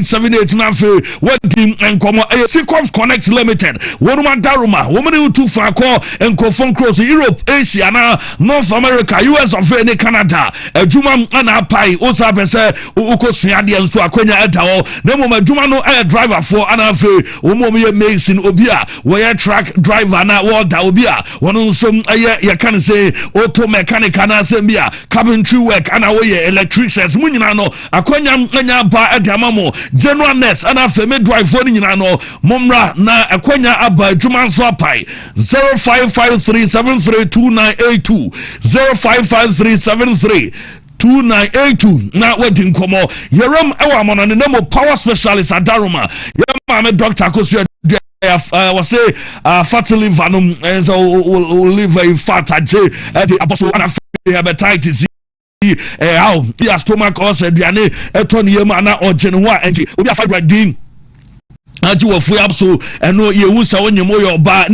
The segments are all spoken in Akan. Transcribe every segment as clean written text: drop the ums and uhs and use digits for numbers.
78 na fe wedding enkomo Sequoms Connect Limited wonuma daruma womani utu fako enkofon cross Europe, Asia na North America, US of any Canada ejuma ana pai osa pese ukosua de enso akwanya etawo nemo maduma no driver for ana fe omomo mixing obia we truck driver na woda obia wono nso ye kan say auto mechanic na sembia carpentry work ana we electricians munyina no akwanya anya ba edamamo general nurse and after midwife for nyina no momra na akwanya aba adwuma nso apai 0553732982 0553732982 na wedding komo yeram ewa mono ne nemo power specialist adaruma yema me doctor kosu was say fat liver no will live a fat aje the apostle and hepatitis how your stomach also duane etoni yema na ogenwa enti obi afibra din aju ofu abso eno yewu sa wonyemo yo ba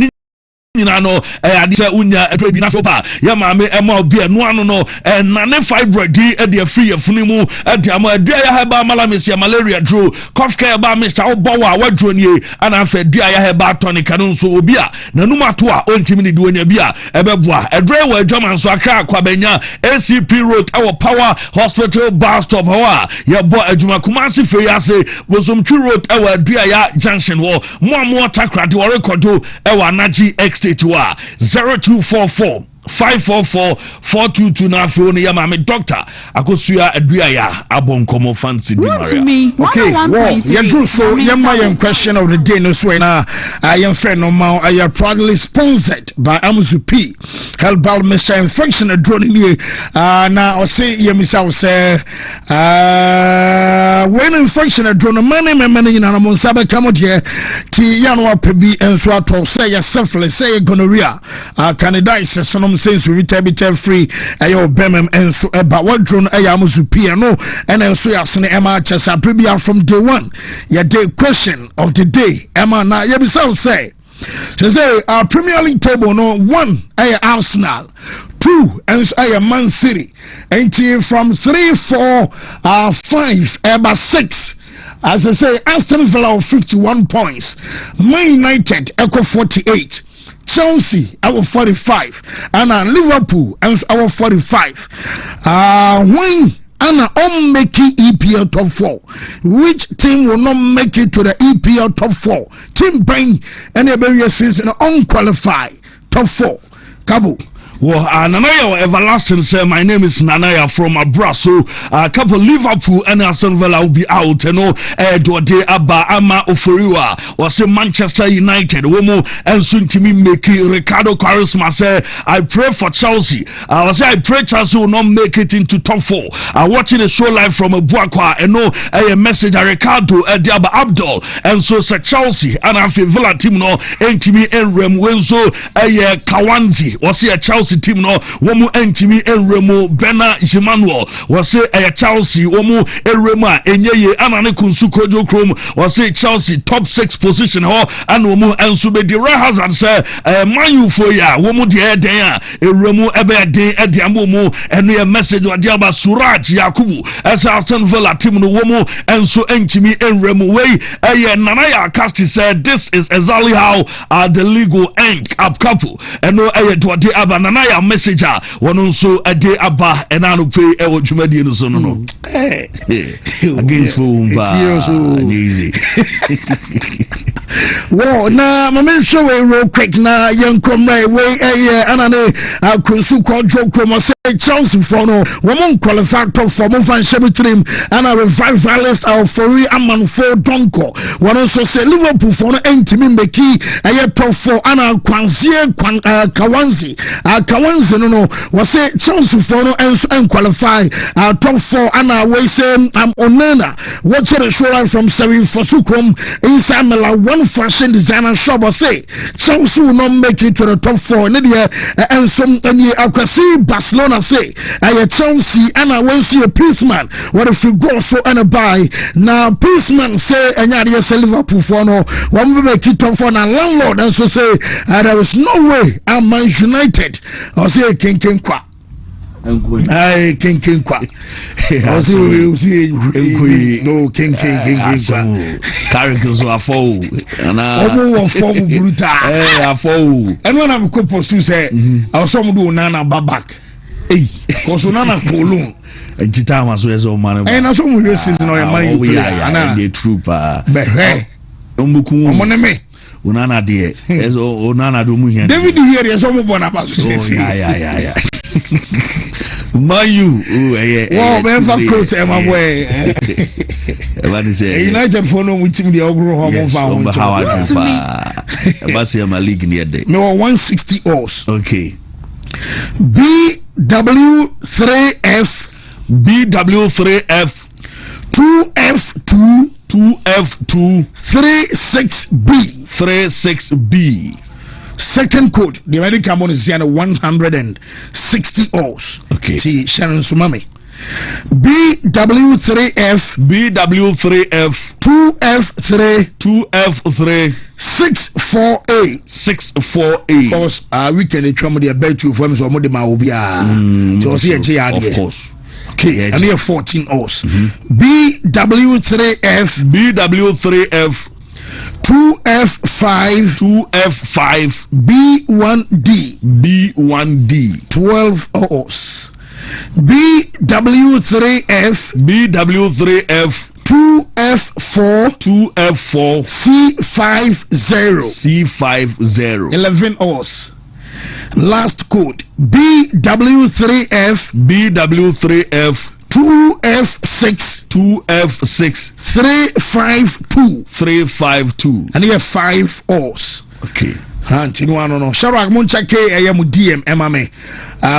nyina no adisa unya ebi na sopa ya maame ema obi eno ano no na ne fibroid de afri afunimu de am adua ya heba malaria malaria dro cough care ba Mr. Obawa wadro nie ana afa dua ya heba tonic no nso obi a nanum ato a ontimi ne duonya bi a ebeboa edre wa adwaman so akra kwabanya ACP road our power hospital bus stop hoa ya bo adwuma kumasi fe ya se bosomtwi road our adua ya junction wo mo takrade wo recordo ewa naji X 0244 544-422 na phone ya mama doctor akosua adua ya abonkomo fancy di Maria. Okay, well, you drew so your question of the day no so na I am friend no ma I proudly sponsored by Amuzupi Herbal Mr. Infection drone me na I say you miss out say when infection drone many na mo sabe kamo de ti ya no apebi enso ato say ya syphilis say gonorrhea candidiasis so since we be free ayo bemem enso eba wadron ayamuzupi no and enso yasene ema chesa prepare from day one ya day question of the day ema na yebisa say our Premier League table no 1 Arsenal 2 and Man City and from 3 4 5 eba 6 as I say Aston Villa 51 points, Man United echo 48, Chelsea our 45 and Liverpool and our 45 when and make EPL top 4. Which team will not make it to the EPL top 4? Team Bain and every season unqualified top 4. Cabo. Well, Nanaya everlasting say my name is Nanaya from Abraso. A couple Liverpool and Aston Villa will be out. You know, Dode Abba Ama Oforiwa was in Manchester United. Womo and soon to me make Ricardo Quaresma say I pray for Chelsea. I say I pray Chelsea will not make it into top 4. Watching a show live from Buakwa and no a message Ricardo Diaba Abdul and so say Chelsea and I feel Villa team no entimi and Rem Wenzo Kawanzi was here Chelsea team no womu entimi enremo Bena Emmanuel was say Chelsea womu enrema enyeye anane kunsuko jokrom was say Chelsea top 6 position ho and womu enso be the Hazard say Man U for ya womu de den a enremo ebe den ediamo mu eno a message wa diaba Suraj Yakubu as Aston Villa team no womu enso entimi enremo we Nanaya Casti said this is exactly how the league will end up couple eno to de aba Nanaya messenger one so a day aba and I pay a jumadi no so no against easy. Well, now my show real quick now young comrade way anane kunsu control chromo say Chelsea for no woman qualified top for mo fan shemitrim and a revivalist of Fori Aman for Donko one also say Liverpool for no entimi meki a top 4 and a Kawanzi no was say Chelsea for no and qualify top 4 and we say Onana watch the show line from Serin for Sukrum inside Mela one fashion designer shop or say Chelsea will not make it to the top 4 and some and Barcelona say Chelsea and I will see a policeman what if you go so and a buy now policeman say and say Liverpool for no one will make it top 4 and landlord and so say there is no way I'm Man United or say King Kwa Ay, king kwa. Also, we see no king kwa. Characters are full. And I form brutal. I fall. And when I'm supposed to say, I'll some do nana babak. Cause nana polo. And Chitama was so man. And I saw you season or my we are the trooper. But hey, Moneme. Unana dear, as Onana do me. David here is some one about yeah. Mayu, oh, man, for course, I'm away. What is it? United for no with him, the ogre home found how I do. But see, I'm a league near day. No 160 O's. Okay. BW3F 2F2 36B. Second code, the American one is 160 O's. Okay. See, Sharon Sumami. BW3F 2F3 648. Because we can determine the bet you from some of them will be of course. Okay, and here 14 O's. BW3F 2F5 B1D 12 O's. BW3F 2F4 C50 11 O's. Last code BW3F 2F6 352 and here 5 O's. Okay. No. Sharak Munchake, I am DM Emame.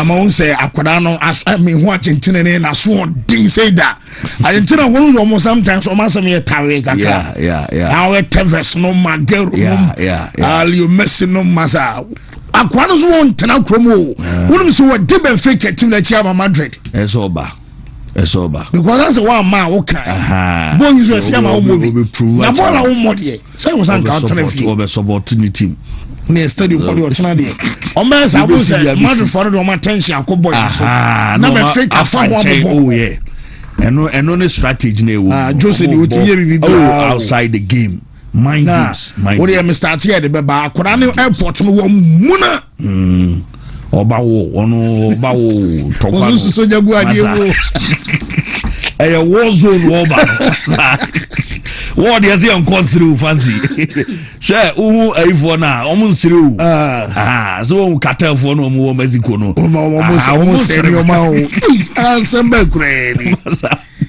Monse Aquadano, as I mean, watching Tinene, and I swore, didn't say that. I didn't know one almost sometimes, almost a Tarek. Yeah. Our Teves, no Magero. Yeah. You messing no Massa. Aquanos won't turn out Cromo. Wouldn't so a dibben fake at Tim Chava Madrid. It's over. Because that's the one man, okay. Boy, you will see my own movie. Now, what I won't mod ye. Say, was opportunity. Me study what you're trying to do. On my side, I was a mother for my attention. Go boy. Now, fake a fine one. Oh, yeah. And on a strategy, Joseph, you would hear outside the game. Mind games. What do you start here? The Baba Korano Airport, Muna. Obawo, Tokwa. So you go a war zone over. What is he on consider fancy? Share for now, almost through. So Catal for no more Mexico. Almost your mouth. Assemble crazy.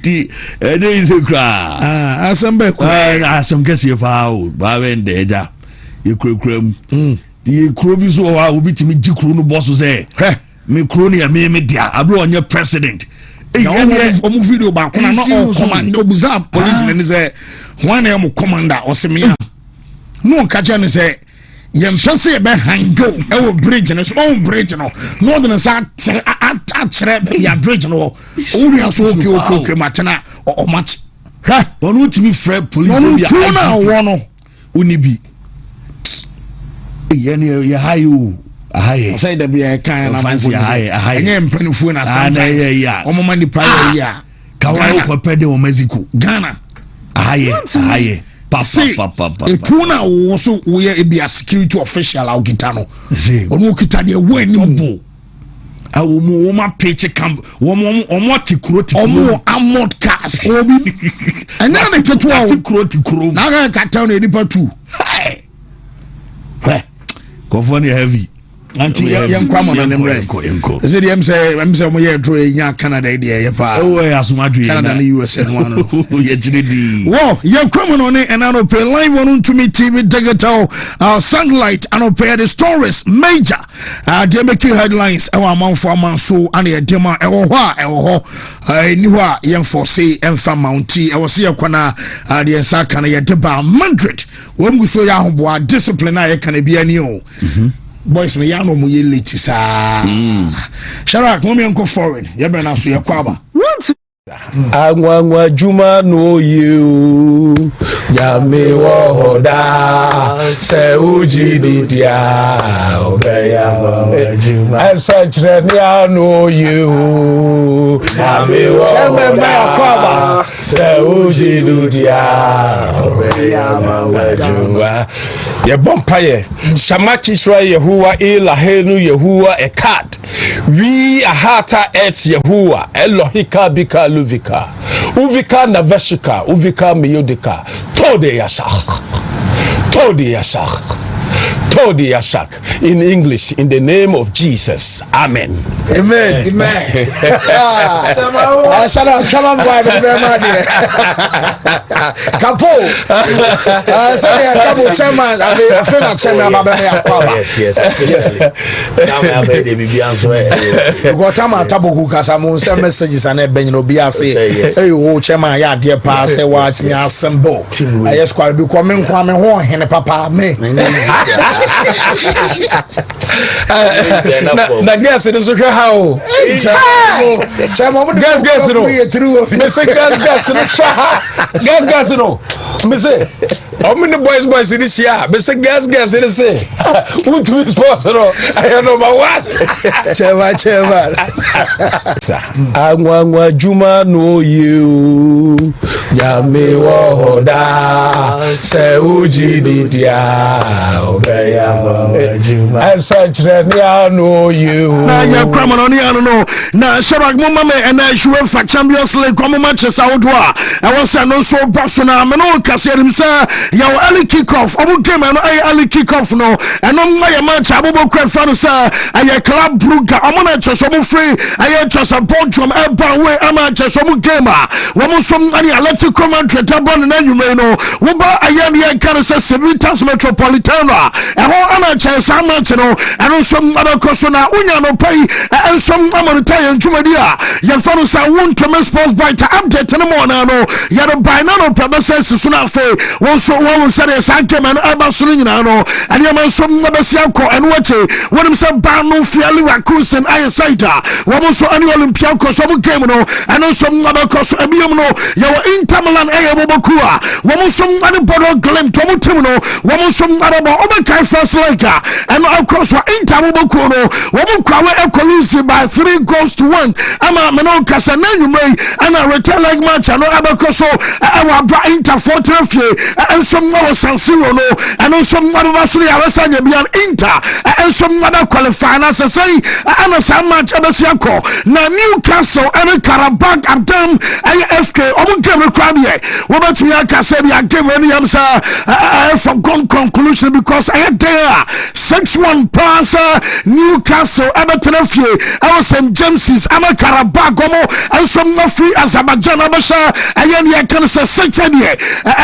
It is a cry. Assemble cry. Some guess your power, Baben Deja. You could cram. The Krobi so I will be to me, Jikruno boss say, me crony and me media. I blew on your president. Video back when I'm not command Obuza policeman is a one name commander or Semia. No Kajan say, Yem Chelsea behind go, our bridge and its own bridge, no, northern side at your bridge, no, only as okay, Matana or much. One would to me, Fred police, one Unibi. You I say that be a kind of fancy high and penifuna sometimes. Or money pie, Kawaii Pedo Mexico, Ghana. Aye, Papa. A tuna also wear be a security official out Gitano. Or no Kitadia when no bull. I will move my paycheck camp, one more or more to quote or more amount cast. And now they get to quote to crew. Now I got down a dipper too. Go funny heavy. Auntie young Quamon and Emre. Is it him say, I'm some year drawing Canada idea. Oh, as Madrid, Canada and the US and one. Whoa, young Quamon on it and I don't pay live on to me TV digital sunlight and I'll pay the stories major. They make headlines our month for man so and a dema I knew young for say and from Mountie. I was here Kwana the Sakana Yadeba Madrid. When we saw Yahoo discipline, I can be a new. Boys, me yano mu yeli tisa. Sharak, mommy uncle foreign. Yebe na so yakwaba. Angwa juma no you. Yami wohoda se uji didia obeya mejuma. Esachre no you. Yami wohoda se uji didia obeya mejuma. Ye bompaye Shamachi Shra Yehuwa Elahenu Yehuwa Ekat. We ahata et Yehuwa Elohika bika luvika. Uvika naveshika, uvika miyodika. Tode yashak. Tode yashak. Tode yashak. In English, in the name of Jesus. Amen. Amen. Amen. Shalom, boy. Kapo. Kapo chairman. I feel chairman. Yes. Got time at Tabu Casamun. Some messages and a Ben Obiase. Hey, oh, chairman, ya dear pass. Say watch me assemble. I just quite be coming from home. And papa me. Na guess it is okay how guess no guess no me say how many boys in this year me say guess it is say who to this person no I number one cheva angwa juma no you ya me wohoda se uji didia obeya juma esachre no you na ya kwama no ya no na Shabak mama and I should for Champions League come matches out wa I was no so Barcelona me no kase him say ya early kick off omo game no early kick off no and no my match abobo kra fan say ay club Brugge omo na cheso mo free ay cheso Belgium e ba we ama cheso mo game a wo mo som ani Atletico Madrid tabon na yume no wo ba ayan ya kan say Civitas Metropolitano e ho ana cheso match no and some other kosona unya no pay and some amorita ntwumadi a ya fa no say Wontumi sports bite update no mo na no ya do by na no probese so na fe won so won say the sanke man aba so nyina no and ya man some abesi akọ and wache won say ba no fiali Rakusen ayesida won so ani Olympiacos so mo game no and some other koso ebiem no ya wo Inter Milan boboku a won so ani Bodo Glimt to mo tim no won so araba obekai first leg and across Inter boboku no won kwawe ekolisi by 3-1 ama meno kasa na nyumai ana return leg match no abakoso wa bra Inter fortrefie and some no San Siro no and some other so ya wasanya bian Inter and some other qualify na say ana some match abasiako na Newcastle and Karabakh Abdam FK omo game crowd here we bet me aka say be game when am say for conclusion because I there 6-1 pass Newcastle abatenafie I was St James's ama Karabakh omo and some free Azerbaijan abasha ayen ya kan say second here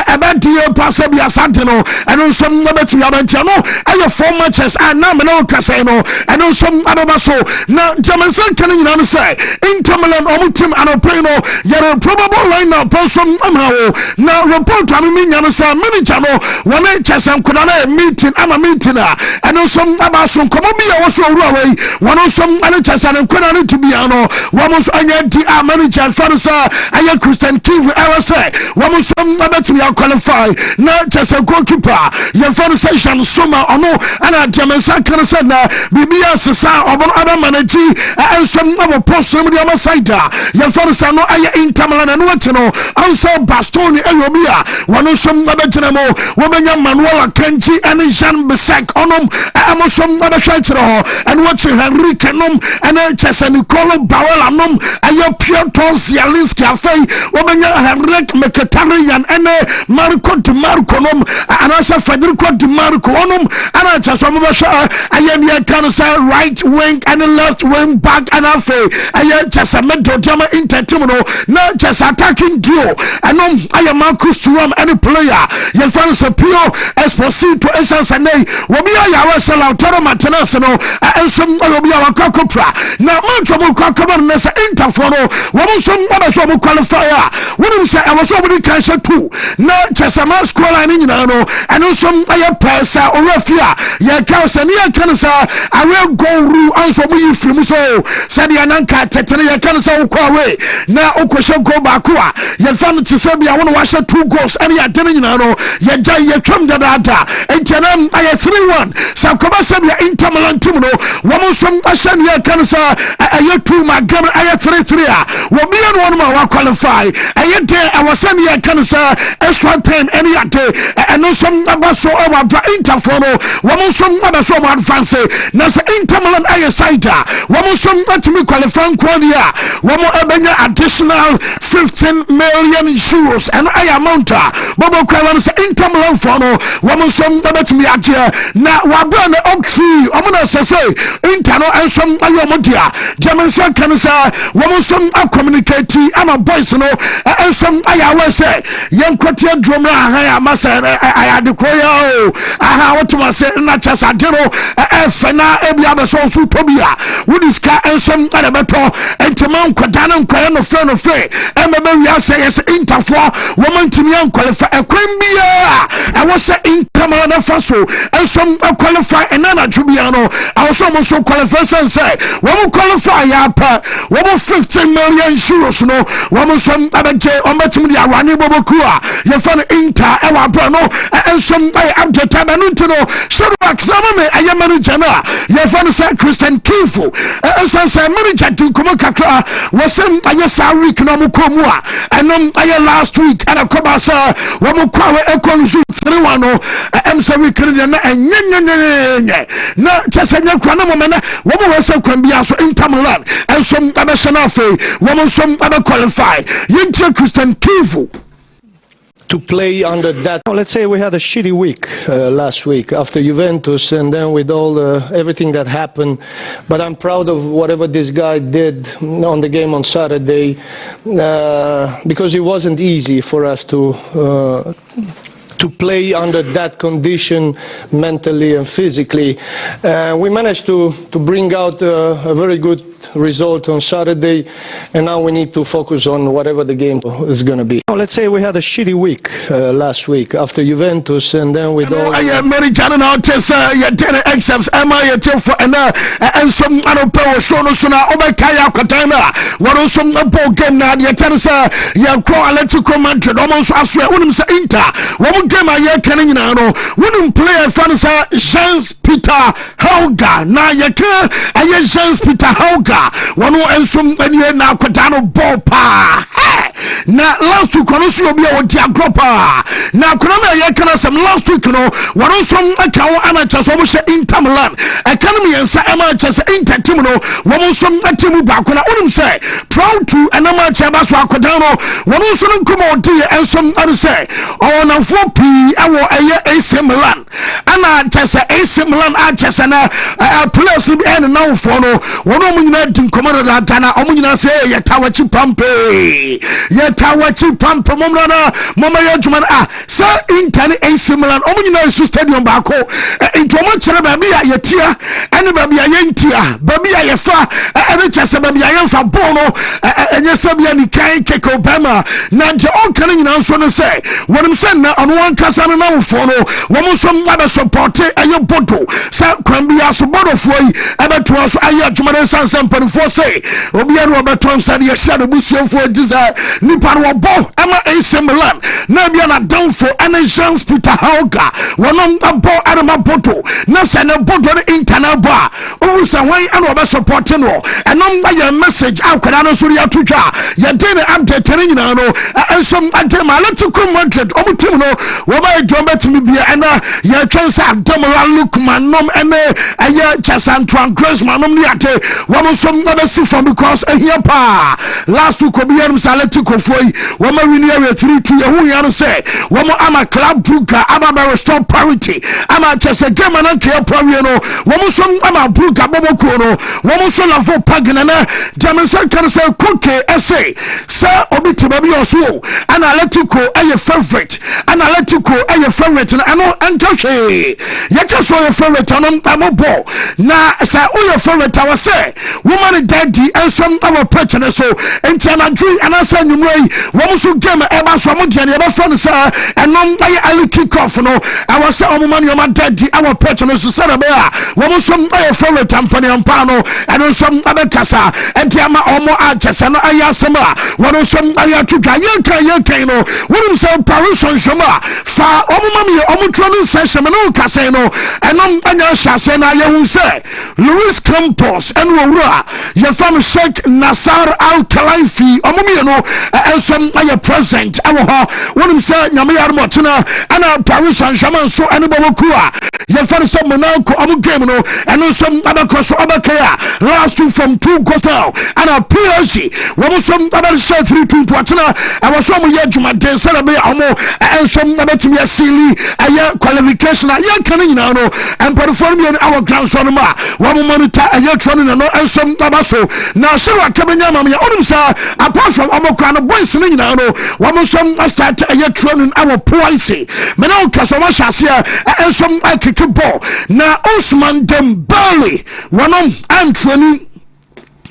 abadie pass be asante no and some bet me abantia no ayo 4 matches and na me no kase no and some ababaso na Jamaican kan nyina no say Inter Milan omo team anopre no yere probable lineup person amao na report ami nyina no say manager no one chesam koda na meeting ama meeting and some abaso komo bi ya so ru away one some ani chesam koda no to be ano one so anya di manager fansa aya Christian Kivu I say one some abetimi qualify na chesam goalkeeper ya fansa Jean Soma ono ana Jamaican kan say na bibia sesa obon other manager and some of post some the side ya fansa no aya Inter Milan no no also Bastoni Ayobia one some abetina mo wobenya Manuel Akanji and Jean Bisek onom amo some other chiro and watch Henry Kenom and Chesa Nicolo Bawela nom aya Piotr Zielinski afei wobenya Henrik Mkhitaryan and Marco Di Marco nom and also Federico Di Marco onom and Chesa Mobasha aya me can say right wing and left wing back and afei aya Chesa Medo Jama Intertimo na Chesa attacking duo and aya Marcus Thuram any player you find Pio Esposito Esansane wobia ya wasa Lautaro Martinez no and some wobia wakakopra na mancho mo kwakaba na sa Interfono wo so mo qualifier when say I was already cancel too na Chesa scoreline in and also a pesa or refia. Yakas and Yakanasa, I will go ru also we from so Sadiananka, Tetania Kanasa Okwawe. Now Okosho Bakua, Yafan to Serbia, I want to watch 2 goals and Yatanino, Yajay Yatram Dada, and Tanam I 3-1. Sakoma Sabia Inter Milan Tumuno, one from Ashan Yakanasa, I had 2 my gun, I had 3-3. Will be on 1 more qualify. I had I was sending Yakanasa extra time any day, and no some Abaso over Interfono, one from Abaso advance. Nasa Inter Milan Ayasida, one from Atumi qualifying Quadia, one more additional 15 million euros, and I amount Bobo Kalam's Inter Milan Fono, one from Abatumi Atia. Now, Wabrana Oak Tree, Omana say, Interno and some Ayamodia, Jamansa Kanasa, one from a communicating, I'm a boys, and some I say, young quartier drummer, I must say, I had the choir. I want to say, not just I don't know, Fena, every other song, Tobia, with his car and some other battle, and to Mount Quadanum, Quadan of Fern of Fay, and maybe I say, as Interfor, woman to me, qualify a Quimbia. I was saying, come on, Faso, and some qualify another Jubiano. I was almost so qualified and say, one qualify up, 15 million euros, no, one some other J on Batimia, Rani Bobokua, you found Inter, Ewa Brano, and some Abja Tabanuntino, Shurak Samame, I am Manujana, you found Christian Kifu, and some manager to Kumakaka was some Ayasari Kanamukomua, and I last week at a Kobasa, Wamukwa, Ekonzu, 3-1, I'm sorry, Canadian, and not just a Kranamana, woman was so can be also in Tamalan, and some other Shanafe, woman some other qualify, Yinter Christian Kifu. To play under that. Let's say we had a shitty week last week after Juventus, and then with all everything that happened. But I'm proud of whatever this guy did on the game on Saturday, because it wasn't easy for us to play under that condition mentally and physically. We managed to bring out a very good result on Saturday, and now we need to focus on whatever the game is going to be. Let's say we had a shitty week last week after Juventus, and then with all... Many channel test exams, and some other power show Suna Obakaya Katana, what are some ball game now? The Tanasa, Atletico Madrid, almost I swear, wouldn't say Inter. What game I hear Canning now? Wouldn't play a Fanasa Jans Peter Hauga. Now you can't, I hear Jans Peter Hauga. One and some now Katano ball pa. Now last week, Konosio be a Diagropa. Now Konama Yakana some last week, one on some account amateurs almost Inter Milan. Academy and amateurs Inter Timino, one on some Timu Bakuna, I wouldn't say. Proud to an amateur Baswa Kodano, one on some come dear and some other say. On a 4P, AC Milan. And I just AC Milan, I just a place to be and now for no one woman in Commander Dana, Omina say, Yatawachi Pampe, Yatawachi Pampa Momana, Mama Yajman, Sir Intani AC Milan, Omina Stadium Bako, into much baby at Yatia, and baby Ayentia, baby Ayafa, and just a baby Ayanfa Bono, and Yasabian Kai Keko Bama, Naja all coming now, so to say, what I'm saying on one Casana now for no, one some other support, Ayapoto, Sa Crambia Subodo Foy, about to us, Ayajman San for say, Obiano Baton Sadia Shadow Busio for desire, Nipanwa Bo, Emma AC Milan, Nabiana down for any chance Peter Hauga, one on a bo Adama Boto, Nasana Boto Intanaba, Usa way and over supporting, and on my message, Alcadano Suria Tucha, Yadena Ante Terinano, and some Antema, let's come wanted, Omutino, Waba Jomba to me be and Yakansa, Domara Lukman, Nom, and a Chasan Transgress Manomiate, one some other from because a here pa last week Obianum Saletico Foy, one more in area 3-2, who say, one more I'm a club Bruka, I'm a restore parity, I'm a just a German and care Pariano, one more some I'm a Bruka Bobocono, one more son of Paganana, German can say cookie essay, Sir Obitibabi or so, and I let you go a favorite, and I let you go a favorite, and I know and Toshe, yet I saw your favorite on a ball. Now, say, all your favorite, I was say, woman daddy and some our preachers so and Chana Dream and I said anwumrei wɔn so game eba so mo dia ne eba fa no sa ɛnom aye early kick off no ɛwɔ sɛ ɔmo ma ne ɔma daddy ɛwɔ pitch no so sɛ be a wɔn so aye favorite ampani ampa no ɛno so abɛkasa ɛnti ama ɔmo akyɛsɛ no aye asɛm a wɔn so aye atwitwa yɛnkan no wɔn sɛ Paris Saint-Germain fa ɔmo ma me ɔmo tro no session no kasa no ɛnom anya hyase na aye hu sɛ Luis Campos ɛno owura yɛfam Sheikh Nasser Al Khelaifi ɔmo me no ɛnsom aye present ɛwɔ hɔ wɔn sɛ nyame yar mɔtena ana Paris Saint-Germain so ɛne bɔbɔku a yɛfam sɛ Monaco ɔmo game no ɛno so abɛkɔ so abɛkɛa last two from 2 goals ana PSG wɔn so abɛhyɛ 3-2 to atena ɛwɔ so ɔmo yɛ dwumaden sɛ be ɔmo ɛnsom abɛtumi asili ɛyɛ qualification a yɛka no nyinaa no ɛmpɔrɔfoɔ no ɛwɔ ground so no ma wɔn monitor ɛyɛ trɔno no ɛnsom abaso na hyɛrɛ akabɛnya ma me ɔnom sɛ apart from ɔmo kra no boys no nyinaa no wɔn so start ɛyɛ trɔno ɛwɔ poise me na ɔka so ɔmo hyɛ ɛnsom akeke ball na Ousmane Dembele wɔnom antroni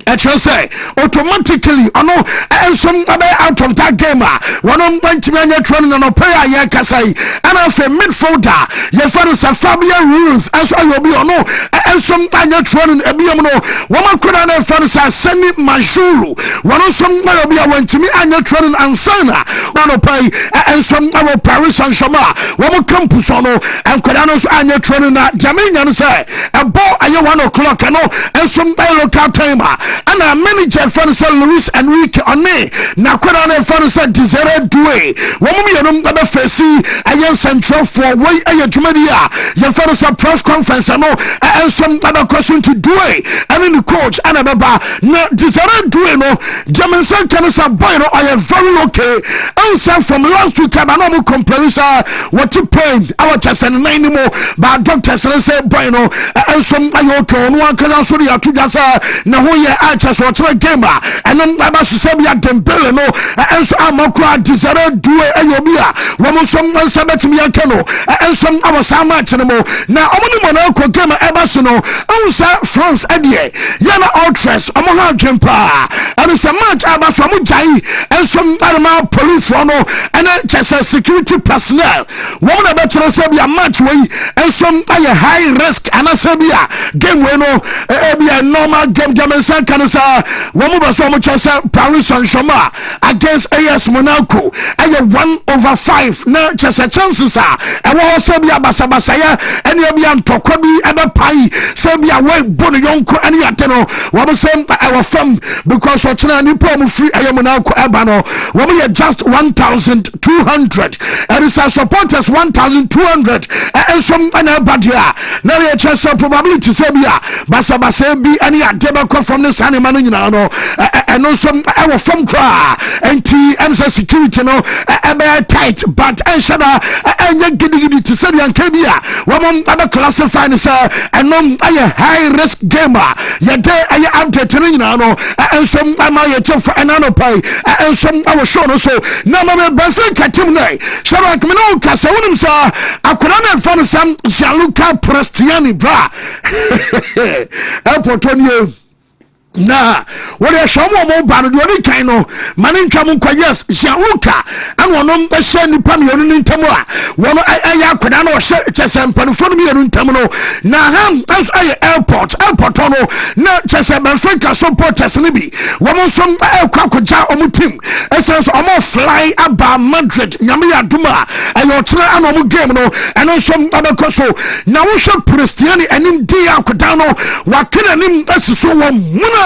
ɛkyerɛ sɛ automatically ɔno ɛnsom abɛ out of that game a wɔnom ntumi anya trɔno no pɛ a yɛkasa yi ɛna afei midfielder yɛfa no sɛ Fabian Ruiz ɛnso ayɛ obi ɔno ɛnsom anya trɔno no ebiam no wɔn akɔda no ɛfa no sɛ Sani Majulu wɔno nsom ayɛ obi a wɔntumi anya trɔno no ansana ɔno pɛ yi ɛnsom ɛwɔ Paris Saint-Germain wɔn campus ɔno nkɔda no nso anya trɔno na gyamenya no sɛ ɛbɔ ayɛ 1 o'clock ɛno ɛnsom ɛyɛ local time a ana manager fan sɛ Luis Enrique ɔne na kwada na fan sɛ Desire Doué wɔn mu yɛnum abɛfɛsi ayɛ centralfoɔ wɔy ayɛ dwumadi a yɛfa no sɛ press conference no ɛnsom abɛkɔ so nti Doué ɛne ne coach ana bɛba na Desire Doué no Jameson kan sɛ boy no ɔyɛ very okay ɛnsa from last week aba na ɔmo complain sɛ wɔte pain awɔ kyɛsɛ ne nan ne mu ba doctors ne sɛ boy no ɛnsom ayɛ okay ɔno ankasa so de ato dwa sɛ na ho yɛ akyɛ so ɔkyerɛ game a ɛnom aba so sɛ bia Dembele no ɛnso amakora Desire Doué ɛyɛ obi a wɔn nso nsa bɛtumi yɛka no ɛnso awɔ saa match no mu na ɔmo ne Monaco game ɛba so no ɔnsa France ɛdeɛ yɛna Ultras ɔmo ha adwen paa ɛno sɛ match aba so ɔmo gyae ɛnso arema policefoɔ no ɛne kyɛ sɛ security personnel wɔn na bɛkyerɛ sɛ bia match wei ɛnso ayɛ high risk anasɛ bia game wei no ɛbia normal game Jameson kan sa wɔn bɛ so wɔn kyɛ sɛ Paris Saint-Germain against AS Monaco ɛyɛ 1/5 na kyɛ sɛ chances a ɛwɔ hɔ sɛ bia basabasayɛ ɛne bia ntɔkwa bi ɛbɛpae sɛ bia wɔn bɔ ne yɔnko ɛne yate no wɔn sɛ ɛwɔ fam because ɔkyerɛ nipa wɔn firi ɛyɛ Monaco ɛba no wɔn yɛ just 1,200 ɛne sɛ supporters 1,200 ɛnsom ɛna ɛba deɛ a na yɛ kyɛ sɛ probability sɛ bia basabasayɛ bi ɛne yate bɛkɔ from the sane man nyina no ɛno nso ɛwɔ fam kraa ɛnti ɛnso security no ɛbɛyɛ tight but ɛnhyɛ da ɛnyɛ gidigidi te sɛ deɛ nka bi a wɔn abɛclassify no sɛ ɛnom ayɛ high risk game a yɛde ɛyɛ update no nyinaa no ɛnso ama yɛkyɛ fa ɛna no pai ɛnso ɛwɔ show no so na ma bɛsɛ katim no hyɛba kame no kasa wonim sɛ akora no ɛfa no sɛ Gianluca Prestiani bra airport on you na wɔde hwɛ mo ba no de ɔde kan no mane ntwa mo nkɔ yes Gianluca ana ɔno ɛhyɛ nipa mmienu ne ntam a wɔn ɛyɛ akɔda na ɔhyɛ kyɛsɛ mpanifo no mmienu ntam no na ha ɛso ɛyɛ airport no na kyɛsɛ Benfica supporters no bi wɔn nso ɛkɔ akɔgya ɔmo team ɛsɛ so ɔmo fly aba Madrid nyame yɛ adom a ɛyɛ ɔkyerɛ ana ɔmo game no ɛno nso abɛkɔ so na wohwɛ Prestiani anim di akɔda no wakena nim asiso wɔn muna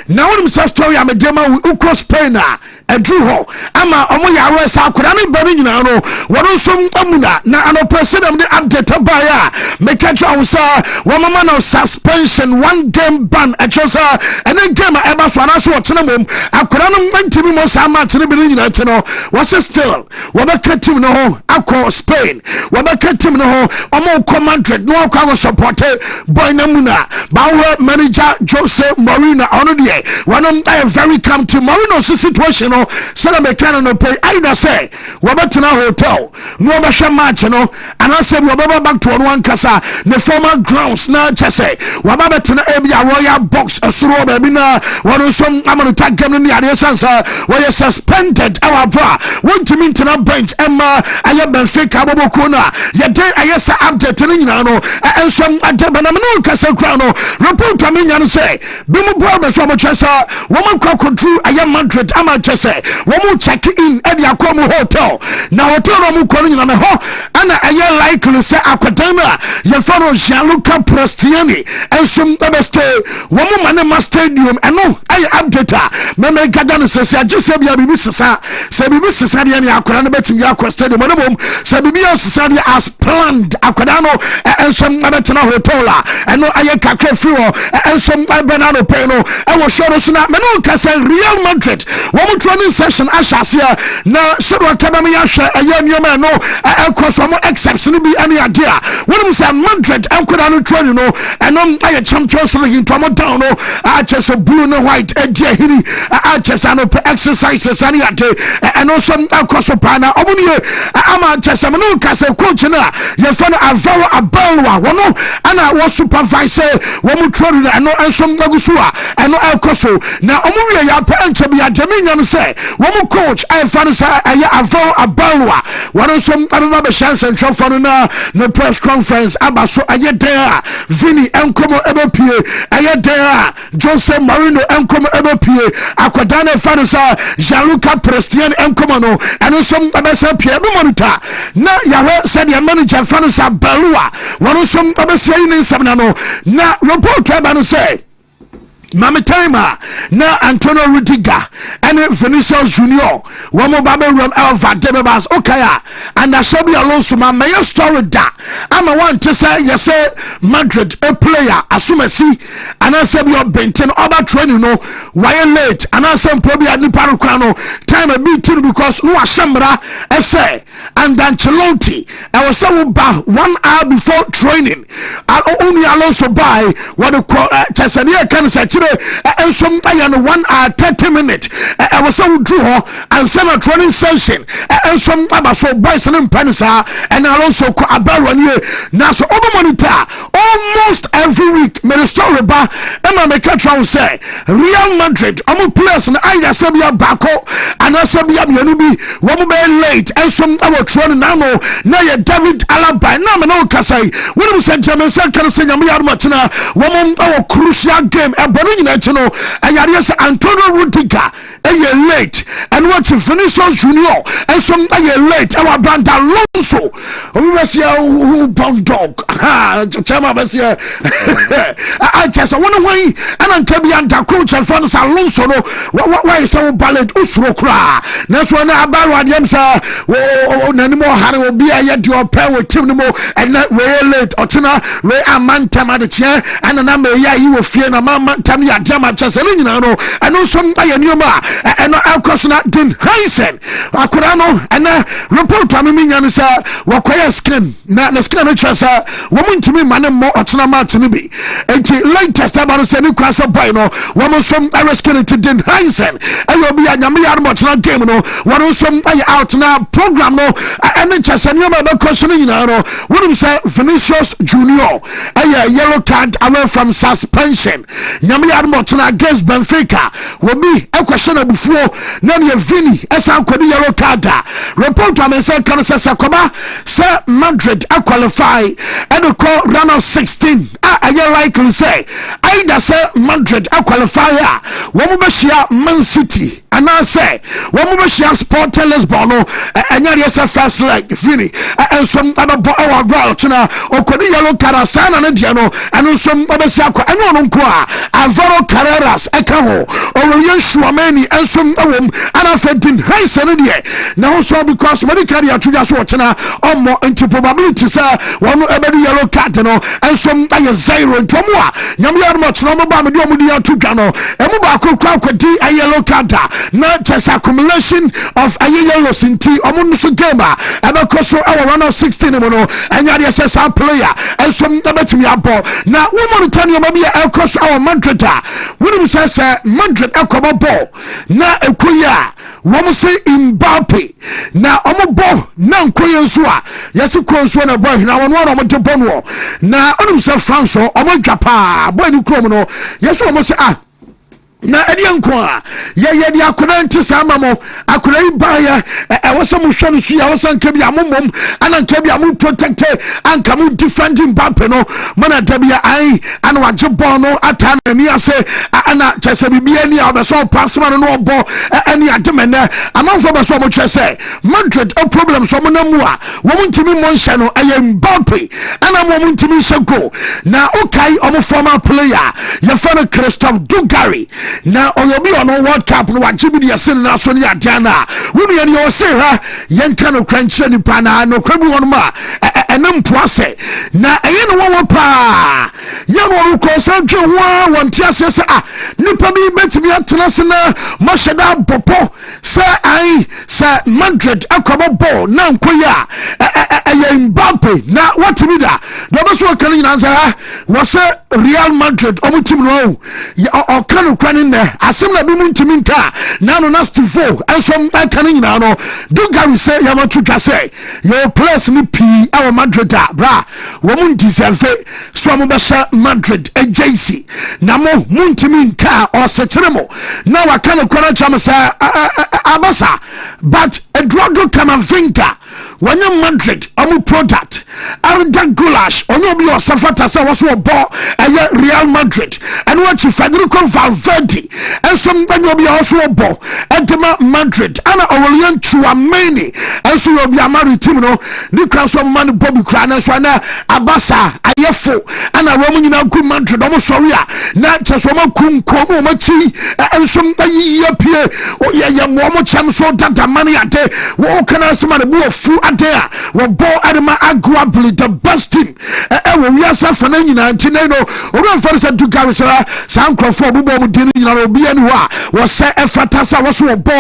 na wonim sa story a medema wo cross Spain a adru ho ama omo ya ro sa akora ne ba nyina no wono nso amuna na anopɛ dem de update ba ya make sure wo sa wo mama no suspension 1 game ban achosa ene game e ba so na so wɔtena mom akora no ntimi mo sa match ne bi nyina che no was still wo be ka team no ho akɔ Spain wo be ka team no ho omo ko Madrid no akɔ support boy na muna ba wo manager Jose Mourinho ono de one very calm to Mourinho situation no sɛ na meka no pay either say wɔbɛtena hotel no wɔbɛhwɛ match no anaasɛ wɔbɛba back to ɔno ankasa ne former grounds na kyɛ sɛ wɔbɛtena ebi a royal box ɛsoro baabi na wɔno nso amano tag game no ne adeɛ sansa wɔyɛ suspended ɛwɔ abra wɔntumi ntena bench ɛma ayɛ Benfica abɔbɔkuo no a yɛde ayɛ sɛ update no nyinaa no ɛnso adɛbɛnam no nkasa kura no report a menya no sɛ bimu bɔɔ bɛsɛ ɔmɔkyɛ sɛ wɔn akɔ akɔduru ayɛ Madrid ama kyɛ sɛ wɔn check in ɛde akɔ mu hotel na hotel no mu kɔ no nyinaa hɔ ana ɛyɛ likely sɛ akwadan no a yɛfa no Gianluca Prestiani ɛnso ɛbɛstay wɔn ma ne ma stadium ɛno ɛyɛ update a mɛmɛ gada no sɛ agye sɛ bia bibi sesa sɛ bibi sesa deɛ ne akwadaa no bɛtumi akɔ stadium no mom sɛ bibi sesa deɛ as planned akwadaa no ɛnso ɛbɛtena hotel a ɛno ayɛ kakra firi hɔ ɛnso ɛbɛna no pɛn no ɛwɔ show no so na mɛno ka sɛ Real Madrid wɔn training session ahyɛ aseɛ na sɛdeɛ ɔkaba me yɛahwɛ ɛyɛ nneɛma no ɛkɔ so wɔn excepts no bi ɛne adeɛ a wɔn sɛ Madrid ɛnkwadaa no training no ɛno ayɛ Champions League ntɔmo down no akyɛ sɛ blue ne white ɛdi ahiri akyɛ sɛ no exercises ɛne ade ɛno nso ɛkɔ so paa na ɔmo nie ama akyɛ sɛ mɛno ka sɛ coach no a yɛfa no Alvaro Abelwa wɔn ana wɔ supervise wɔn training ɛno nso agu so a ɛno ɛkɔ so na ɔmo wie yɛ apɛ nkyɛ bi adɛmi nya no sɛ wɔn coach ɛfa no sɛ ɛyɛ Alvaro Abelwa wɔn nso ɛbɛba bɛhyɛ nsɛntwerɛfoɔ no na ne press conference aba so ɛyɛ den a Vini ɛnkɔmɔ ɛbɛpie ɛyɛ den a Jose Mourinho ɛnkɔmɔ ɛbɛpie akwadaa no ɛfa no sɛ Gianluca Prestiani ɛnkɔmɔ no ɛno nso ɛbɛsɛ pie ɛbɛ monitor na yɛhwɛ sɛdeɛ manager ɛfa no sɛ Abelwa wɔn nso ɛbɛsia yi ne nsɛm na no na report ɛba no sɛ Mami time na Antonio Rudiger and Vinicius Junior wɔn ba bɛ run Elva Debebas okaya and Xabi Alonso ma mɛyɛ story da ama wɔn ti sɛ yɛsɛ Madrid a player asumasi anasɛ bi ɔbɛnten ɔba training no wɔyɛ late anasɛ mpobi adi paru kora no time a bi tin because no ahyɛmra ɛsɛ and Ancelotti ɛwɔ sɛ wo ba 1 hour before training only Alonso by wɔde kɔ kyɛsɛdeɛ kan sɛ enso ayɛ no 1 hour 30 minutes I was so drew her and send a training session enso aba so boys ne mpan saa and also Abelwa nie na so obo monitor almost every week me story ba e make try say Real Madrid omo players na either sabia bako and sabia bianu bi wo mo be late enso our training now na ye David Alaba na me no kasai when we said German said kan say nyame yar machina wo mo our crucial game e nyina chino ayare se Antonio Rudiger eye late and what Vinicius Junior and some eye late our brand Alonso we was here who bound dog ha chama bes here I just want to win and ankabi anta coach and fans Alonso no why so ballet usro kra na so na abaru adem sa o nanimo hare obi aye de opa we team no mo and we late otena we amanta ma de chia and na me ya yi wo fie na mama tam ya dama chasele nyina no eno so aye nioma eno alkosna din Hansen akura no ena report amemi nya no sa wakoya skin na skin no chasa wo muntimi mane mo otena match no bi enti latest about say ni kwasa boy no wo mo so arreskin to din Hansen ayo bi anyame ya no otena game no wo so aye out na program no ene chasa nioma be koso no nyina no wo say Vinicius Junior aye yellow card away from suspension nyame ya no otena against Benfica wo bi ekwahye na bufuo na ne Vini esa akodi yellow card report am say kan say Sakoba say Madrid qualify and call round of 16 aye likely say either say Madrid qualify wo mo be shia Man City and I say wo mo be shia Sport Lisbon no enya dey say first leg Vini and some abo our route na okodi yellow card sana ne dia no and some obesi akọ enyo no nko a Alvaro Carreras ekaho Orion Shuameni and some awom and I said din Hansen dey now so because medical ya tuja so chena omo into probability say one ebedi yellow card no and some aye zero ntomo a nyame ya no chena mo ba me di omo di atu dwa no emu ba akokwa kwadi a yellow card na just accumulation of yellows in tea omunusu game ebe koso our run of 16 no enya de sesa player and some betumi abo na woman tell you maybe el koso our Madrid we say Madrid ekobo ball na ekoya wo say Mbappe na omobo na nkoye nso a yesi ko nso na boy na won won omo de no na onum say France omo dwapa boy ni krom no yesi omo say na edi nko a ye di akora nti sama mo akora ibaya woso mo hwe no su ya woso nka bia momom ana nka bia mo protect anka mo defending Mbappe no mana dabia ai ana waje ball no ata na ni ase ana chese bibia ni obeso pass man no obo ani ademene amanfo beso mo chese Madrid a problem so mo na mu a wo ntimi mo nhye no aye Mbappe ana mo ntimi hye go na okay omo former player ye fa Christophe Dugarry na oyobi ono World Cup no wajibi de sen na so ne adiana wonu ye ne o se ha yenka no kranchire ni pa na no kwabu won ma enam poase na eye no wo pa ye no ko so dwe ho won ti ase se nipa bi betimi atena se na mo sheda popo se ai se Madrid akobo ball na nkoya eye Mbappe na what me da do be so kan nyina nsa wo se Real Madrid omo team no o kan kran ne asem na bi mu ntimi nka na no na Steve enso kan nyina no Dugarry say yamatu twa say your place ni pi our Madrid bra wo mu ntiselfe so mo be Madrid JC na mo ntimi nka o se kire mo na wa kan kran chama sa abasa but Eduardo Camavinga wanya Madrid amu product Arda Gulash onye obi osafata say wo so bo Real Madrid and what Federico Valverde and some obi also bo edema Madrid ana Aurelien Chouameni and so obi amari team no ni kran so man Bobby Kran so na abasa ayefo ana wo nyina ku Madrid omo sorry na cheso mo kunko mo machi and some ye pie o ye mo chem so dada mani ade wo kana so man bu ofu ade a wo bo adema Aguabli the best team we are suffering nyina ntine no obi for say Dugarry san crofo bubo mu dini nyina obi ani wa wo say efata sa wo so bo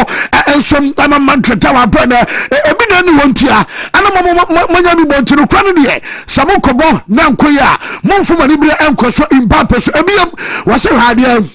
ensom ama Madrid wa bana ebi na ni wontia ana mo nya bi bo tinu kwa no de samo kobo na nkoya mo mfuma ni bire enkoso Mbappe so ebiem wo say hade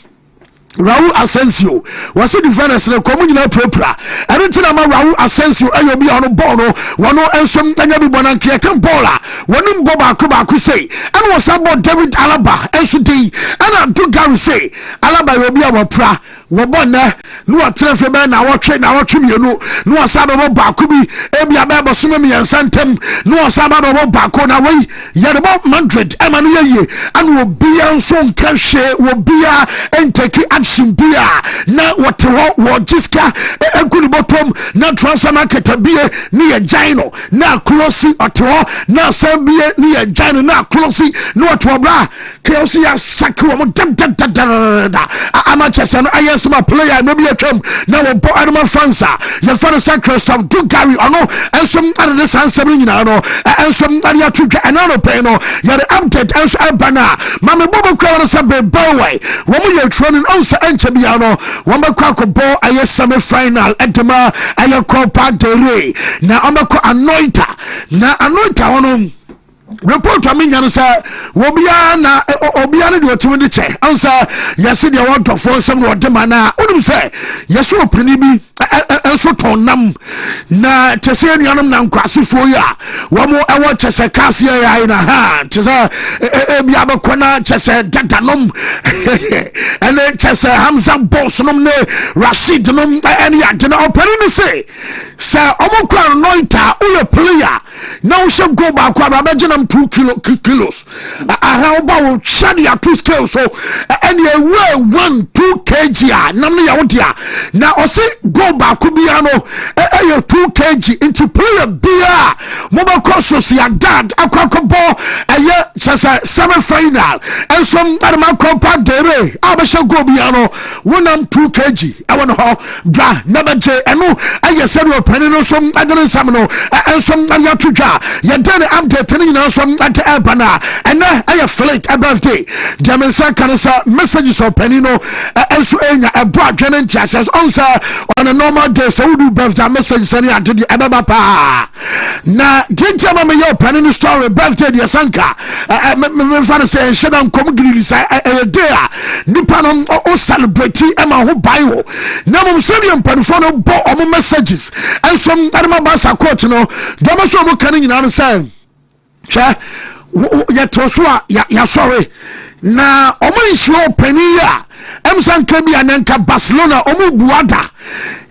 Raul Asensio was the defenders na komu nyina propra everything ama Raul Asensio ayo bi ono ball no wono ensom anya bi bonanke kan bola wono mbo ba ku say and was about David Alaba enso dey and Dugarry say Alaba yo bi awopra wo bona no atrefe be na wotwe mienu no asaba bo ba ku bi e bi ababa soma mi yansantem no asaba bo ba ku na we yerebo Madrid ema no ye and wo bia enso nka hwe wo bia enteki shimbia na wotewo wo jiska eguni bottom na transfer market bie ni ya jaino na close otewo na sambie ni ya jaino na close no otewo bra kelsi ya sakwo mo da amachesa no ayesoma player no bia twam na wo bo adama fansa ya fara Christophe Dugarry ono ensom ade sansem nyina no ensom ade atutwa enano pe no ya update enso abana mame bobo kwa na sabe bawai wo mo ye training on Enchebiano, Wambako Kobo, a semi final, Edema, a Copa de Rey. Now, Ambako Anoita, na Anoita on report to me and say Wobiana Obiana do to the chair. Answer, yes, they want to force some water mana. What say? Yes, you penibi and so tonam na Tessianum nam quasi for ya. One more I watch as a cassia in a hand. Chesa Biabakona, Chesa Dantanum, and then Chesa Hamza Bosnum, Rashid, any adena opening say, Sir Omokra Noita, Uya player. Now shall go back. 2 kilos. How about Shadia 2 scales? So, and you weigh 1-2 kg. Namely, out here. Now, I say go baako bia no ɛyɛ 2 kg into player bia mobɛkɔ Sociedad akɔkɔbɔ ɛyɛ kyɛsɛ semi final ɛnso ɛdema Copa del Rey abɛhyɛ goal bia no wonam 2 kg ɛwɔ no hɔ dwa na bɛgye ɛno ɛyɛ sɛdeɛ ɔpani no nso ɛdene nsɛm no ɛnso ɛyɛ to dwa yɛde ne update no nyinaa nso ɛte ɛba no a ɛnɛ ɛyɛ Flake birthday deɛ me nsa ka no sɛ messages ɔpani no ɛnso ɛnya ɛbɔ adwene ntiasɛ ɔn sɛ on a normal day sɛ wodu birthday message sɛ ne ade deɛ ɛbɛba paa na deɛ ma meyɛ ɔpani no story birthday deɛ sanka memfa no sɛ ɛnhyɛ da nkɔm girili sɛ ɛyɛ day a nipa no o celebrate ɛma ho bae wo na mom sɛdeɛ mpanifo no bɔ ɔmo messages ɛnso ɛdema basa coach no dɔma so ɔmo ka no nyinaa no sɛ hwɛ yɛtɔ so a yɛasɔre na ɔmo nhyia ɔpani a ɛmsa nka bi ananka Barcelona ɔmo buada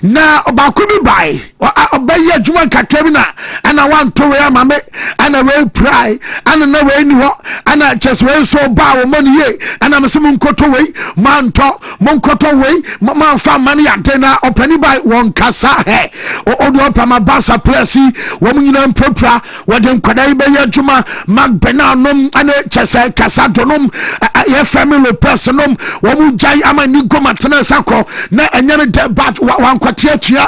na ɔbaako bi bae ɔbɛyɛ adwuma kakra bi na ana wantowe ama me ana wei prai ana na wei ni hɔ ana kyɛs wei so ba wo mani ye ana mese monkoto wei mantɔ monkoto wei mamfa mane yade na ɔpani bae wɔn kasa hɛ ɔde ɔpama Barca plasi wɔn nyina mpropra wɔde nkwadaa yi bɛyɛ adwuma Magbena nom ana kyɛsɛ kasa donom yɛ family person nom wɔn jai ama ni goma tena sako na ɛnyɛ ne de bat wankwatia tia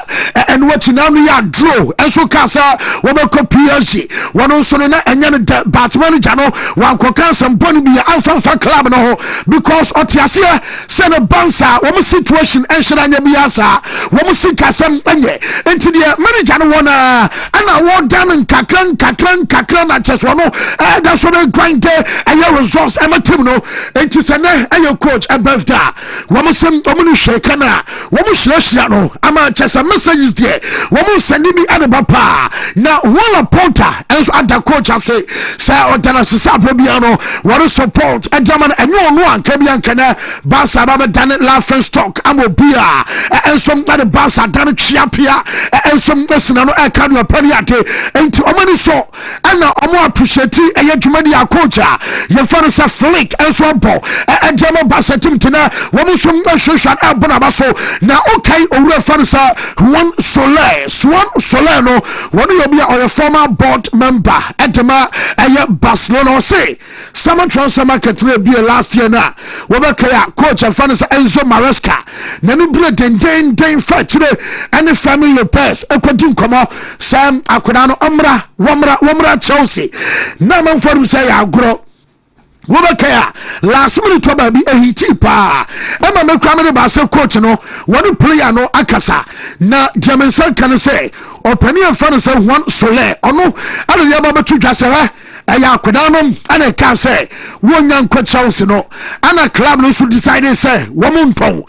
ɛno wati na no ya draw ɛnso kasa wɔbɛkɔ PSG wɔn nso na ɛnyɛ ne de bat manager no wankɔka sɛmpɔ bi alfa club no ho because ɔtiaseɛ sɛ ne Barca wɔn situation ɛnhyɛ anya bi asa wɔn sikasɛm ɛnyɛ enti deɛ manager no wɔn ana wɔdan nkakran na kyɛs wɔn ɛda so de grind ɛyɛ results ɛma team no enti sɛ ne ɛyɛ coach birthday wɔn sɛm wɔn no hwɛ kana wɔn hyerɛhyerɛ no ama kyɛsɛ messages deɛ wɔn sɛnde bi adeba paa na Walla Porta ɛnso ada coach ase sɛ ɔdana sisa apɔ bia no wɔn support ɛgyama no ɛnyɛ ɔno anka bi ankana Barca abɛdane laughing stock ama obi a ɛnso ɛde Barca dane twiapia ɛnso ɛsina no ɛka no ɔpɛni ate enti wɔn ani so ɛna wɔn appreciate ɛyɛ dwumadi a coach a yɛfa no sɛ Flake ɛnso abɔ ɛgyama Barca team tena wɔn nso ɛhwehwɛ ɛbɔ n'aba so na okay owurɛ fa no sɛ Swan Soler no wɔn yɛ obi a ɔyɛ former board member ɛdema ɛyɛ Barcelona ɔse summer transfer market no bi last year na wɔbɛkɛ a coach ɛfa no sɛ Enzo Maresca na ne bere dendenden fa kyerɛ ɛne Fermin Lopez ɛkɔdi nkɔmɔ sɛ akwadaa no wɔmmra Chelsea na amanfoɔ no sɛ yɛ agorɔ wobɛkɛ a last minute toba bi ehiti pa ɛma mekura me de ba sɛ coach no wɔne player no akasa na diamensa kan sɛ ɔpani ɛfa no sɛ Juan Soler ɔno ade yɛ ba betu dwa sɛ ɛyɛ akwadaa no ana ka sɛ wonya nkɔ Chelsea no ana club no so decide sɛ wɔn ntɔn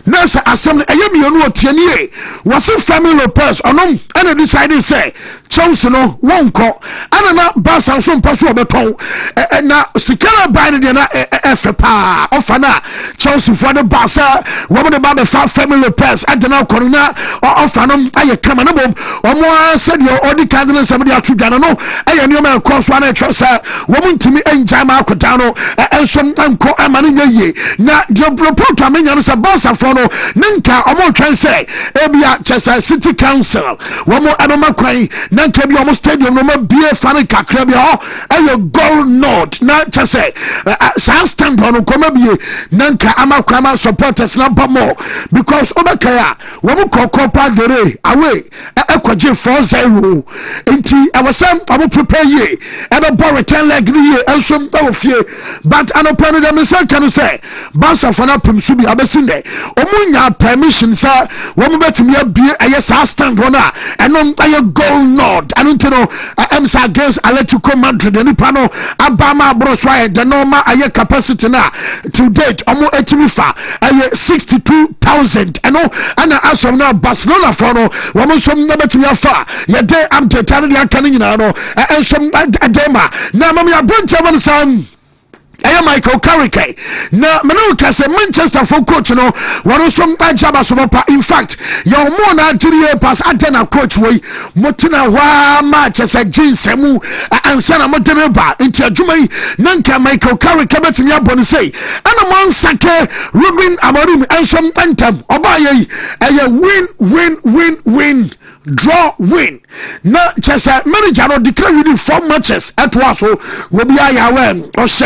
na sɛ asɛm no ɛyɛ mienu otianie wɔse Fermin Lopez ɔno ana decide sɛ Chelsea no wɔnkɔ ana na Barca nso mpa so ɔbɛtɔn na sikara buy no deɛ na ɛfɛ paa ɔfa na Chelsea for the Barca wɔn de ba bɛfa Fermin Lopez ɛde na kɔno na ɔfa no ayɛ kama na bom ɔmo sɛdeɛ ɔde kan no nsɛm de ato dwa no ɛyɛ nneɛma ɛkɔ so ana ɛtwa sɛ wɔn ntumi ɛngya ma akɔda no ɛnso nkɔ ɛma no nyɛ yie na deɛ report amenya no sɛ Barca for no ne nka ɔmo twɛn sɛ ebia kyɛsɛ City Council wɔn ɛbɛma kwan na nka bi ɔmo stadium no ma bie fa no kakra bi hɔ ɛyɛ goal nod na kyɛsɛ saa stand hɔ no nkɔma bie na nka ama kwan ma supporters na ba mo because ɔbɛka a wɔn kɔ Copa del Rey away ɛkɔgye 4-0 nti ɛwɔ sɛ ɔmo prepare yie ɛbɛbɔ return leg ni yie ɛnso ɛwɔ fie but anɔpɛ no dɛm nsa ka no sɛ Barca fa no apem so bi abɛsi nnɛ ɔmo nya permission sɛ wɔn bɛtumi abie ɛyɛ saa stand hɔ no a ɛno ɛyɛ goal nod ɛno nti no ɛmsa against Atletico Madrid nipa no aba ma aboro so ayɛ the normal ɛyɛ capacity na to date ɔmo etimi fa ɛyɛ 62,000 ɛno ɛna asɔm na Barcelona for no wɔn nso ɛbɛtumi afa yɛde update ano de aka no nyinaa no ɛnso ɛdɛm a na mam yɛ abɔnkyɛ wɔn sam Michael Carrick na menuka se Manchester for coach no waro som ajaba so pa. In fact your more na 3 years pass atena coach we motina wa match as a jinsemu ansana modene ba inti adwuma yi nanka Michael Carrick betimi abone sei ana man sake Ruben Amorim ensom antam oba yi win draw win na chesa manager no declare within 4 matches at waso will be ayawe o she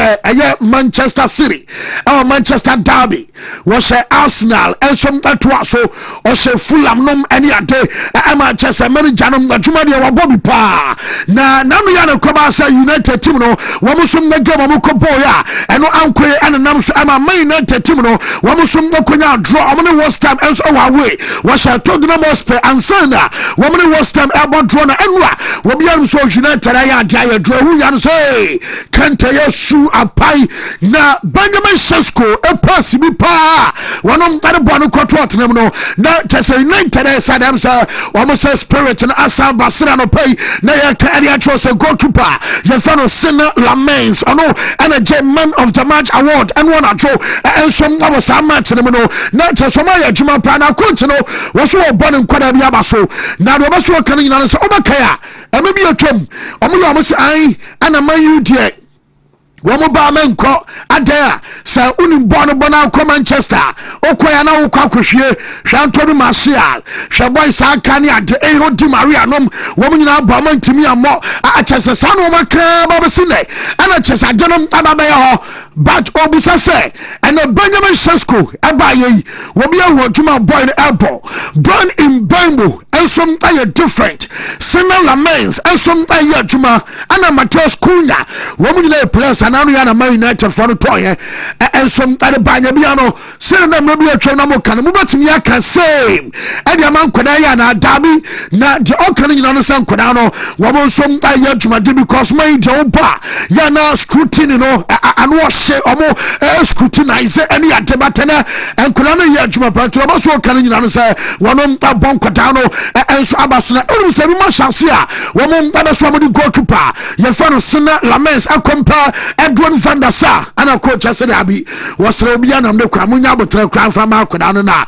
Manchester City or Manchester Derby was Arsenal and some at waso o she Fulham nom any ade Manchester manager no adwuma de wa Bobby pa na we ya no koba say United team no wo musum na game mo ko boya eno ankoe anam so ama Man United team no wo musum na konya draw amne West Ham and so away was Tottenham Hotspur and Sana woman West Ham about draw na enwa wo bia so United ya dia draw hu ya say kanta yesu apai na Benjamin Sesko e pass bi pa wonom tare bonu kotot nem no na chese United sadam sa almost spirit na asa basira no pay na ya carry a chose goalkeeper ye fano Sina Lamens ono and a man of the match award and one atro and some was a match nem no na chese ma ya juma pa na coach no was so bonu kwada bi abaso na do baso kan nyina so obakaya emebi atwam omo yo mo se ai ana man you die womo ba menko adea sa unim bono bona ko Manchester okoya na ukwa kohwie hwanto bi Martial hweboy sa kan ya de Di Maria nom womo nyina ba mantimi ammo a chese sa no maka ba besine ana chese adenom ababa ye ho but obusa se ena Benjamin Sesko abaye wo bia ho tuma boy no Herbal born in Bambo ensom aye different Sina Lamens ensom aye tuma ana Mateus Cunha womo nyina players ananu ya na Man United for no toy ensom ade banya bia no se na mra bia twa na mo kan mo betimi aka same ade man koda ya na Derby na de okane nyina no san koda no wo mo nsom aye tuma de because man de oba ya na scrutiny no anu she omo scrutinize any adebatena en koda no ya tuma pa to so okane nyina no say wono abon koda no enso abaso na enu se bi ma chance a wo mo abaso mo di goalkeeper ye fa no Sina Lamens akompa Edwin van der Sar ana coach asede abi wasre obi anam de kwa munya botre kwa fa ma koda no na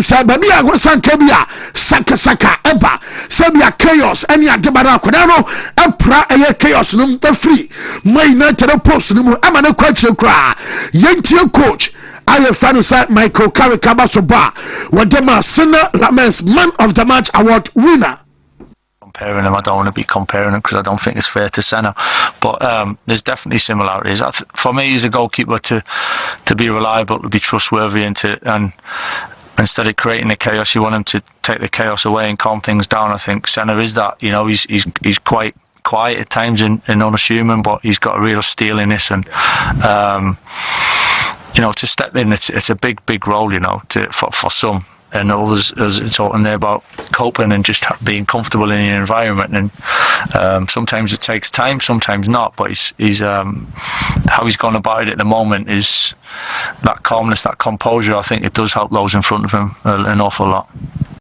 sa baby a wosanka bia saka eba sabia chaos any adebara koda no apra eye chaos no free Man United post no mu ama ne kwa kire kra yentie coach aye fan side Michael Carrick abasoba wadema Sina Lamens man of the match award winner. Comparing them, I don't want to be comparing them because I don't think it's fair to Senna, but there's definitely similarities. For me, as a goalkeeper, to be reliable, to be trustworthy, and instead of creating the chaos, you want him to take the chaos away and calm things down. I think Senna is that. You know, he's quite quiet at times and unassuming, but he's got a real steeliness and. You know, to step in, it's a big role. You know, for some. And others, as talking there about coping and just being comfortable in your environment, and sometimes it takes time, sometimes not. But he's how he's gone about it at the moment is that calmness, that composure. I think it does help those in front of him an awful lot.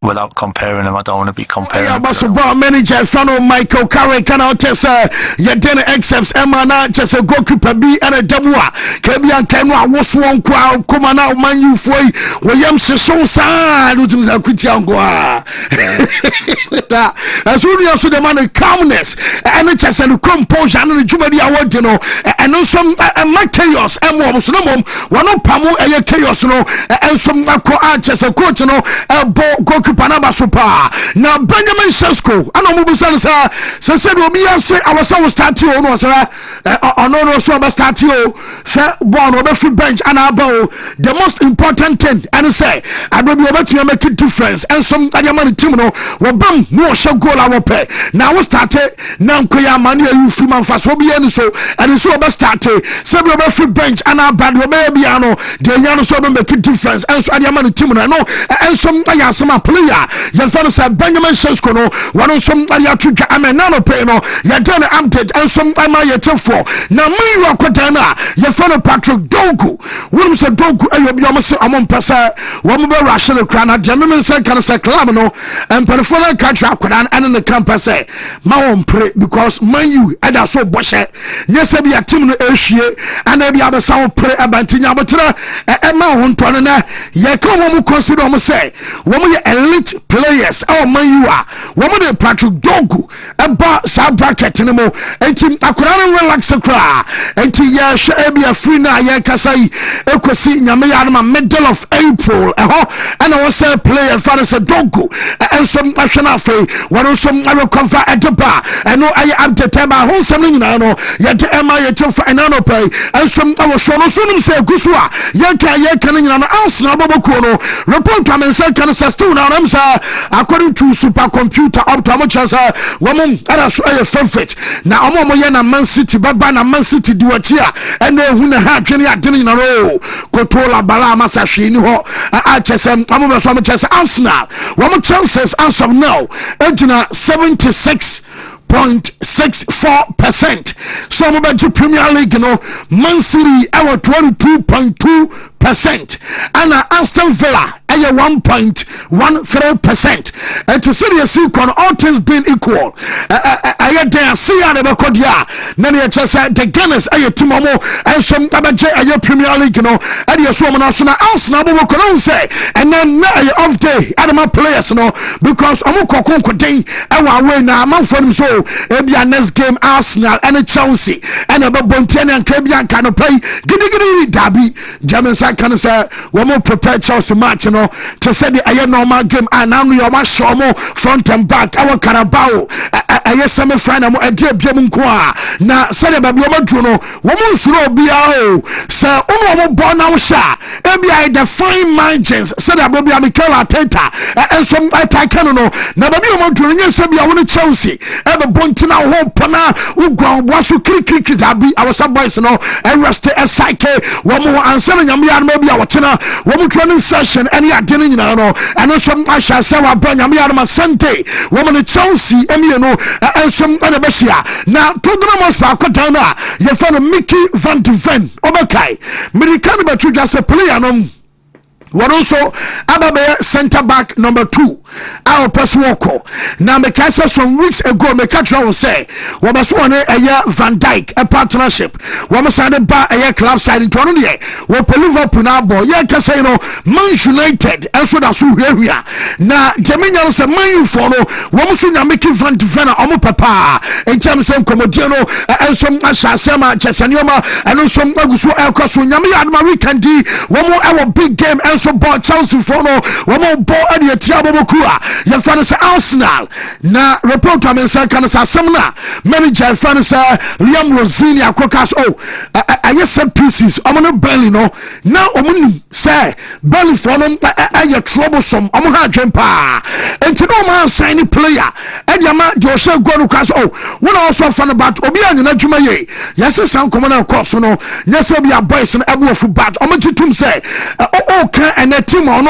Without comparing them, I don't want to be comparing. Yeah, but football manager, fan of Michael Carrick, can I just you didn't accept Emma, just a goalkeeper be and a Damua, Kabian Kenwa was one crowd, come on out, man, you for William so sad, which was a Kutiangua. As soon as the man of calmness and it's just a composure and the Jumadi award, you know, and some my chaos and was no mom, one of Pamu and chaos, no, and some just a coach, you know, a goalkeeper. Panabasopa na Benjamin Sesko ana mo busan sa se obi ase awasa wo start o no so no so ba start o se born obi free bench ana aba the most important thing and say adobi obetime make a difference and some ajama team no wo bam no hye goal a wo pe na wo start na nkoya mane you free man fa so obi ani so and so obi start se obi free bench ana aba obi bia no de nya no so be make difference enso ade ama no team no no enso aya asema player ye fa no say Benjamin Shesko no wano so ade atwodwa amena no pay no ye don update enso ama ye tefo na man akodan na ye fa no Patrick Dogu wonum se Dogu ayo bia mo se amon pesa wo mo be rush no kra na de me say kan say club no emperifona catch akodan and the campus say ma won pray because man you eda so boshe nyese bia team no ehwie ana bia be sa pray abantinya botra ma ho nto na ye ka mo consider mo say wo mo ye elite players our man you are wo mo de Patrick Dogu eba sa bracket ni mo enti akodan relax kra enti ye hwe bia free na ye kasai ekosi nyame ya ma middle of April and I was a player for the Dogu and some national fee one some recover at the bar and no I am the table who something no yet am I to find no pay and some I was shown soon say Guswa ye can in an house na bobokono report come and say can sustain now I'm sir according to supercomputer up to much as a woman that's a favorite now omo ye na Man City baba na Man City do here and who na ha twene adene na ro kotola bala masa hwini ho a chesem amobe so chesem Arsenal one chances as of now ejina 76.64%. Some about the Premier League, Man City our 22.2%, and Aston Villa at 1.13%. And to see the sequence, all things being equal, I dare see the Kodia. Nani the Guinness a Timomo and some Tabaje a Premier League, and your Swamman Arsenal will say, and then off day Adama players, because Amoko Day, our way now, among for them so. Ebia next game Arsenal and Chelsea and about Bontiani and Kebian can play giddy derby. German side can say we more prepare Chelsea match to say the normal game and now we are show more front and back our Carabao a semi final a dear Biamunkwa na say the Babioma Juno woman slow biao say born now sha ebia the fine margins say that Bobia Mikel Arteta and some attacker no na Babioma Juno say bia won Chelsea ever Bontina ho pana ugwa wasu krikrik dabi our boys no rest a psyche wo mo ansa na nyame ya no bia wotena wo mo training session any adene nyina no and some asha say wa ba nyame ya ma sente wo mo Chelsea emi no and some na behia na Tottenham Hotspur akotan na ye fa no Mickey van de Ven obakai American batru just a player no what also Ababe center back number 2 our person woko now me kasa some weeks ago me catch will say what was one a Van Dijk a partnership what was the bar a club side in Toronto there what Liverpool now boy yeah kasa Man United and so that's who here now Jamaica say Man for no what was Mickey Van de Ven omo papa in terms of Comodiano and some Ashasema Chesanioma and some Agusu Elkoso nyame adma weekend one more our big game and so ball Chelsea for no one more ball at the Tiabo Kua your fans Arsenal na report to me say can say semna manager fans Liam Rosini akokas I set pieces omo belly no now omo say belly for no aye troublesome omo ha dwen pa enti no man sign player e dia ma de o she go no kras when also fan about obi anyana dwuma ye yes san komo na course no yes be a boys no ebo fu bat omo titum say kan and a team on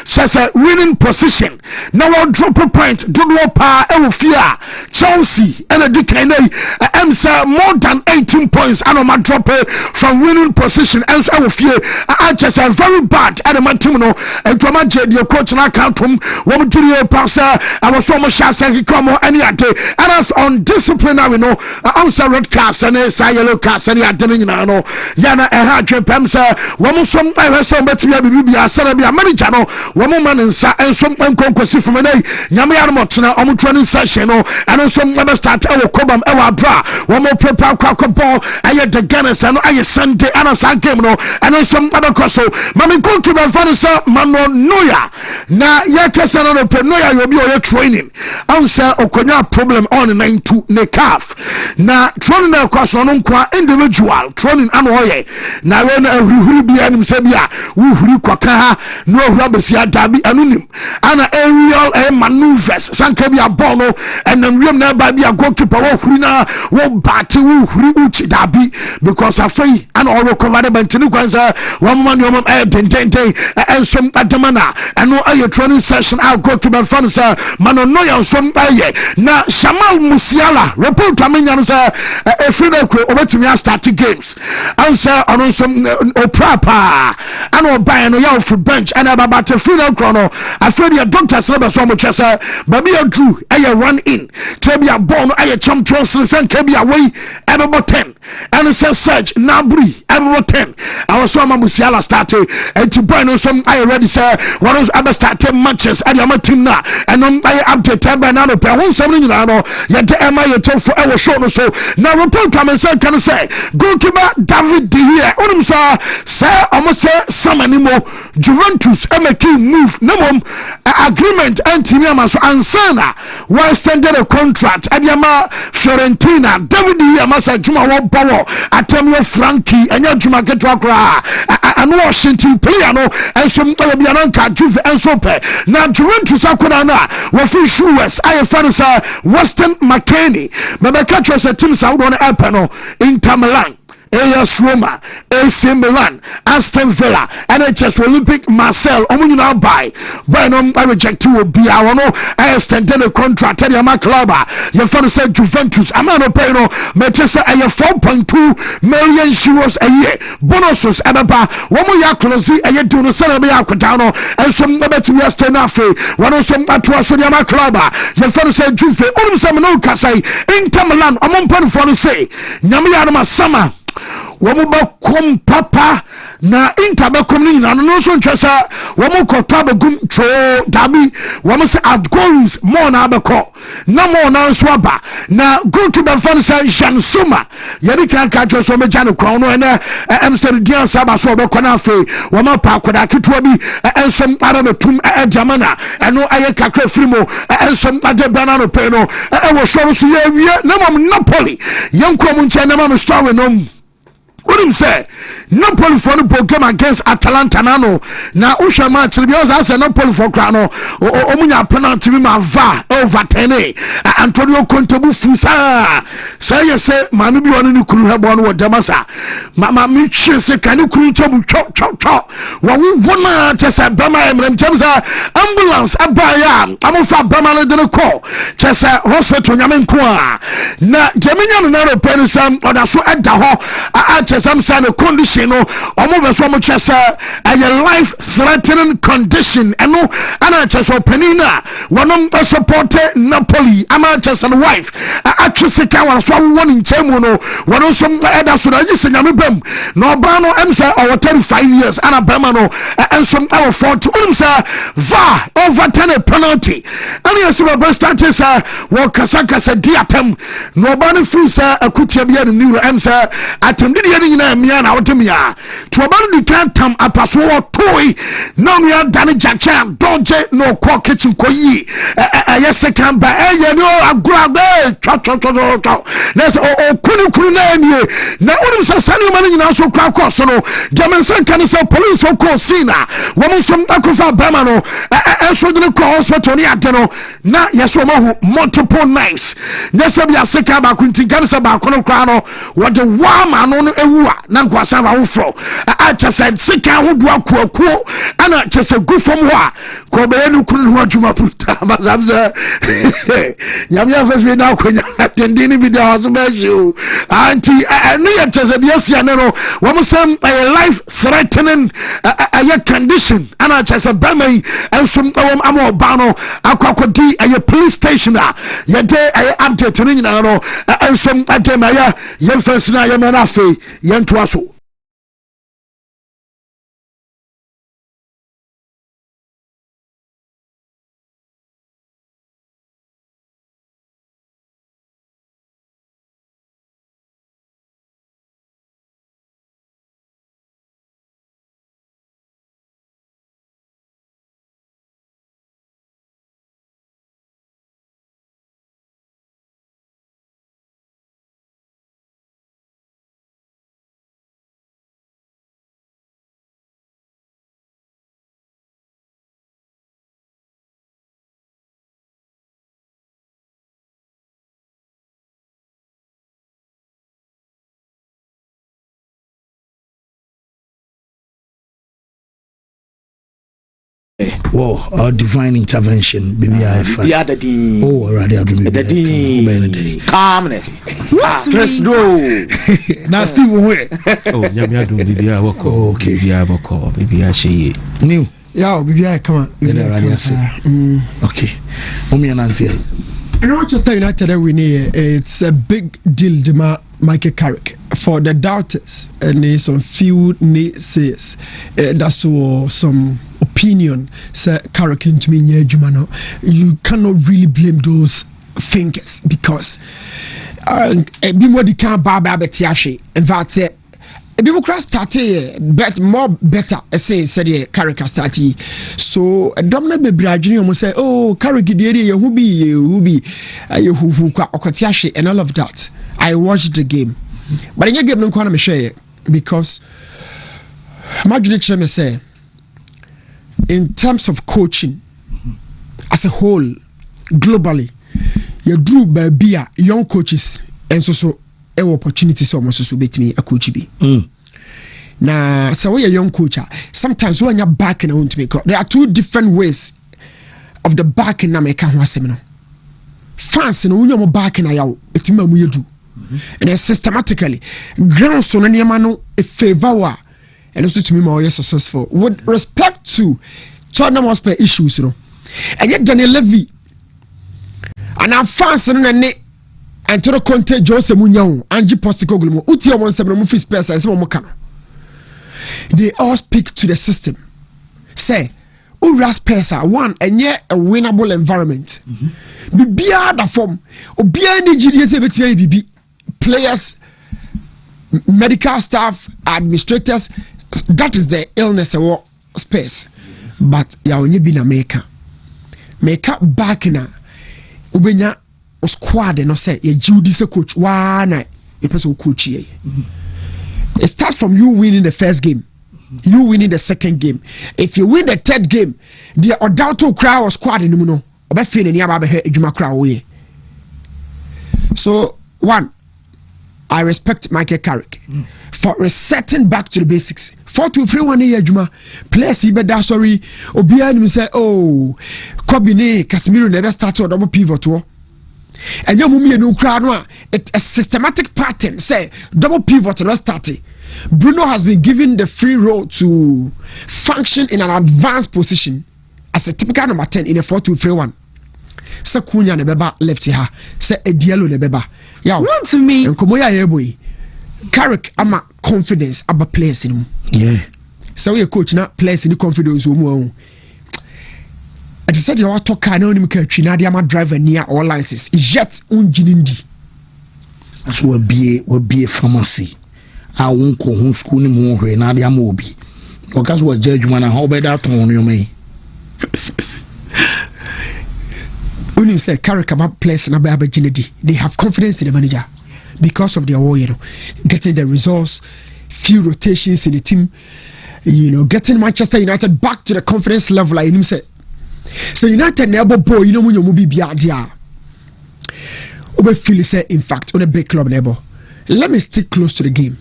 says a winning position now drop a point do pa fear Chelsea and a decline more than 18 points and my drop from winning position and so fear I just a very bad at my team no and to my the coach and I count him one to passer I was so much he come on any day and as on disciplinary no answer red cards and a yellow cards and I didn't know yana a hard trip one some but we be a Serbia manager no one man and some concourse from a day Yami Armotna on training session and some never start our cobam our bra one more paper crack ball I had the Guinness and I Sunday and a San game no and some other coso Mammy goalkeeper Vanessa Mano Noya na yakasa no Noya you'll be your training answer Okonya problem on 9 to Nekaf na training across on individual training and oye na when a be anim sebia uhuri kwaka no hurabesia dabi anonim ana aerial maneuvers sanka bia ball and then rem na ba bia goalkeeper wo huri na wo bate wo huri uchi dabi because afei ana all recover the bentini kwanza one man yom and some adamana and no aye training session I'll go to my fans mano no ya some aye na Shamal Musiala report amenya say e free no kro obetumi start games answer on some oprapa and oban no ya for bench and about the free no kro no afraid your doctors no be so much say baby Drew aye run in Trebia born aye champions and Kebia way about 10 and say Serge Nabri about 10 I was so Musiala started and to burn some I already say what was ever started matches at your team now and I update banana per one something no yet am I told for our show so now report come and say can say goalkeeper David De Gea onum say almost say some anymore Juventus make move no agreement and team so ansana one extended a contract at Yama Fiorentina David De Gea masa juma wo power atemio Frankie and your juma get and Washington player no and some Bianca Juve and Sope now Juventus akoda na wo fi shoes I fan say Weston McKennie Mabeka chose team sa wo no no Inter Milan AS Roma, AC Milan, Aston Villa, NHS Olympic Marseille, Omunina buy. When I reject to be our no, I extended a contract at my club. Your father said Juventus, Amano Peno, Manchester, I have 4.2 million euros a year. Bonuses, Ababa, one more Yaklosi, a year to the Senabe Aquitano, and some better yesterday. One of some at my club. Your father said Juve, Olumsamano Kasai, Inter Milan, Amon Pen for the say, Yamiadama Summer. Wamuba kum papa na Inter coming in and no so chasa wamuko taba gum tro dabi wamu outgoings more na abeko na more na swaba na go to the fan say Jansuma yedi kan catch so me janu crown no na emsem dia saba so obeko na fe wama pa akoda ketwa bi ensem arabe tum jamana eno aye kakra frimo ensem ade banana pe no e wo so so ye wie na mom Napoli yanko mu nche na mom story no what him say Napoli for the game against Atalanta nano na usha match because I say Napoli for crano omunya penalty bi ma va over 10 Antonio Conte bu fusa say you say manu bi wonu ni kuru hebo no demasa ma mi hwe say kan kuru chobu chop wa wona tesa bema emrem temsa ambulance abaya amofa bema no de call tesa hospital nyame nko a na jaminya no na penisa odaso eda ho some kind of condition no omo so much as a life threatening condition and no ana chess penina wonom support Napoli ama chess and wife actress ka wan so won in chemu no wono so eda so na gise nyame bam no ba no em say over 35 years ana bam no and some our 40 wonom say va over 10 penalty and yes we best start say wo kasa diatem no ba no free say akutia bia no new em say atem di nyina mia na wotemia to ba no kan tam apaso toy na mia dane jacha doje no ko kitchen ko yi yes kan ba no agura cho let's kunu na ni na wonim say sane man nyina so kwa ko so no demonstration kan say police ko sina wo so akofa bama no so de ko hospital ni ade no na yes wo ma multiple knives yes be aseka ba kunti kan say ba kono kwa no wo de wa ma no ewu a na nkwasa ba wo fro a chese sika ho do akuakuo ana chese gufom ho a ko be no kunu ho adwuma puta bazamza yamya fefe na akonya tendini bi da hoso ba shi anti no ya chese bi asia ne no wo sam a life threatening a condition ana chese ba mai ensum amo ba no akwakodi a police station a ye dey update ni nyina no ensum adema ya yemfensi na yemana fe yentoa so Whoa, divine intervention, baby. I find. Yeah, the Oh, already I do the calmness. Let's go. Now, Steve, where? Oh, yeah, do baby. I walk. Okay, baby, I walk. Baby, I see. New. Yeah, baby, I come on. Okay. Omi and Auntie. Manchester United winning. It's a big deal, Dema Michael Carrick. For the doubters and some few naysayers, that's all some opinion. Say Carrick into me, you cannot really blame those thinkers because be more the can baba betiashi. In fact, people cross started but more better say said the Carrick started. So a dominant be brajini almost say, oh, Carrick the area who be okotiashi and all of that. I watched the game. But in your game, no one share because imagine me say, in terms of coaching as a whole, globally, you drew by beer young coaches and so opportunities almost so bet me a coach be. Now, so we a young coach. Sometimes when you're back in a Wontumi, there are two different ways of the back in America. Fans in a back in a yaw, it's me do. And then systematically, ground so many man a favor and also to me more successful with respect to Tottenham Hotspur issues, and yet Daniel Levy and our fans and Antero Conte, Jose Munyao, Angie Postecoglou, Uti on 7 movie space as Momokano. They all speak to the system. Say, Ura Pesa one and yet a winnable environment. Be other form, or be any GDS players, medical staff, administrators, that is the illness or space. But ya only been a maker. Maker back in a ubenya or squad and no say a Judy coach one a person coach. It starts from you winning the first game, you winning the second game. If you win the third game, the Odauto crowd or squad in the muno, or feeling Yama crowd. So one, I respect Michael Carrick for resetting back to the basics. 4-2-3-1 year Juma. Players Ibeda sorry. Obian say, oh, Kobine, Casemiro never started double pivot. And your mummy no crowd. It's a systematic pattern. Say double pivot never started. Bruno has been given the free role to function in an advanced position as a typical number 10 in a 4-2-3-1. Say Kunya nebeba left here. Say a Diallo nebeba. Wontumi and Komoya boy. Carrick ama confidence about players in him. Yeah. So your coach now players in the confidence who I said you want to talk him country now they driver near all licenses. Yet unjinindi. That's what be a pharmacy. I won't go home school anymore now they are mobi. Because what judge man how better that on you may. When you say Carrick about players and about they have confidence in the manager because of their war, getting the results, few rotations in the team, getting Manchester United back to the confidence level. Like him said, so United never boy, when you move be there. Obe feel say in fact on a big club never. Let me stick close to the game.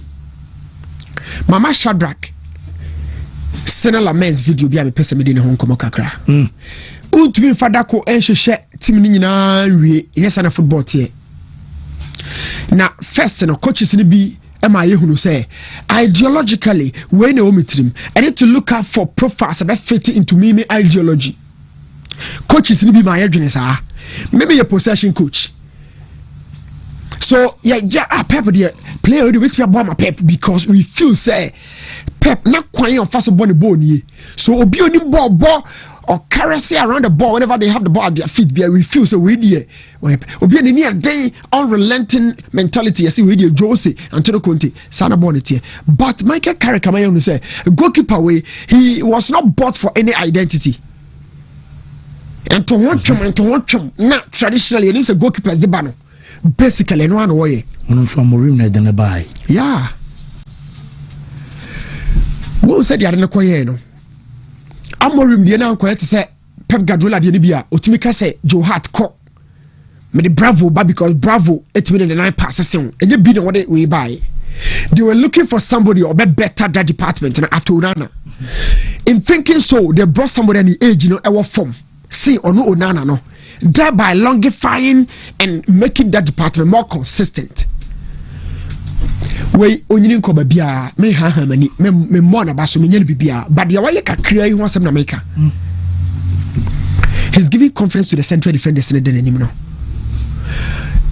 Mama Shadrach, Senala men's video be a person in Hong Kong kakra. Wontumi Fadako enhwehwe team ni nyina wie yes na football tie na first no coaches ni bi ema yehunu say ideologically when e omitrim I need to look out for profiles that fit into me ideology. Coaches ni bi ma yedwene saa maybe a possession coach, so Pep the player with me about my Pep because we feel say Pep na kwan on fast ball nie, so obi oni ball or currency around the ball whenever they have the ball at their feet. We feel so we there. Obi any near day unrelenting mentality. You see we there Jose Antonio Conte Sana Bonnet. But Michael Carrick Kamayon say goalkeeper way he was not bought for any identity. And to watch him not traditionally it is a goalkeeper zibano. Basically no one way. One from Morim than buy. Yeah. What said you are not no? Amorim the now quiet to say Pep Guardiola the Libya Otimika say Joe Hart co me the bravo but because bravo 8 minutes and 9 passes and you be the what we buy they were looking for somebody or better that department after Onana. In thinking so, they brought somebody in the age, our form. See or no Onana, no. Thereby longifying and making that department more consistent. We only come bia me ha many me more na baso me nyane bibia but the way ka krea you want some na make. He's giving confidence to the central defenders in the anim no.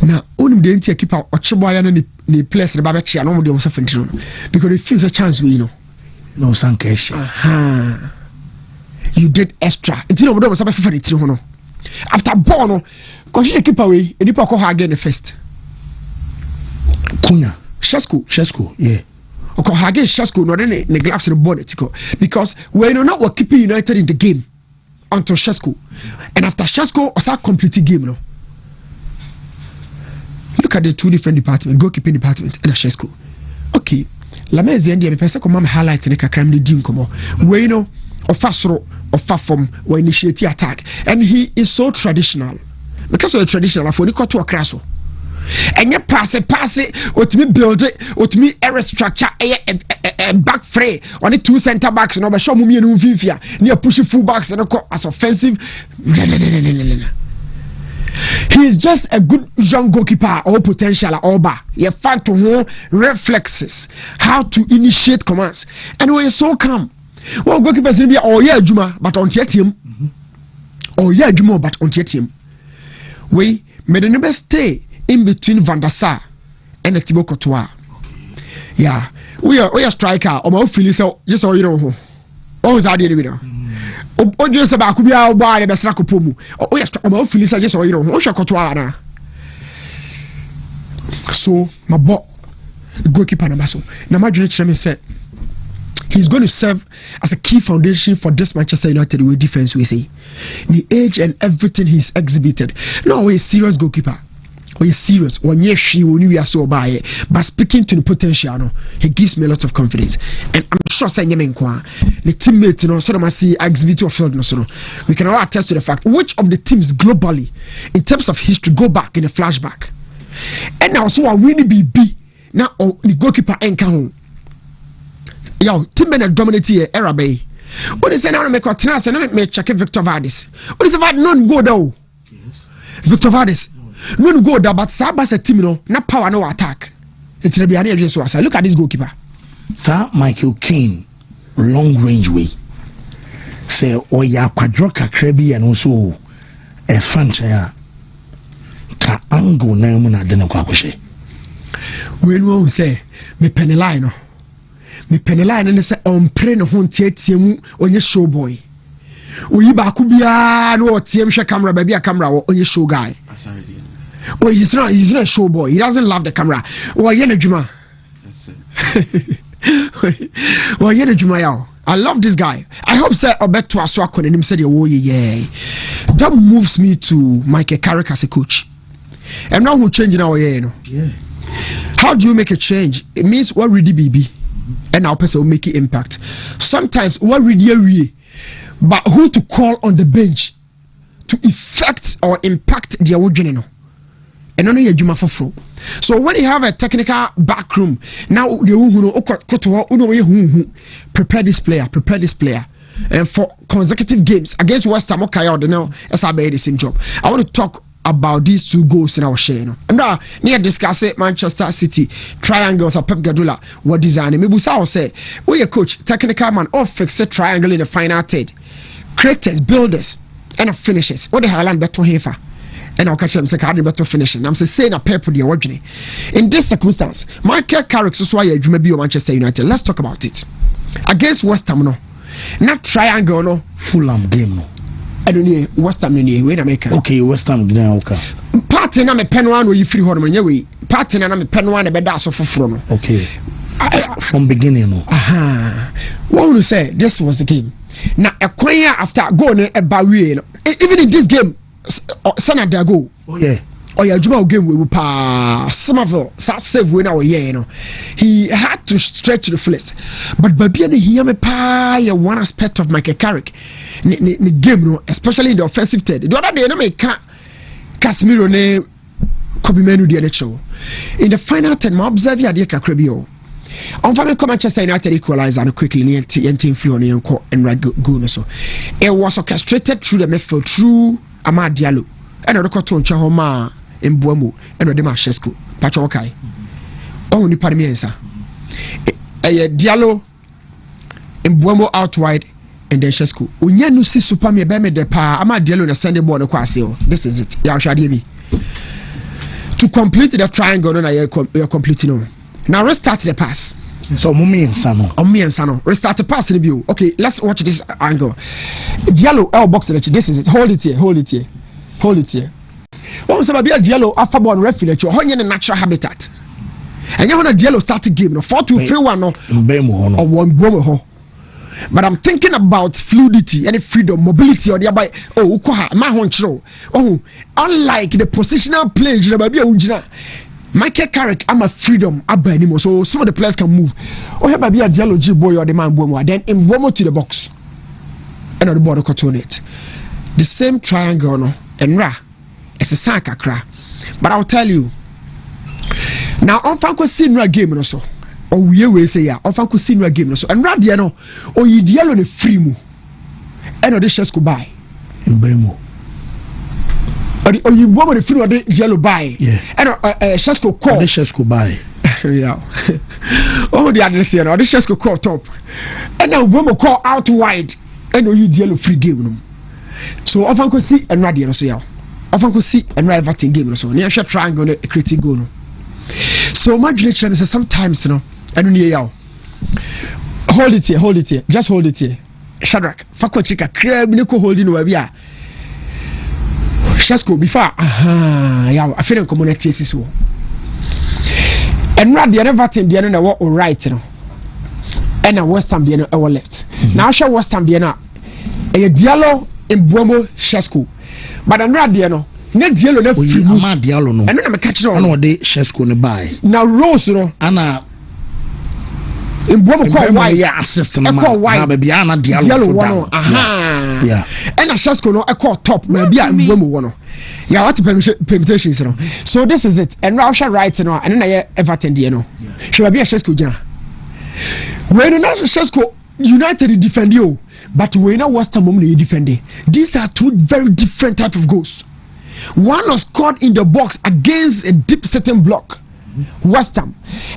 Na onim de ntia keeper ocheboya no ni place the baba chia no de mo safentino because it feels a chance we no sankesh. You did extra. Until no do mo safentino no. After ball no ko the keeper we enipa ko ha again the first. Kunya Shesko, yeah. Okay, Hage Shesko no the gloves in the bonnet because we know not what keeping United in the game until Shesko, and after Shesko, was a complete game. No, look at the two different departments: goalkeeping department and a Shesko. Okay, Lamezi and the person come highlights in the kakram the team come on. We know of fastro of far from we initiate attack, and he is so traditional because we're traditional. For the cut to a crasso. And you pass it, what me build it, what me error structure, a back fray on the two center backs, and over show me and Vivia near pushing full backs and as offensive. He is just a good young goalkeeper or potential or bar. You find to know reflexes, how to initiate commands, and we are so calm. Well, goalkeepers will be Juma, but on team. Juma, but on team. We made the best stay in between Van der Sar and the Thibaut Courtois. Yeah, we are striker. Or my feeling so just so you know. Always I did it. Oh, just about could be our body best like a pomu. Oh, yes, my feeling just so you know. Oh, Courtois na. So my boy, goalkeeper Namaso. Now my direction said he's going to serve as a key foundation for this Manchester United with defense. We say the age and everything he's exhibited. No, he's a serious goalkeeper. Or you're serious, or yes, she will we are so by but speaking to the potential, he gives me a lot of confidence. And I'm sure saying the teammates, sort of see exhibit of field, we can all attest to the fact which of the teams globally, in terms of history, go back in a flashback. And now so I really be now the goalkeeper ain't home. Yo, team men dominate here, era bay. What is now make a trans and make check Victor Vardis. What is about non go though? Yes. Victor Vardis. No go there, but Sabas a team no power no attack. It's be an agent so I look at this goalkeeper. Sir Michael Keane, long range way. Say ya quadroca crabby and also a fanchaya ka angle na mu na de na kwakwhye. We no say me penline no say on pre no ho tietie mu onye show boy. We ba ku bia no tiem hwe camera ba bia camera wo onye show guy. Well, he's not a show boy. He doesn't love the camera. Well, Juma. Well, Juma. I love this guy. I hope say Obeto Aswako and him said yeah. That moves me to Michael Carrick as a coach. And now who changing our year, Yeah. How do you make a change? It means what really be and our person will make an impact. Sometimes what really but who to call on the bench to effect or impact the original. And only a Juma for flow. So when you have a technical back room, now the prepare this player, and for consecutive games against West Ham, okay, now as I made the same job. I want to talk about these two goals in our share. And now, near discuss it, Manchester City triangles of Pep Guardiola what design. Maybe I say, we a coach, technical man, or fix a triangle in the final third, creators, builders, and finishers. What the hell I'm better here for? And I'll catch them say, I better finishing. I'm saying a pair for the origin. In this circumstance, Michael Carrick, so why you may be Manchester United. Let's talk about it. Against West Ham, no. Not triangle, no. Fulham game, no. I don't know. West Ham, no. Wait a minute. Okay, West Ham, okay. Party na me pen one where you free hormone, yeah, we. Party na me pen one a bed that's off from. Okay. From beginning, no. What would you say? This was the game. Now, a choir after going a barrier, even in this game. Sanada go. Oh yeah. Oh yeah, Juma game we will pass Somerville. Save we now yeah, you know. He had to stretch the flesh. But baby he me pa one aspect of Michael Carrick. The game, no, especially in the offensive third. The other day no make Casemiro ne Kobe Menu the show. In the final 10, my observe ya kakrebio. On family come Manchester United equalizer and quickly yenti free on yanko and right go so. It was orchestrated through the midfield through Amad Diallo. And the cotton Chahoma in Buemo and Odema Shesko. Pachokai. Oh, ni parmiensa. Diallo in Buemo out wide and then Shesko. Unya no si super me be me de pa Amad Diallo na send the ball kwase. This is it. Ya shade me. To complete the triangle no na you're completing no. Now restart the pass. So Mumi Insano. Restart the pass review. Okay, let's watch this angle. Diallo L box. This is it. Hold it here. One say be a Diallo after ball referee. Honye the natural habitat. And you want a Diallo start the game no 4-2-3-1 no. Or one bomb. But I'm thinking about fluidity and freedom, mobility or thereby. Oh, my honchro. Oh, unlike the positional play, Michael Carrick, I'm a freedom anymore, so some of the players can move. Or have be a Diallo G boy or the man Bomo, then in Bomo to the box. And on the border cotton it. The same triangle no and Ra. It's a Sankakra. But I'll tell you. Now on Franco Sinra game no so. Or we say ya, on Franco Sinra game no so. And Ra Diano, or ye Diallo the free mu. And the shares go by. In Bemo. Or you want the free or the Diallo buy. Yeah. And Shesko call. The Shesko buy. Yeah. Oh, the other thing, or the Shesko call top. And now Bomo call out wide. And you Diallo free game no. So often could see and radio so yeah. Often could see and write everything game so. Near shot triangle a critic go no. So my direction is sometimes no. I don't hear you. Hold it here. Just hold it here. Shadrach, Fako Chika, crab Nico holding where we are. Shesko before. Yeah, I feel in community so. And not the other thing, the other what right you know. And a West Ham the our left. Now show West Ham the a Diallo in Bomo Shesko. But I'm not there no. Net Diallo na free. Amad Diallo no. And I'm catch it on. Ano de Shesko ne buy. Now Rose no. Ana in Bomo call wide. Yeah, assist na call wide. Na baby ana Diallo one. Aha. Yeah. And a Shesko no call top. Maybe in Bomo one. Yeah, what permutations no. So this is it. And now shall right no. And then I Everton there no. She be a Shesko jana. When na Shesko United defend you. But when I was the moment you defend it, these are two very different type of goals. One was scored in the box against a deep setting block, West Ham,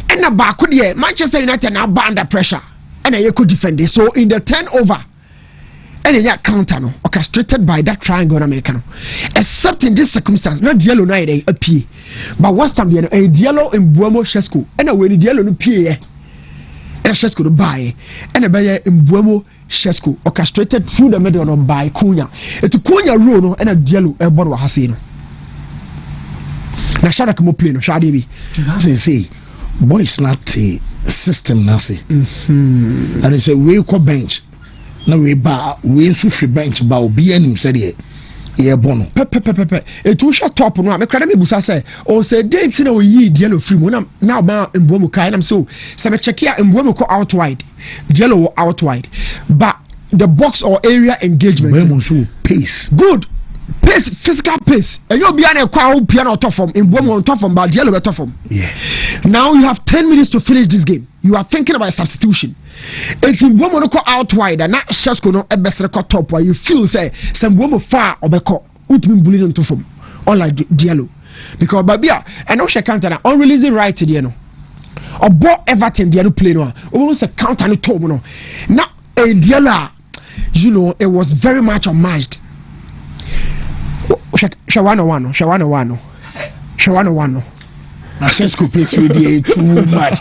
and a back there Manchester United now under pressure, and I could defend it. So in the turnover, and in that counter no, orchestrated by that triangle American, except in this circumstance, not Diallo na appear, but West Ham a Diallo in Buemo Shesko, and a way Diallo no appear, and a Shesko to buy, and a buyer in Buemo Shesko orchestrated through the middle no by Cunha. It's Cunha row no and a Diallo e bono hasino. Na shada kamo play no shade bi. Say boys not system na say. And they say we ko bench. Na we ba we free bench ba obi anim say dey e bono. Pepe. It will shut top no. Me kra me busa say o say date na we yi Diallo free mu na ba Mbomo kai na so say me check here Mbomo ko out wide. Diallo out wide, but the box or area engagement. Pace. Good. Pace, physical pace. And you'll be on a crowd piano top form in Bomo on top form, but Diallo top form. Yeah. Now you have 10 minutes to finish this game. You are thinking about a substitution. And in Bomo no out wide and not Shesko no a best record top where you feel say some Bomo far or the court. Ultimate bullying on top form. Unlike Diallo. Because Babia and no she can't on releasing right to Diallo. Or bought Everton Diallo play no. Almost a counter no top no. Now a Diallo, you know, it was very much unmatched. Shawano. Na Shesko plays with the too much.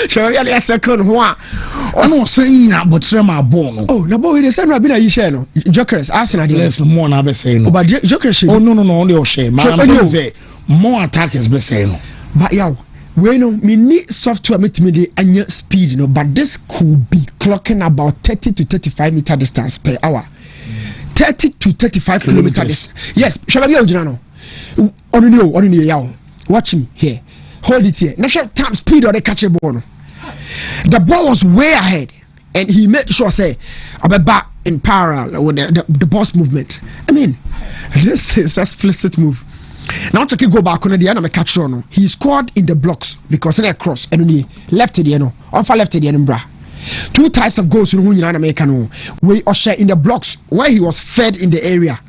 Shawano a second one. I know saying about Trema Bono. Oh, na boy, they said Rabbi na yishe no. Jokers, Arsenal. Less more na be say no. But Jokers. Oh no, only share. Man, I'm say more attackers be say no. But yaw. We know me need software meet me the annual speed, you know, but this could be clocking about 30 to 35 meter distance per hour. 30 to 35 kilometers distance. Yes, Shababi Ojano. On yaw. Watch him here. Hold it here. National time speed or the catch a ball. The ball was way ahead, and he made sure say I'll be back in parallel with the boss movement. I mean, this is a explicit move. Now check go back on the end. Catch on. He scored in the blocks because in a cross and he left it. Off left it. 2 types of goals in American we usher in the blocks where he was fed in the area.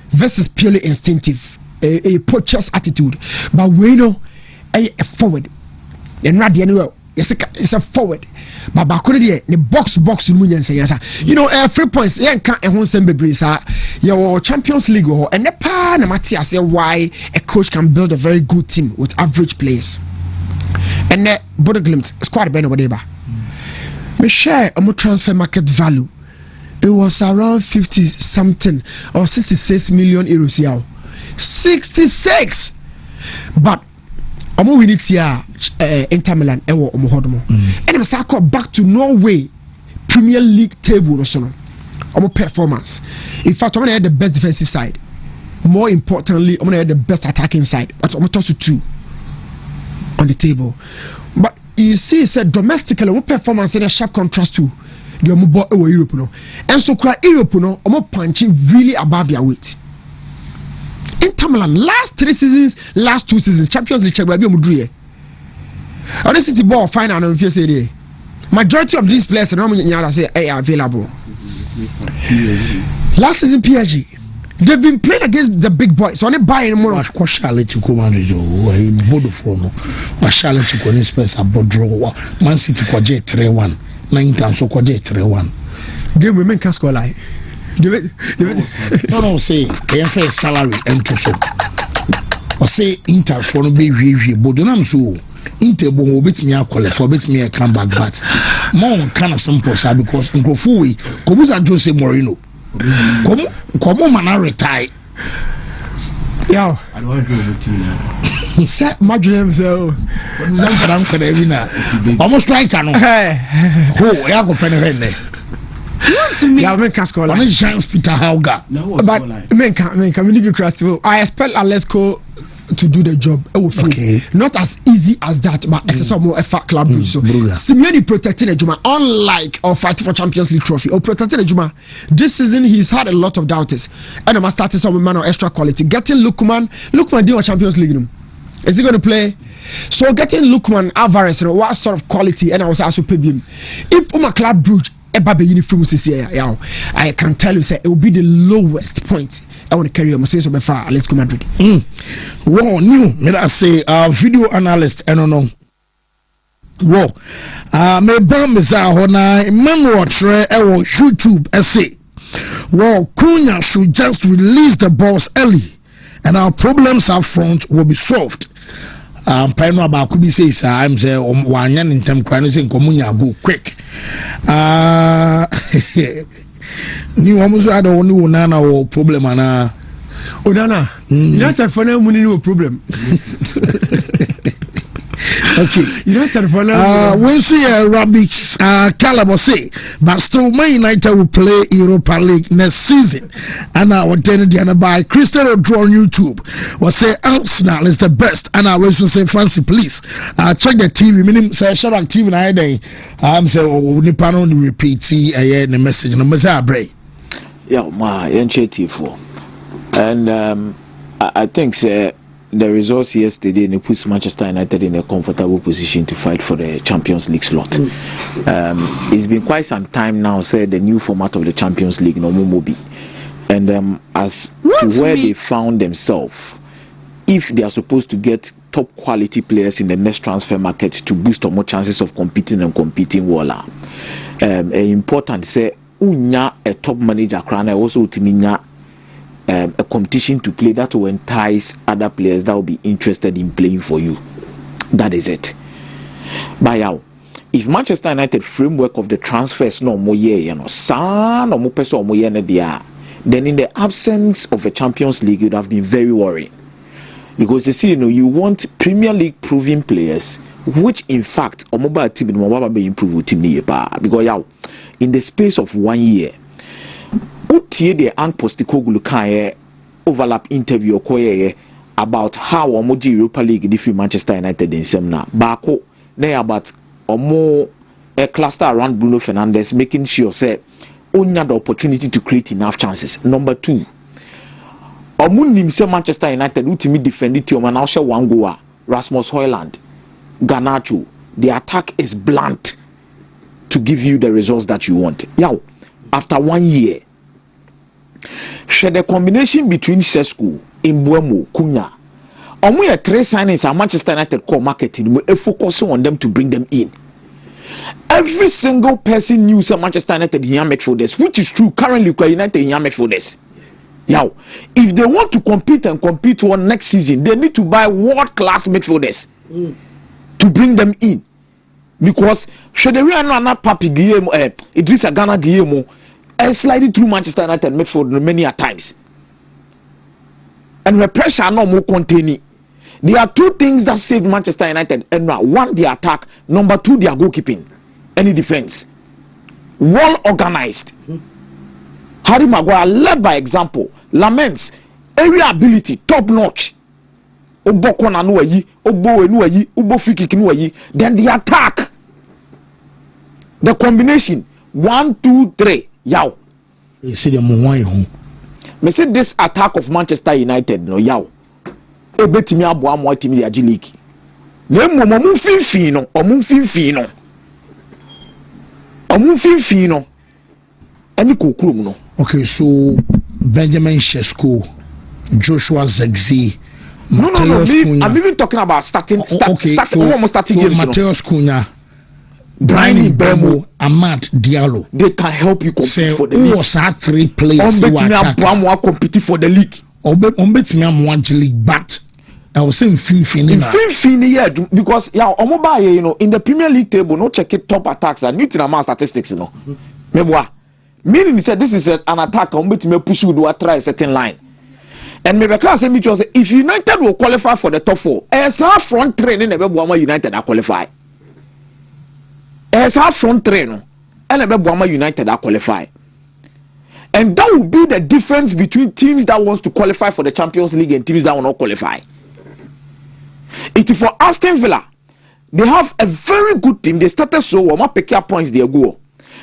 Versus purely instinctive, a poacher's attitude. But we know a forward. And right anyway, yes, it's a forward. But back on the box in Munyan say yes. 3 points. Yeah, can't a send your Champions League and the pan Matthias say why a coach can build a very good team with average players. And the body glimpse squad ben whatever. Me share a transfer market value. It was around 50 something or 66 million euros here. 66. But omo win it here Inter Milan ewo omo hodomo. And I'm say back to Norway Premier League table or so. Omo performance. In fact, omo had the best defensive side. More importantly, omo had the best attacking side. But omo toss to 2 on the table. But you see, said domestically, what performance in a sharp contrast to the Omo Europe, no, and so cry Europe, no, Omo punching really above their weight. Inter Milan last 2 seasons, Champions League check by Omo on the City ball final on say majority of these players say are available. Last season PSG. They've been playing against the big boys. So, on buying more of Charlotte to come and do Bodoforno. Charlotte to go Spence a Bodro. Man City ko J 3-1. 9 times so ko J 3-1. Game women can score like. No, say, KFA salary and to so. Or say Inter for no be Bodonam so. Inter will beat me a call for beat me a comeback, but more kind of simple because Ngofui, Kobuza Jose Moreno. Come on, man, retire. Yo, I don't want to go to you. He said, my dreams are almost right. I know. Oh, I go penny. Yeah, men can score. One chance, Peter Hauga. But men can really be crushed. I expect Alesco to do the job. Okay. Not as easy as that, but it's a more effort club. So Simeone protecting the Juma, unlike or fighting for Champions League trophy or protecting the Juma. This season he's had a lot of doubters, and I'm starting some man of extra quality. Getting Lukman doing a Champions League. Is he going to play? So getting Lukman Alvarez, what sort of quality? And I was also pay him. If Club Brugge I can tell you, say it will be the lowest point I want to carry on. Say so far. Let's go Madrid. Well, new. May I say, video analyst? I don't know. Well, me bam is hona man watch YouTube essay. Well, Cunha should just release the balls early, and our problems up front will be solved. Pino about could be says I'm say one yan in term crying saying Comunia go quick. New almost had only one or problem and Onana. United for now no problem. Okay. United for now. When see a rubbish caliber say, but still Man United will play Europa League next season. And I will tell you by Cristiano draw on YouTube. Will say Arsenal is the best. And I will say fancy please. Check the TV. Meaning say shut on TV na day. I'm say nipa no repeat the message. No message break. Yeah, my NCT4. And I think say the results yesterday they put Manchester United in a comfortable position to fight for the Champions League slot. It's been quite some time now, say the new format of the Champions League, no more be. And as to where they found themselves, if they are supposed to get top quality players in the next transfer market to boost more chances of competing well, important say unya a top manager crana also timinya a competition to play that will entice other players that will be interested in playing for you. That is it. By now, if Manchester United framework of the transfers no more year, no more person or more year, then in the absence of a Champions League, you'd have been very worried. Because you see, you want Premier League proving players, which in fact, or mobile team in mobile be improved team because in the space of 1 year. Utie the Postecoglou can overlap interview about how Omoji Europa League different Manchester United in Semna. Bako they about Omo a cluster around Bruno Fernandes, making sure say only the opportunity to create enough chances. Number 2, Omunim say Manchester United ultimately defend it and now share one goal. Rasmus Højlund, Garnacho. The attack is blunt to give you the results that you want. Now, after 1 year, share the combination between Sesko, Mbeumo, Cunha. We have 3 signings at Manchester United core marketing. We focus on them to bring them in. Every single person knew that Manchester United here midfielders, which is true currently. United here midfielders. Now, if they want to compete on next season, they need to buy world-class midfielders to bring them in. Because Shederi Anana Papi Guillermo, Idrissa Gana Guillermo, sliding through Manchester United midfield many a times. And the pressure no more containing. There are 2 things that saved Manchester United. And one, the attack. Number 2, their goalkeeping. Any defense. Well organized. Harry Maguire led by example. Laments, area ability, top notch. Obo kona nuwayi, obo enuwayi, obo free kick nuwayi. Then the attack. The combination. 1, 2, 3. Yow. You see them one home. Me say this attack of Manchester United no yow. Ebetimi abo amo timi the league. Na mo finfin no, omfinfin no. Any kokrom no. Okay, so Benjamin Sesko, Joshua Zexi, No, I'm even talking about starting games. Mateus Cunha, Brian Mbeumo, Amad Diallo. They can help you compete for the league. Who was our 3 players who are competing for the league? But I was saying Finfini, yeah, because you know, in the Premier League table, no check it top attacks and new amount statistics, you know. Meaning, he said this is an attack. I'm going to push you to try a certain line. And maybe I can say, if United will qualify for the top 4, as our front train in the United are qualified. As our front train, and the United are qualified. And that will be the difference between teams that wants to qualify for the Champions League and teams that will not qualify. It is for Aston Villa. They have a very good team. They started so well, pick up points they go.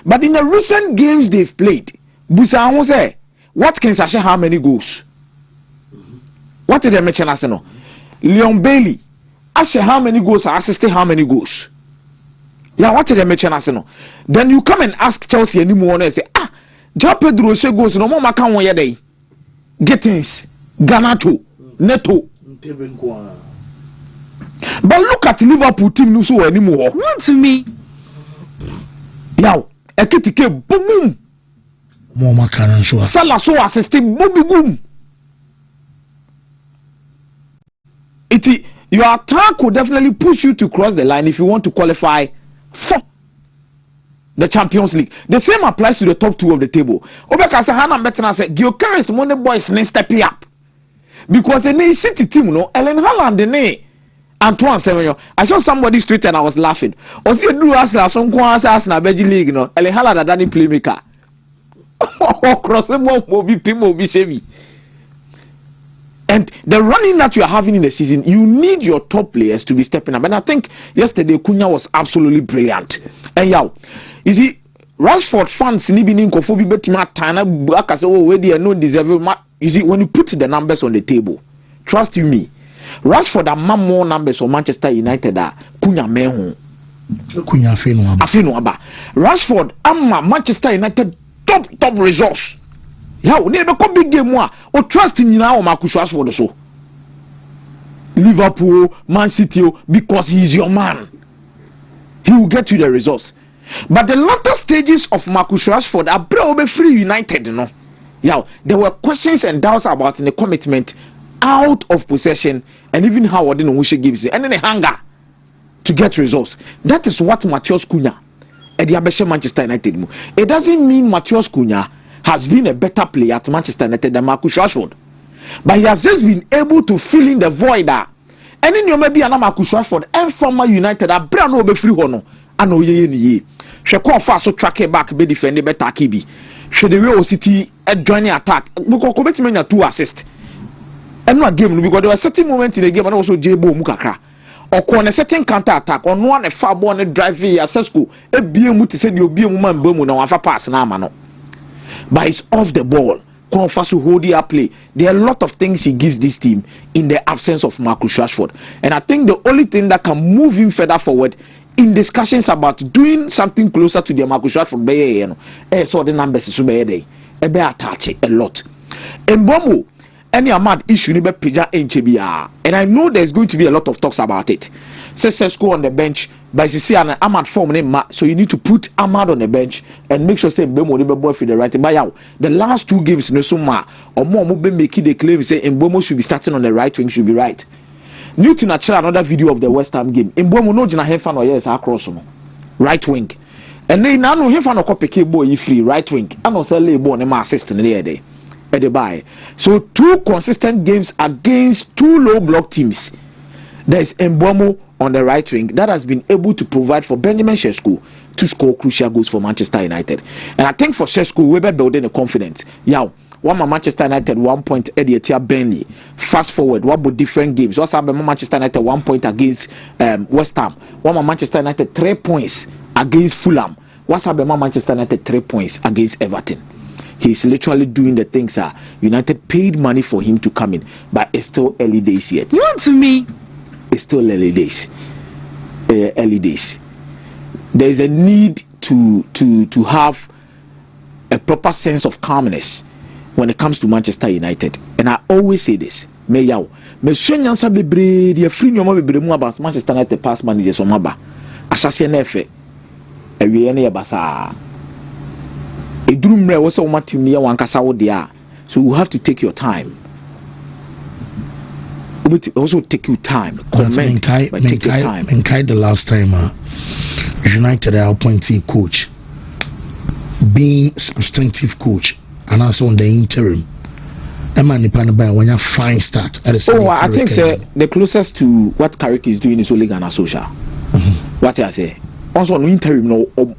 But in the recent games they've played, Busa won't say, Watkins has how many goals? What did they mention as no? Leon Bailey, ask how many goals, assisted how many goals? Yeah, what did they mention as no? Then you come and ask Chelsea anymore and say, Ja Pedro she goes no more can one day. Gettins, Garnacho, Neto. But look at Liverpool team no so anymore. Wontumi. Yow, ekitike boom. More Macaron so. Salah so assisting boom. Your attack will definitely push you to cross the line if you want to qualify for the Champions League. The same applies to the top 2 of the table. Obeka say Hannah Bettina said Gyökeres money boys need step up. Because the City team no Ellen Haaland Antoine Semenyo. I saw somebody's Twitter and I was laughing. O see do Arsenal some Arsenal Belgian League no. Ellen Haaland Danny playmaker. Cross the ball be Pimo be Chevy. And the running that you are having in the season, you need your top players to be stepping up. And I think yesterday Cunha was absolutely brilliant. And you see, Rashford fans living in Kofobi Betima Tana Baka where they are no deserve. You see, when you put the numbers on the table, trust you me, Rashford are more numbers for Manchester United are Cunha Mehu. Cunha Afino Aba. Rashford ama Manchester United top resource. Yow, never come big game more. Or trust in now or Marcus Rashford so. Liverpool, Man City, because he's your man. He will get you the results. But the latter stages of Marcus Rashford are probably free United, you know. Yow, there were questions and doubts about the commitment out of possession and even how Odin Wishe gives it. And then the hunger to get results. That is what Mateus Cunha and the Abeshe Manchester United. It doesn't mean Mateus Cunha has been a better player at Manchester United than Marcus Rashford. But he has just been able to fill in the void there. And then you may be an Marcus Rashford and from Man United, a brand new free hono. I know ye. She call fast so track it back, be defended better Kibi. She the Real City a joining attack. Because commitment 2 assists. And not game because there were certain moments in the game and also J-Bo Mukakra. Or on a certain counter attack on one a far born and drive via Sesko. A BM to send you be a woman boom now have a pass now, mano. But it's off the ball. Confasu hold up play. There are a lot of things he gives this team in the absence of Marcus Rashford. And I think the only thing that can move him further forward in discussions about doing something closer to the Marcus Rashford, so the numbers is attach a lot. And Bomo, any Ahmad issue nibe pija enchebia, and I know there's going to be a lot of talks about it. Sesko on the bench, but you see an Ahmad form name, so you need to put Ahmad on the bench and make sure say Mbemo nibe boy for the right. But the last 2 games no suma or more mube making the claim say Mbemo should be starting on the right wing, should be right. Newton actually another video of the West Ham game. Mbemo no jina hefa no yes across no right wing. And then now no hefa no copy boy free right wing. I no say label on my assistant there. So 2 consistent games against 2 low block teams. There is Mbeumo on the right wing that has been able to provide for Benjamin Sesko to score crucial goals for Manchester United. And I think for Sesko, we're building a confidence. One Manchester United 1 point at Burnley. Fast forward, what about different games? What's happened? Manchester United 1 point against West Ham. One Manchester United 3 points against Fulham. What's happened? Manchester United 3 points against Everton. He's literally doing the things United paid money for him to come in, but it's still early days yet. Wontumi. It's still early days. Early days. There is a need to have a proper sense of calmness when it comes to Manchester United. And I always say this. Me shenyansa bebre dia free nyoma bebre mu about Manchester United past managers o maba. Asase na efe. Ewie na yebasa. Edurumre wo se wo matim ne wankasa wo dia. So you have to take your time. Also take your time. Comment, but take your time. Menkai the last time United are appointed coach, being substantive coach, and also on the interim. When you fine start. I think the closest to what Carrick is doing is Ole Gunnar Solskjaer. What I say. Also on interim no. Oh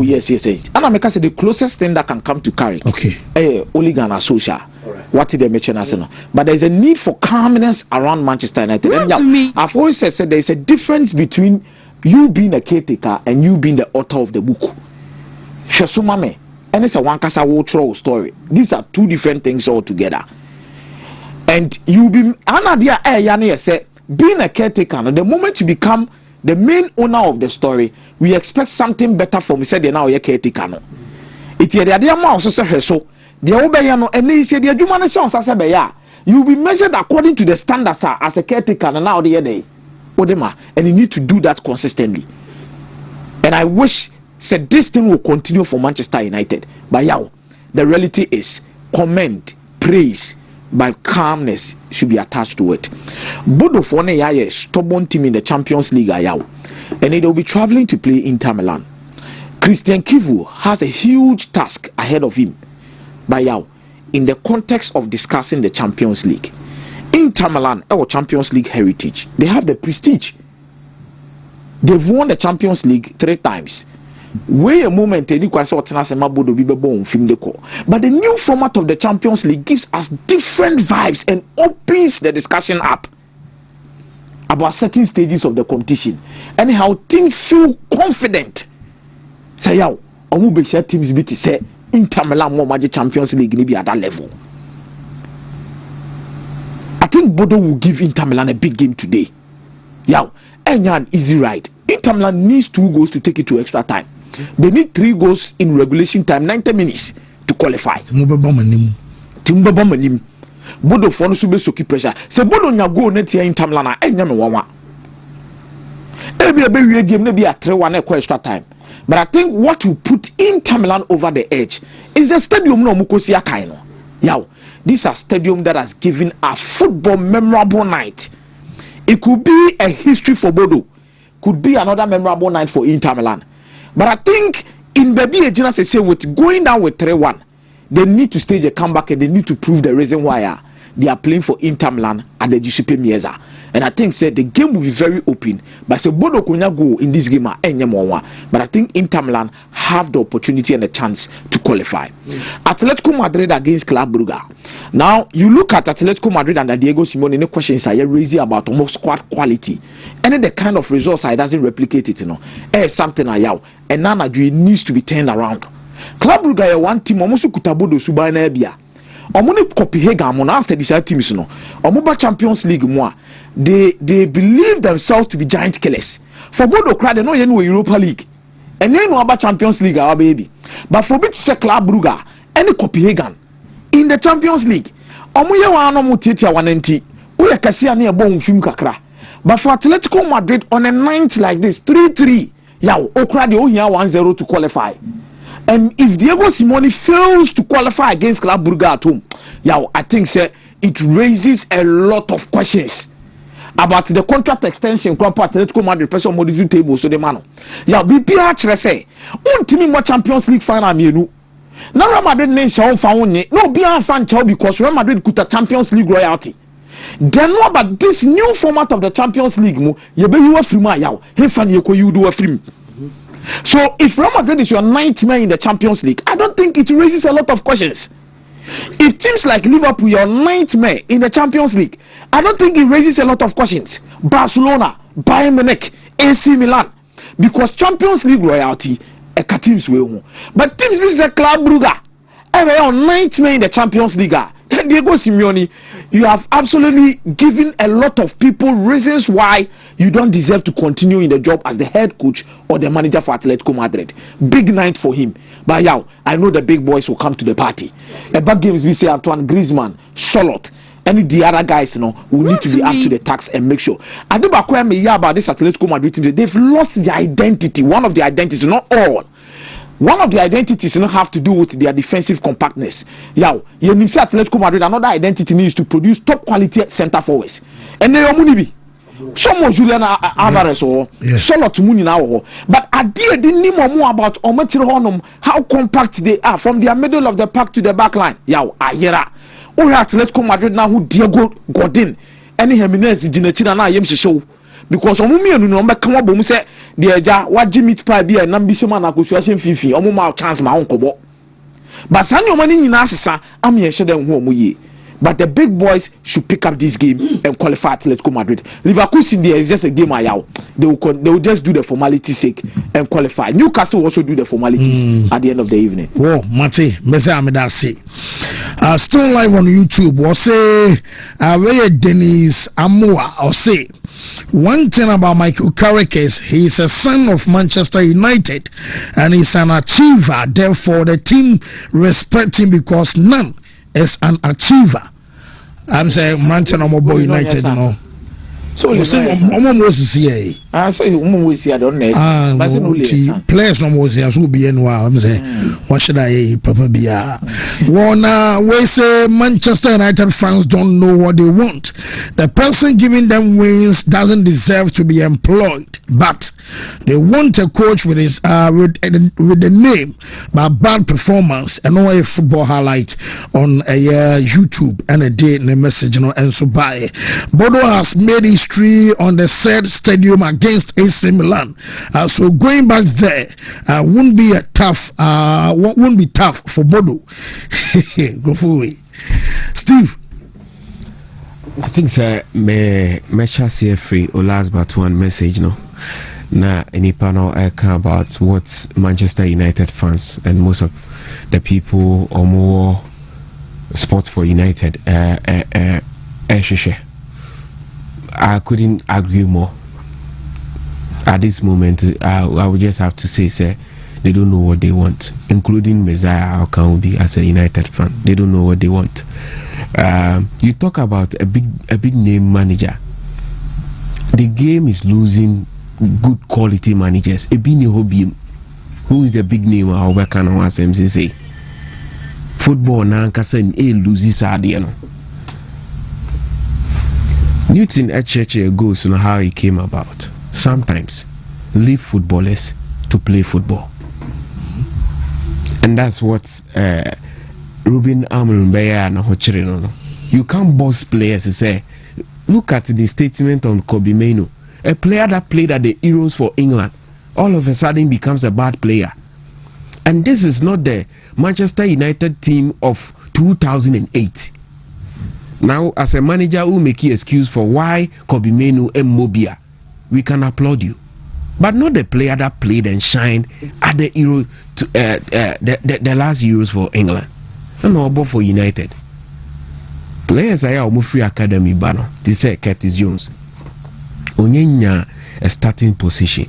yes. And I make say the closest thing that can come to Carrick. Okay. Ole Gunnar Solskjaer. What did they mention as no? But there's a need for calmness around Manchester United. And I've always said there's a difference between you being a caretaker and you being the author of the book. Shesumame, and it's a wankasa wo story. These are 2 different things altogether. And you be anadia say being a caretaker. The moment you become the main owner of the story, we expect something better from me. Said now you're caretaker. No, it's the idea also say so. The obeyano and they say the adjuman you'll be measured according to the standards as a caretaker and now the day. And you need to do that consistently. And I wish said this thing will continue for Manchester United. But the reality is comment, praise, by calmness should be attached to it. Bodo for a stubborn team in the Champions League and they will be traveling to play Inter Milan. Christian Kivu has a huge task ahead of him. By in the context of discussing the Champions League, Inter Milan, our Champions League heritage, they have the prestige. They've won the Champions League 3 times. Wait a moment, but the new format of the Champions League gives us different vibes and opens the discussion up about certain stages of the competition. Anyhow, teams feel confident. Say teams beat say Inter Milan more magic Champions League maybe at that level. I think Bodo will give Inter Milan a big game today. And an easy ride. Inter Milan needs 2 goals to take it to extra time. They need 3 goals in regulation time, 90 minutes to qualify. Bodo for no sube soki pressure. Say Bodo nya goal net here Inter Milan enya me wanwa. Ebi we game no be a 3-1 extra time. But I think what will put Inter Milan over the edge is the stadium no mukosi akai no. This is a stadium that has given a football memorable night. It could be a history for Bodo. Could be another memorable night for Inter Milan. But I think in Baby Ejina say with going down with 3-1, they need to stage a comeback and they need to prove the reason why they are playing for Inter Milan at the Giuseppe Meazza. And I think the game will be very open. But say Bodo Kunya go in this game but I think Inter Milan have the opportunity and the chance to qualify. Atletico Madrid against Club Brugge. Now you look at Atletico Madrid and Diego Simeone, the questions are raising about almost squad quality. And then the kind of results it doesn't replicate it, something and Nana needs to be turned around. Club Brugge yɛ one team ɔmo so kuta bodo suban na bia ɔmo ne Copenhagen mo na after these teams no ɔmo ba Champions League mo a they believe themselves to be giant killers. For bodo kra they no yɛ no Europa League and then no aba Champions League our baby, but for bit say Club Brugge any Copenhagen in the Champions League ɔmo yɛ wa no mo tiatia wananti wo yɛ kase a na yɛ bɔ film kakra. But for Atletico Madrid on a night like this 3-3 yaw okra de ohia 1-0 to qualify. And if Diego Simeone fails to qualify against Club Brugge at home, I think it raises a lot of questions about the contract extension. Atletico Madrid person model table so the man. BPR chere say, Wontumi mo Champions League final mienu. Na Real Madrid nation found no be an fan chow because Real Madrid could a Champions League royalty. Then what about this new format of the Champions League? Mo you be you a free ma yaw. He fan you do a free. So if Real Madrid is your nightmare in the Champions League, I don't think it raises a lot of questions. If teams like Liverpool your nightmare in the Champions League, I don't think it raises a lot of questions. Barcelona, Bayern Munich, AC Milan, because Champions League royalty, teams will. But teams like a Club Brugge, your nightmare in the Champions League. Diego Simeone, you have absolutely given a lot of people reasons why you don't deserve to continue in the job as the head coach or the manager for Atletico Madrid. Big night for him. But I know the big boys will come to the party. About games we say Antoine Griezmann, Charlotte, any the other guys, will need to be up to the task and make sure. I do about this Atletico Madrid team. They've lost their identity. One of the identities, not all. One of the identities don't have to do with their defensive compactness. You say Atletico Madrid, another identity needs to produce top quality center forwards. And they are Munibi. Some of Julian Alvarez or Charlotte Muni now. But I didn't know more about Honum, how compact they are from their middle of the pack to the back line. Ayera. Or Atletico Madrid now who Diego Godin. Any Jimenez Ginechina na yem show. Because omumi enu no mbeka wabom se de eja waji meat pie bi na mbishe ma na kosuashe fifi omuma chance ma onkobo but san yo mani nyina asesa am ye hye dem ho omuye. But the big boys should pick up this game and qualify Atletico Madrid. Leverkusen there is just a game they will just do the formality's sake and qualify. Newcastle will also do the formalities at the end of the evening. Whoa, Mate, Mesa Amedasi. Still live on YouTube. Or say, where Dennis Amoa or say, one thing about Michael Carrick is he is a son of Manchester United and he's an achiever. Therefore, the team respect him because none is an achiever. I'm saying Manchester United, no. So you say Moses here. I say Moses here don't know. But players no Moses will be anywhere. I'm saying what should I Papa be? We say Manchester United fans don't know what they want. The person giving them wins doesn't deserve to be employed, but they want a coach with his with the name but bad performance and no a football highlight on a YouTube and a day in the message and so by Bodo has made history on the said stadium against AC Milan. So going back there wouldn't be tough for Bodo. Go for it. Steve. I think sir me share free or last but one message no. Na any panel I care about what Manchester United fans and most of the people or more sports for United I couldn't agree more. At this moment I would just have to say they don't know what they want, including Messiah Alkanbi as a United fan. They don't know what they want. You talk about a big name manager. The game is losing good quality managers. Ebini Hobim, who is the big name of our kind of MCC. Football now can loses no. Newton Echeche goes on how it came about. Sometimes leave footballers to play football. And that's what Ruben Amorim and Hochirino. You can't boss players to say, look at the statement on Kobe Mainoo. A player that played at the Euros for England all of a sudden becomes a bad player. And this is not the Manchester United team of 2008. Now, as a manager who make an excuse for why Kobe Mainoo and Mobia, we can applaud you. but not the player that played and shined at the Euro to the last Euros for England. And no for United. Players are almost free academy banner. They say Curtis Jones. Onyenya a starting position.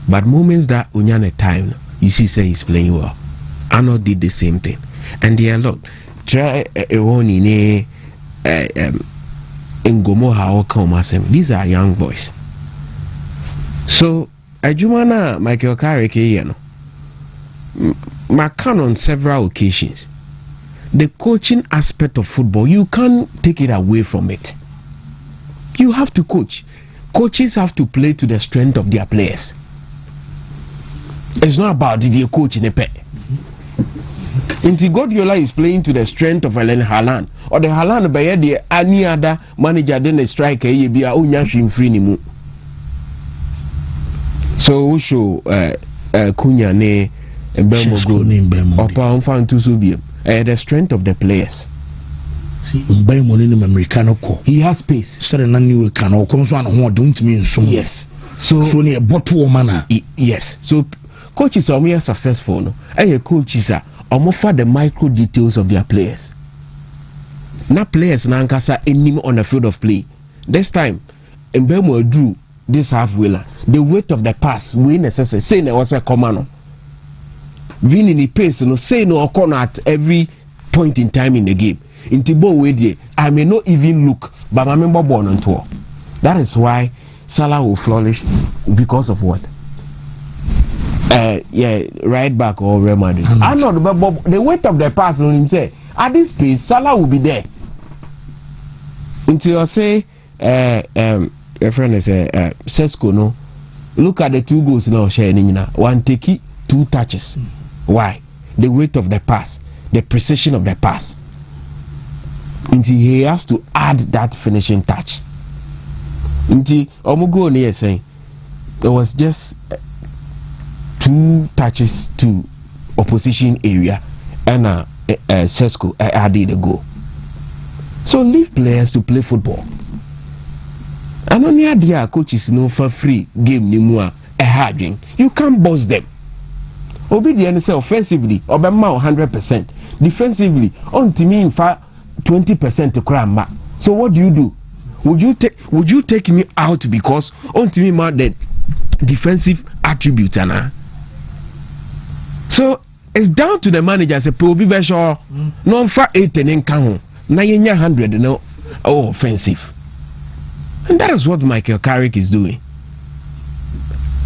But moments that Onyanya time, you see say he's playing well. Arnold did the same thing. And they are a lot. Try one in Ngomoha or Komasem. These are young boys. So Ajumana Michael Carrick Macan on several occasions. The coaching aspect of football, you can't take it away from it. You have to coach. Coaches have to play to the strength of their players. It's not about the coach in a pet. Inti Guardiola is playing to the strength of Ellen Haaland, or the Haaland by the any other manager than a striker ye be a unyashim free ni mu. So we show Kunya ne Mbemo go opa onfa ntuso bi the strength of the players. He has space. Yes. So near bottle manner. Yes. So coaches are more successful. No, coaches are for the micro details of their players. Now players nankasa enim on the field of play. This time, Mbemo drew this half wheeler. The weight of the pass we necessary. Say there was a command. Winning the pace, no say no occur at every point in time in the game. In Tibo way, I may not even look, but I remember born on tour. That is why Salah will flourish because of what? Right back or Real Madrid. I know the weight of the pass on him say at this pace, Salah will be there. Until I say, your friend is Sesko, no. Look at the two goals now, sharing one take it, 2 touches. Why? The weight of the pass, the precision of the pass. Until he has to add that finishing touch. Until Omugo near saying there was just 2 touches to opposition area and Sesko added a goal. So leave players to play football. And only idea coaches know for free game ni more a harding. You can't boss them. Obedience say offensively, Obama 100%. Defensively, on to me in fact 20% to cram back. So what do? Would you take me out because on to me more the defensive attributes and so it's down to the manager say pro be sure no for 8 and can na 100 no offensive. And that is what Michael Carrick is doing.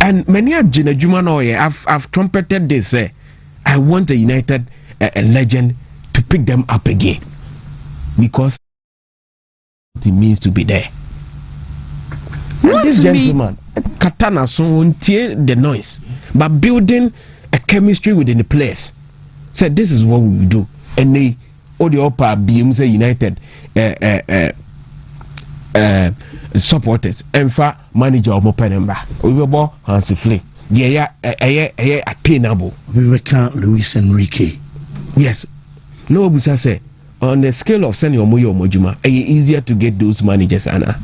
And many a Juma no I've trumpeted this say I want a United a legend to pick them up again because it means to be there. And this gentleman Katana so the noise but building a chemistry within the players said this is what we will do and they all the upper BM say United supporters and for manager of Mopenemba we will ball Hansi Flick attainable we can't Luis Enrique. Yes, no Busa say on the scale of senior Moyo Mojuma easier to get those managers Anna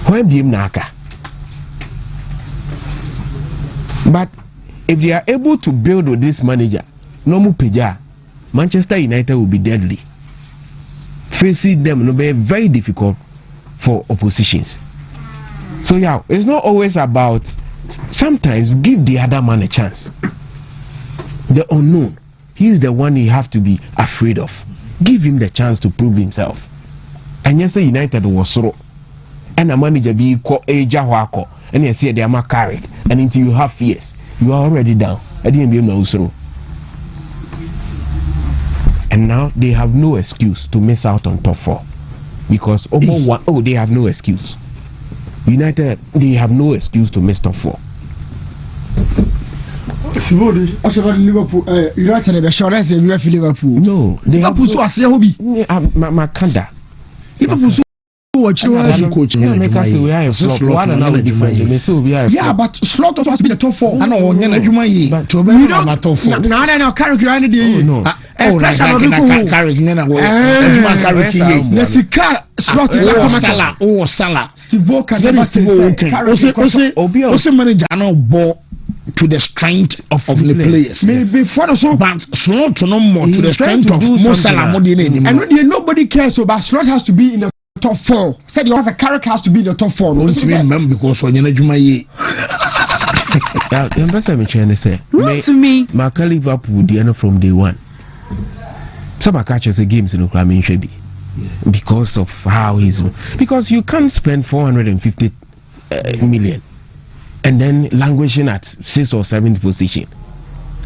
when BM Naka. But if they are able to build with this manager no Mupeja, Manchester United will be deadly. Facing them will be very difficult for oppositions. So yeah, it's not always about, sometimes give the other man a chance. The unknown, he is the one you have to be afraid of. Give him the chance to prove himself. And yes, United was so, and a manager be called a Jawako, and you see they are carried, and until you have fears, you are already down. I didn't be no so. And now they have no excuse to miss out on top 4. Because they have no excuse. United, they have no excuse to miss top 4. Liverpool, United, Liverpool. No, they have Liverpool. So I say, Makanda. Liverpool so watch you. Yeah, but Slot also has to be the top 4. I know Nyana Juma yi to be my top 4. No, carry grind the. No. Carry Nyana wo. Juma carry ki. Nesika Slot Sala. Sivo can also manager no ball to the strength of the players. Maybe for the song, but Slot no more to the strength of Mosala more than anymore. And nobody cares so, but Slot has to be in the top 4. Said he has a character has to be in the top 4. Don't remember because when Nyana Juma yi. The ambassador me trying to say. To me, Marca Liverpool the end from day one. Some are catchers the games in Ukraine should be because of how he's because you can't spend 450 million and then languishing at 6th or 7th position.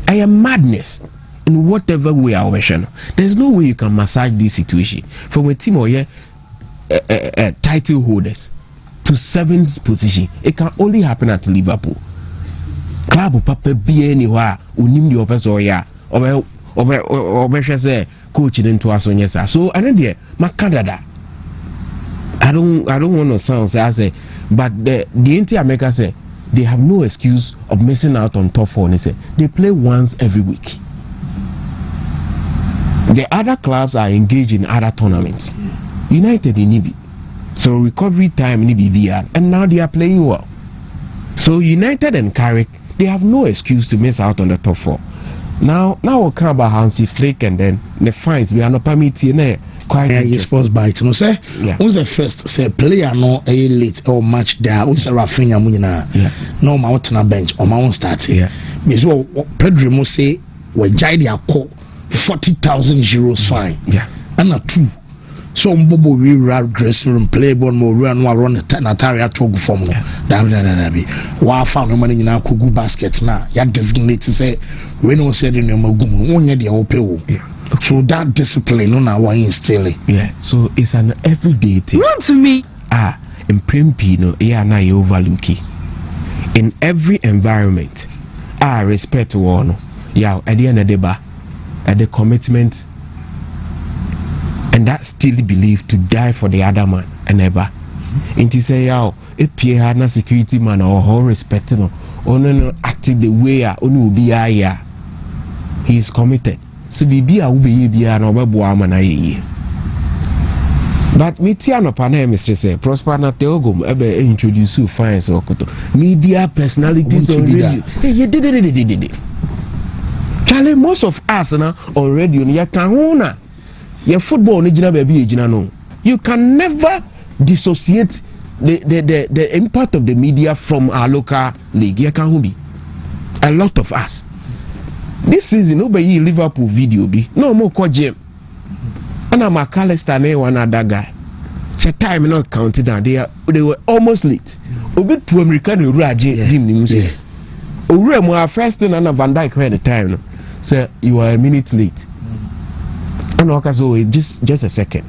I am madness in whatever way I version. There's no way you can massage this situation from a team or title holders to 7th position. It can only happen at Liverpool. Club papa be anywhere unim the opposite or say coaching into us on yes. So I don't there Canada. I don't want to sound say but the entire America say they have no excuse of missing out on top 4. They say they play once every week. The other clubs are engaged in other tournaments. United in Ibi. So recovery time in VR and now they are playing well. So United and Carrick, they have no excuse to miss out on the top 4. Now we'll come about Hansi Flick and then the fines we are not permitting quite sports bite no say who's the first say player no a late or match there who's a Rafinha munina no ma wotena bench or ma won start because Pedro mo say we jai dia call 40,000 euros fine and a 2 so mbobo we run dressing room play ball mo run the Nataria talk form no that wa found no money na kugu basket na ya designate say we no say the name gum wonye dia ope so that discipline no na why instill so it's an everyday thing. Run to me. In Prempi no na you overlook in every environment. Respect to all no at the end of the bar at the commitment and that still believe to die for the other man and ever. Inti say if Pierre had na security man or respect no no active the way onu be he is committed. So bibi a ube bia na obebo ama na ye. But media no pana Mr. say Prosper na Teogum ebe introduce you fines okoto. Media personalities on radio. Ye did. Charlie, most of us na on radio ya kahuna. Your football ni jina baby jina no. You can never dissociate the impact of the media from our local league. Ya can be a lot of us. This season, nobody Liverpool video be no more call Jim. And I'm a McAllister and one other guy. It's a time not counted down. They were almost late. Obi to American Raji Jim Nimusi. Ure first thing and Van Dijk at the time. No? So you are a minute late. And so just a second.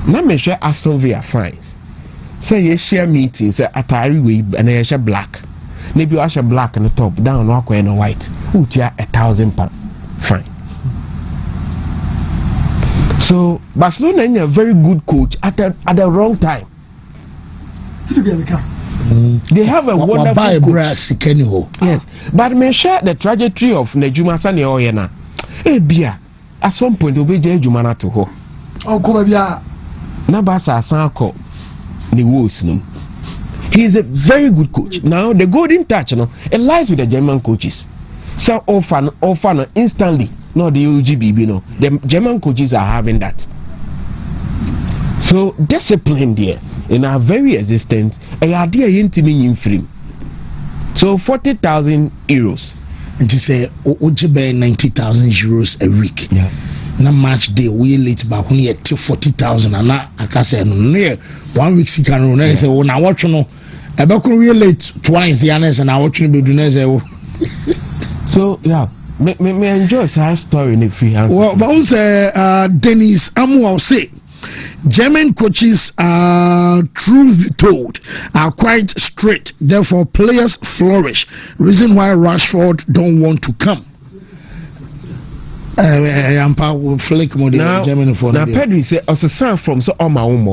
Now me share Aston Villa fines. Say you share meetings Atari way and you share black. Maybe you share black on the top, down walk and white. Who tier £1,000 fine. So Barcelona is a very good coach at the wrong time. They have a wonderful coach. Yes, but me share the trajectory of Nejuma Sane Oyena. Bia at some point will be Jumana to ho. Oh, come here. Nabasa Sanko ni Wolves no. He is a very good coach. Now the golden touch, it lies with the German coaches. So often instantly, not the UGBB, no. The German coaches are having that. So discipline there, and are very existent. A idea in frame. So 40,000 euros. And to say, Ojibe 90,000 euros a week. Yeah. Na match day we late back when you 40,000 and I can say no 1 week she can run say oh now watch no Ebekun we late twice the honest and I watch you be do so yeah me enjoy her story in a free hands. Well but say Dennis Amu say German coaches are truth be told are quite straight, therefore players flourish, reason why Rashford don't want to come. Now Pedri say as a son from so on my own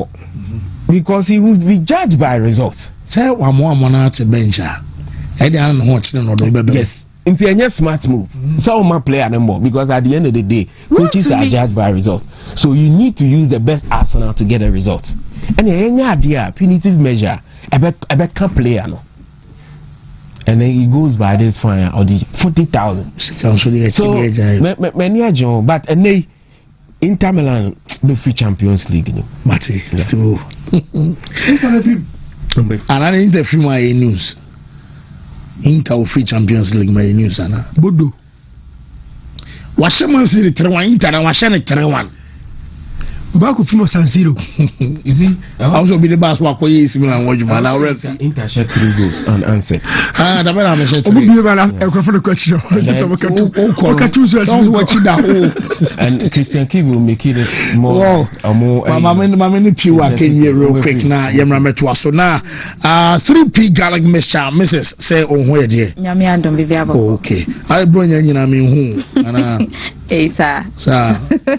because he would be judged by results. Say one more month to bench. I don't know what yes. It's a smart move. So my player anymore because at the end of the day, coaches are judged by results. So you need to use the best arsenal to get a result. And any idea punitive measure, I bet can player no. And then he goes by this fine or the 40,000. So many John, but and they Inter Milan the free Champions League. Mate, still. And I didn't interview my news. Inter free Champions League my news ana bodo washaman siri 3-1 Inter na washane 3-1 back from San Siro. You see, also be the boss wa koye similar and watch man now Inter shot 3 goals unanswered. Da bela me shot 3. Obi be na e for the question. Just about so watch it that. And Christian Kibu will make it more mama ni piwa kenye real quick na yemra meto so na 3P garlic mixture Mrs. say on ho ye de nyame andom bibia okay I bro nya nyina me hu ana sir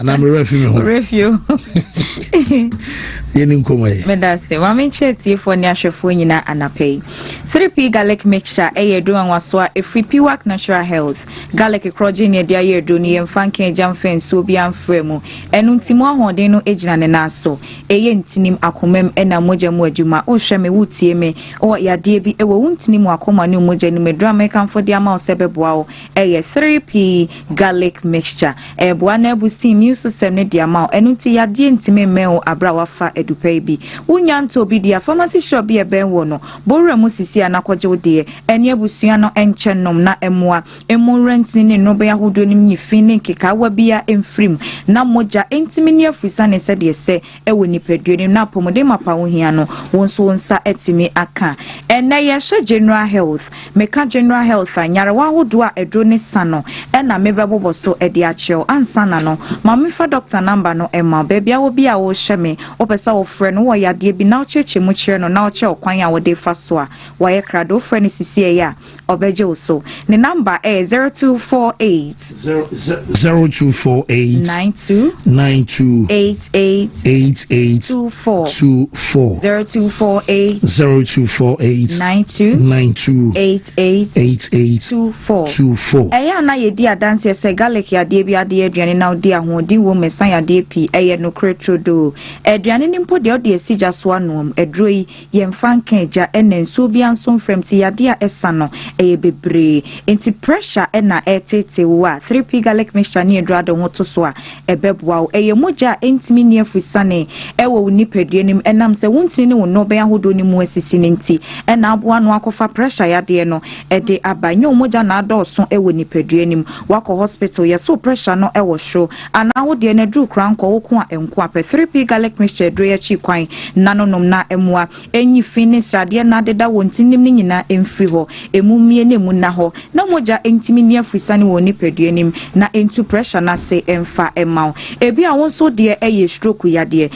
ana me review yenin komai medase wa me cheti fo ni ahwefo nyina anapei 3P garlic mixture do anwaso a free Piwak natural health garlic crogen ne dia ye do ni yemfanke jamfen so bi amfremu enu ntimo ahoden no ejina ne naso ntinim akomam ena moja mu adwuma o hwe me wutie me o yade bi ewo ntinim akoma ne moja ne medra me kamfo dia ma osebeboa o 3P garlic mixture boa na boost immune system ne dia ma enu ti yade ntime me o abra wafa edupai bi unya nto bi dia pharmacy shop bi eben wo no borura mu sisi anakoje wo de ene abusua no enchenom na emoa rent ne no be ahodo nim nyifi ne keka wa bia emfrim na moja ntime ne afrisa ne se de se ewo nipadue ne na pomode mapa wo hia no wonso wonsa etime aka ene ye hwe general health meka general health anyare wa ahodo a edro ne sano ena mebebobo so ede acheo ansana no mamifa doctor number no ema bebia wo bia wo hwe me opesa wo frɛ no wo yade bi na ocheche mu kyerɛ no na oche okwan a wo de fa so a wo ye krado frɛ ne sisi ya obeje wo so ne number 0248 92 88 0248 eya na ye di adanse se garlic yade bi ade aduane na odi ahodi wo mesan yade pi eye no kretrodo aduane ni mpo de odi esija so anom edroi yemfanka eja enenso bi anso mfrem ti yade a esa no eye bebre enti pressure na etete wa 3P garlic mixture ni edrado hoto so a ebeboa eye moja entimi ni afusane ewo nipadue nim enam se wuntini ne wo no be ahodo ni mu asisi nti ena aboa no akofa pressure yade no ede abanyo moja na adoso ewo nipadue nim wako hospital yeso pressure no ewo show ana wo de na dru kranko wo ko a enko apɛ 3P garlic mixture dro ya chi kwan nanonom na emoa enyi finish ade na deda wontinim ni nyina emfri ho emumie ne mu na ho na moja entimi ni afrisane wo nipadue nim na entu pressure na se emfa emau ebi a wonso de eye stroke yade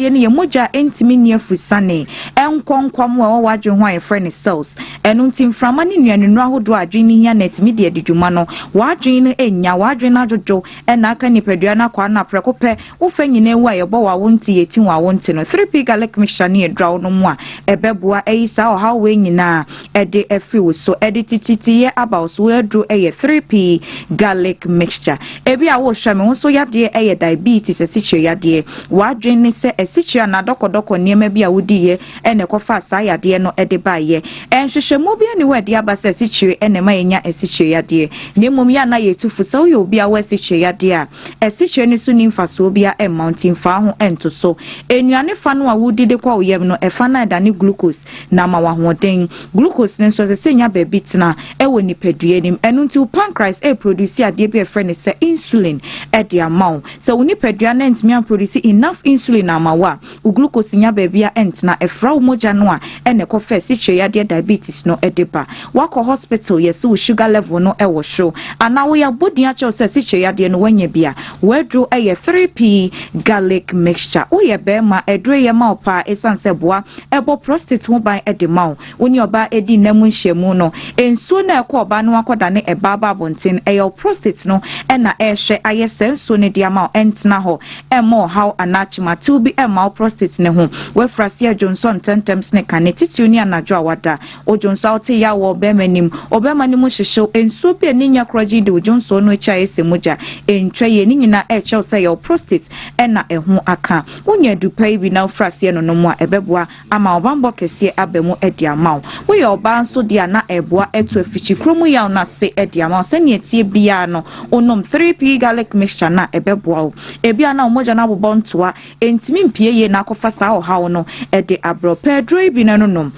ne ye moja entimi ni afrisane enkonkwam wo wadwe ho a friend cells enu ntimframa ne nuane nu ahodo adwe ni hia net media didwuma no wadwe no enya wadwe na jojo ena aka nipadua na kwa na preko pe wo fa nyina wu a ye bo wa wonti yeti wa wonti no 3P garlic mixture ne draw no mu a ebeboa eyisa o how we nyina ede efri wo so ede tititi ye about so edro eye 3P garlic mixture ebi a wo hwa me so yade eye diabetes esichire yade wadwe ne se esichire na dokodoko niema bi a wodi ye ene kofa sa yade no ede ba ye enhwehwemu bi ani wadi aba se esichire ene ma yenya esichire yade ne mom ya na yetufu so yo bi a wa esichire yade a esichire ne so ni mfaso bi a mountain fa ho ento so enuane fa no a wodi de kwa oyem no efa na da ne glucose na ma wa hoden glucose ne so se senya ba bitina ewo nipadue nim enu nti pancreas produce ade bi efre ne se insulin e de amount so woni padua na ntimi produce enough insulin amawa u glucose nya ba bia entna efra moja no a ene ko fa sichire yade diabetes no edeba wako hospital yes u sugar level no e wo show ana wo ya bodi a che se sichire yade no wanya bia wedro 3P garlic mixture o ye bema edre ye ma opa esanse boa ebo prostate ho ban ede ma woni oba edi namu nhyiamu no ensuo na ekọ oba no akoda ne eba ba bonten eyo prostate no na ehwe ayese nsuo ne dia ma entna ho emo how anachima to be ema prostate ne ho we frasia Johnson tentems ne kan tituni ni anadwo awada o Johnson ote ya wo bema nim obema nim hyehyew ensuo bi ni nya kroji de o Johnson no echa esemuja entwa ye ni nyina eche say your prostate na eho aka wonya dupai bi na frasie no no mu a ebeboa ama obambo kese abemu edi ama wo ye oba nso dia na eboa etu afichi kromu ya na se edi ama se ne tie bia no onom 3p garlic mixture na ebeboa ebia na omoja na bobon toa entimi mpie ye na akofa sa ohawo no edi abro pedro bi na no nom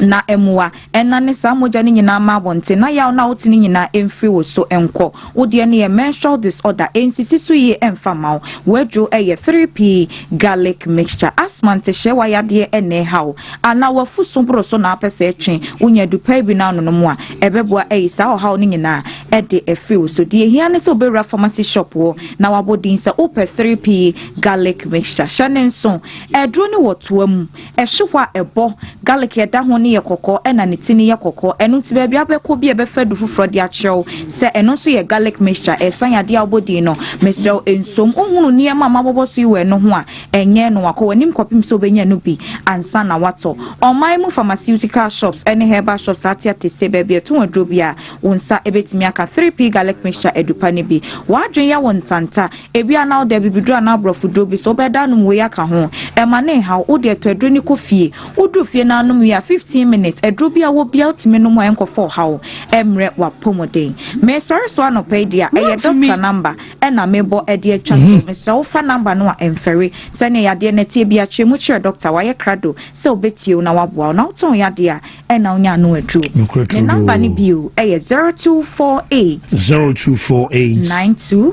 na emua ena ne sa moja ni nyina ma bonte na ya na wotini nyina emfiri wo so enko wo de ne ye menstrual disorder ensisi so ye emfa mawo wedro eye 3p garlic mixture asmante hyewa ya de ene hawo ana wafu sombro so na apese etwen wonya dupai bi na no no mu a ebeboa eye sa hawo ni nyina ede efiri wo so de hia ne se obewra pharmacy shop wo na wabodin se ope 3p garlic mixture shanenso edro ne wotoam ehyewa ebo garlic yeda ho ye kokko ena ne tini ye kokko enu ti bia abeko bi ebefa du fufro de achew se enu so ye garlic mixture esan ya de abodi no mesrew ensom ohunu niema mabobo so iwe no ho a enye no akọ wanim kopim so benya no bi ansa na wato omai mu pharmaceutical shops ene herbal shops atia te se bia eto wadro bia wonsa ebetimi aka 3p garlic mixture edupa ne bi wadwen ya wontanta ebia na de bibidro na abrofo dro bi so beda no we aka ho ema ne ha wo de to adro ni kofie wodu fie na no ya 15 minutes edrobia wo bia otime no mo enkofo hawo emre wa pomoden me sorry so anopedia eye doctor number na mebo ede atwa me so fa number no a emfere se ne yade na tie bia twemu kire doctor wa ye krado se obetie na waboa na uton yade a na onya no adru me number ni bio eye 0248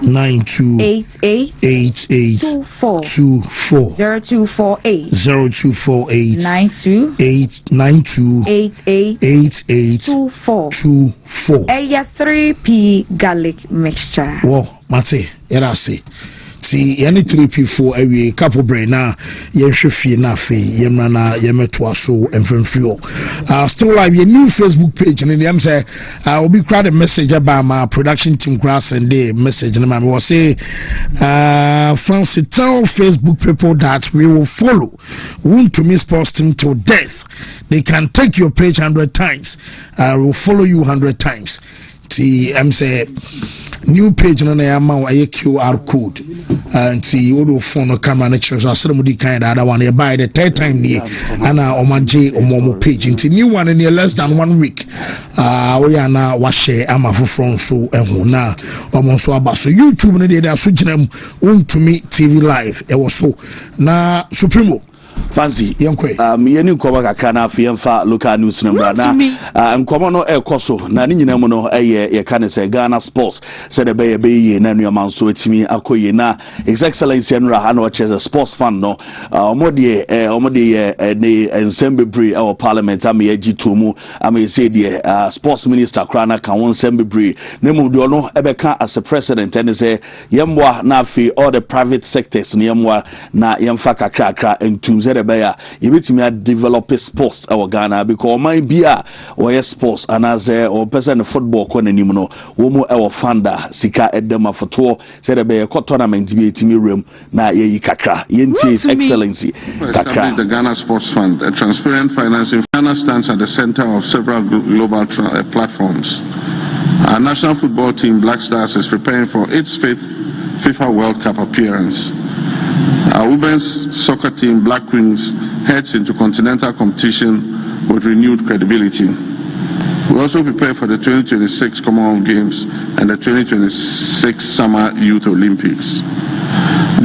92 88 24 0248 92 8824 Eya 3p garlic mixture. Wo mate era se ti yani 3p4 awie couple brain na yenhwe fie na fe yemra na yemeto aso emfemfrio still live your new Facebook page and them say will be crowd a message about my production team grass and day message and I will say fancy tell Facebook people that we will follow Wontumi sports team till death. They can take your page 100 times. I will follow you 100 times. See, I'm say new page no na ma wa QR code. And see you phone no camera na church. So mo di kind that one. You buy the third time ni ana omaje omo page. Into new one in less than 1 week. We are na wa share ama front so ehun na omo so aba so YouTube no dey da so ginam Wontumi TV live. E was so na Supremo Fancy yeni nkoma kakra na afemfa local news number na nkoma no ekoso na ni nyina mu no ye ka ne se Ghana sports said be ye na nuama nso atimi akoye na His Excellency Enra ha no chese sports fan no omode ne ensemble our parliament am ye gitu mu am say the sports minister krana kan won ensemble ne mu do no ebeka as a president and say yemwa na afi all the private sectors ne yemwa na yemfa kakra entum Beya, you meet me at develop sports our Ghana because my beer or sports and as or person football kon anymore womo our founder sika edema for tour said a tournament be to me room na ye kakra yenti His Excellency kakra. The Ghana Sports Fund, a transparent financing. Ghana stands at the center of several global platforms. Our national football team Black Stars is preparing for its fifth FIFA World Cup appearance. Our women's soccer team Black Queens heads into continental competition with renewed credibility. We also prepare for the 2026 Commonwealth Games and the 2026 Summer Youth Olympics.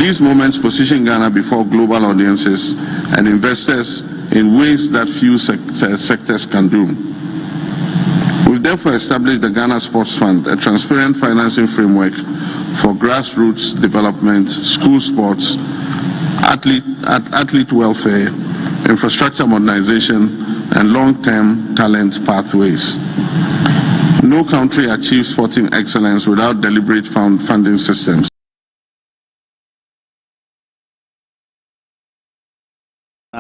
These moments position Ghana before global audiences and investors in ways that few sectors can do. We've therefore established the Ghana Sports Fund, a transparent financing framework for grassroots development, school sports, athlete welfare, infrastructure modernization, and long-term talent pathways. No country achieves sporting excellence without deliberate funding systems.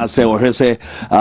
say or say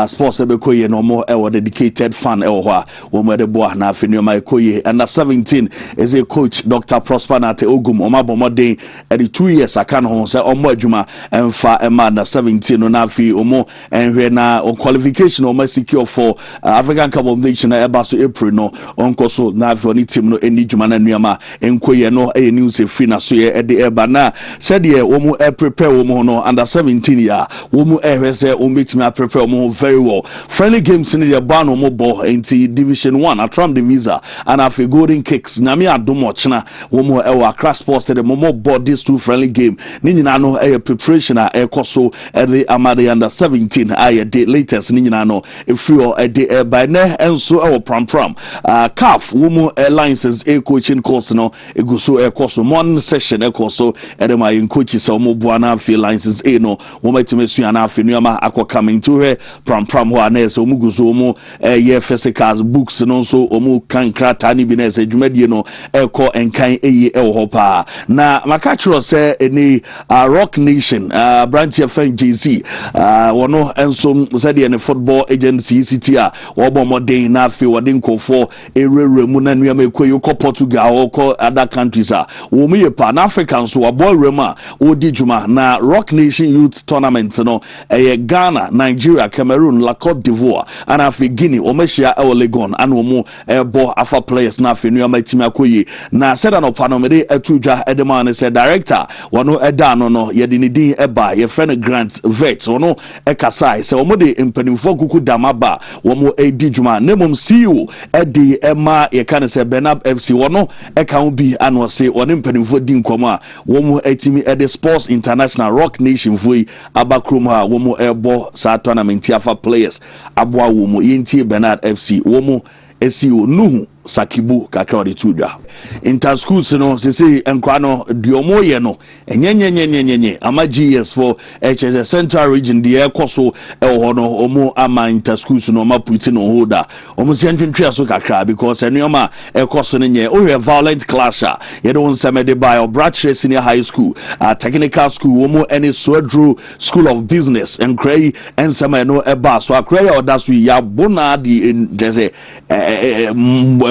sports ebekoye no more dedicated fan ewa wo de boa na afenio mai koye under 17 is a coach Dr. Prosper Nate Ogum omabomode at the 2 years aka no say omo adwuma emfa ema under 17 no na afi omo enhwe na o qualification o secure for African Cup of Nations eba so April no onko so na afi oni team no eni dwuma na nuama enkoye no e news e free na so ye de eba na said ye omo prepare omo no under 17 ya omo ehwe say omo prepare omo very well. Friendly games in the ban omo ball into Division 1 Atram Divisa and afi Golden Kicks nyame adomo chna omo e wa Accra Sports the momo ball these two friendly game ni nyina no preparation a ekoso the amade under 17 aye the latest ni nyina no free or the by ne enso e pram CAF womo alliances a coaching course no eguso ekoso one session ekoso e my coaches omo buana fi alliances a no womo timesu ana afi nuama akọ coming to her pram ho anes omo guso omo ye physicals books no so omo kan krata ni bi na se dwumadie no ekọ enkan eyi e wo pa na makachro se eni Rock Nation branch of JC wono enso said the football agency city a wo bo modern na afi wode nkofo erere mu na nuama ekoyi ko Portugal ko other countries a wo mu ye pan Africans so abo rema odi dwuma na Rock Nation Youth Tournament no Ghana, Nigeria, Cameroon, La Côte d'Ivoire and afi Guinea omeshia e Legon and omo bo afa players na afi nuama timi akoyi na said an opanomede etudwa edema say director wono eda no ye de ne din eba ye friend Grant Vet wono ekasai say omo de mpanimfo kuku damaba womo edi dwuma nemom CEO edi ema ye kan say Benab FC wono eka ho bi ano say wono mpanimfo di nkomo a womo etimi ede Sports International Rock Nation foi abakrom ha womo ebo sa tournament afa players aboa womo yenti Bernard FC womo SEO nuhu Sakibu kakra de tudwa inter schools no se enkwa no diomo ye no enyenyenyenyenye ama GS for HS Central Region de ekoso ho no omo ama inter schools no ma put no holder omo se ntwentwe so kakra because enuoma ekoso no nye o violent clash ye don semede by Obrachre Senior High School technical school omo any Swedru School of Business and Cray and some no eba so akra or that's we ya bona di jese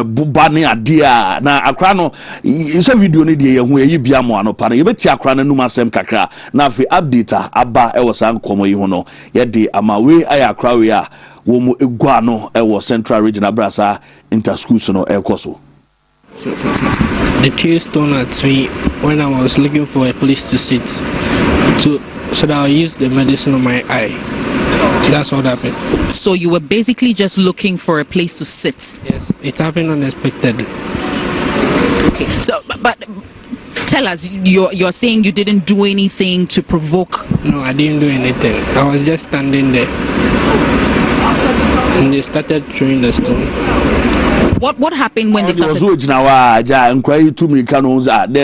bubane adia na akra no ise video ni de yehu eyi bia mo anopa na yebeti akra na numa asem kakra na afi update aba e wosa nkomo yi ho no ye de amawe aya akra we a wo mu egua no e wo Central Region abrasa inter schools no ekoso. The tears turned at me when I was looking for a place to sit so that I'll use the medicine on my eye. That's what happened. So you were basically just looking for a place to sit? Yes, it happened unexpectedly. Okay, so but tell us, you're saying you didn't do anything to provoke? No, I didn't do anything. I was just standing there and they started throwing the stone. What happened when they started? Then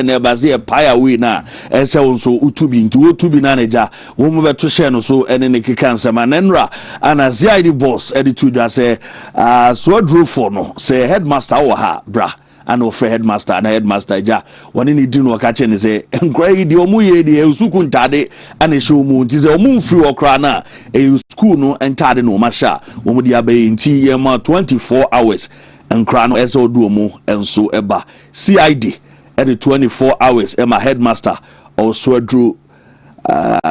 ebazi paya we na ese so utubi nti utubi na neja wo mo beto hye no so ene ne kikansa manenra anazia di boss attitude say so drew for no say headmaster wo ha bra and offer headmaster and headmaster ja woni ni dinu ka che ne say nkrai di omu ye di esuku ntade ana show mu nti say omu free okra na e school no ntade no ma sha omu di abai nti ye ma 24 hours nkra no eso duomu enso eba CID at the 24 hours Emma headmaster or Swedru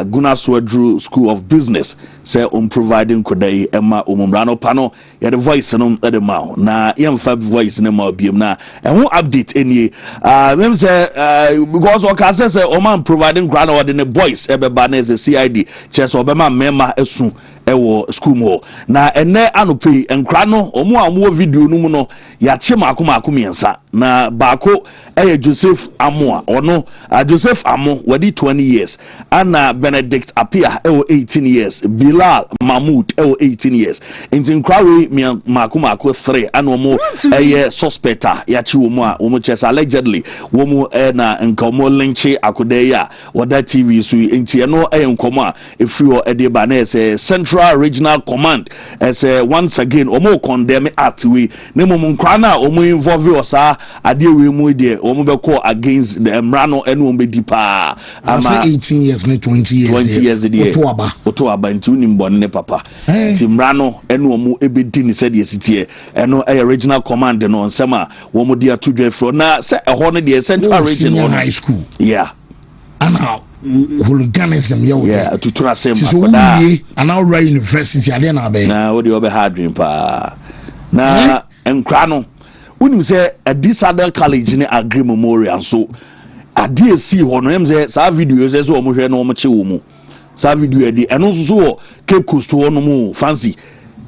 Guna Swedru School of Business say providing kodai Emma umumrano pano ya the voice no at the mouth na yemfa voice no ma biem na who update any them say because o ka say o man providing grant or the voice ebeba na as CID chess obema mema esu ewo school mo na ene anope nkra no omo amu video no mu no ya che mako miensa na baako Joseph Amoa ono Joseph Amo wadi 20 years ana Benedict Apia 18 years Bilal Mahmoud 18 years inti nkwawe mako 3 ana omo suspecta ya chi omo a omo chesa allegedly omo na nkomo linchi akodeya wada TV so inti eno nkomo a efri o ede ba na Central Regional Command as once again omo condemn act we nemo nkra na omo involve osa ade we mu de omo be call against the emrano enu omo be dipa ama 18 years ne 20 years de oto aba nti unim bone ne papa nti mra no ene omo ebedi ni said yesitie eno original command no nsema wo mo dia to dwafro na se eho no de central region high school and how hooliganism tutura sem akoda and now right university ade na be na wo de obe hard dream pa na enkra no unim say a disadel college ni agree memorial so ade esi ho no em say sa video say so omo hwe na omo che wo mu sa video edi eno so so Cape Coast ho no mu fancy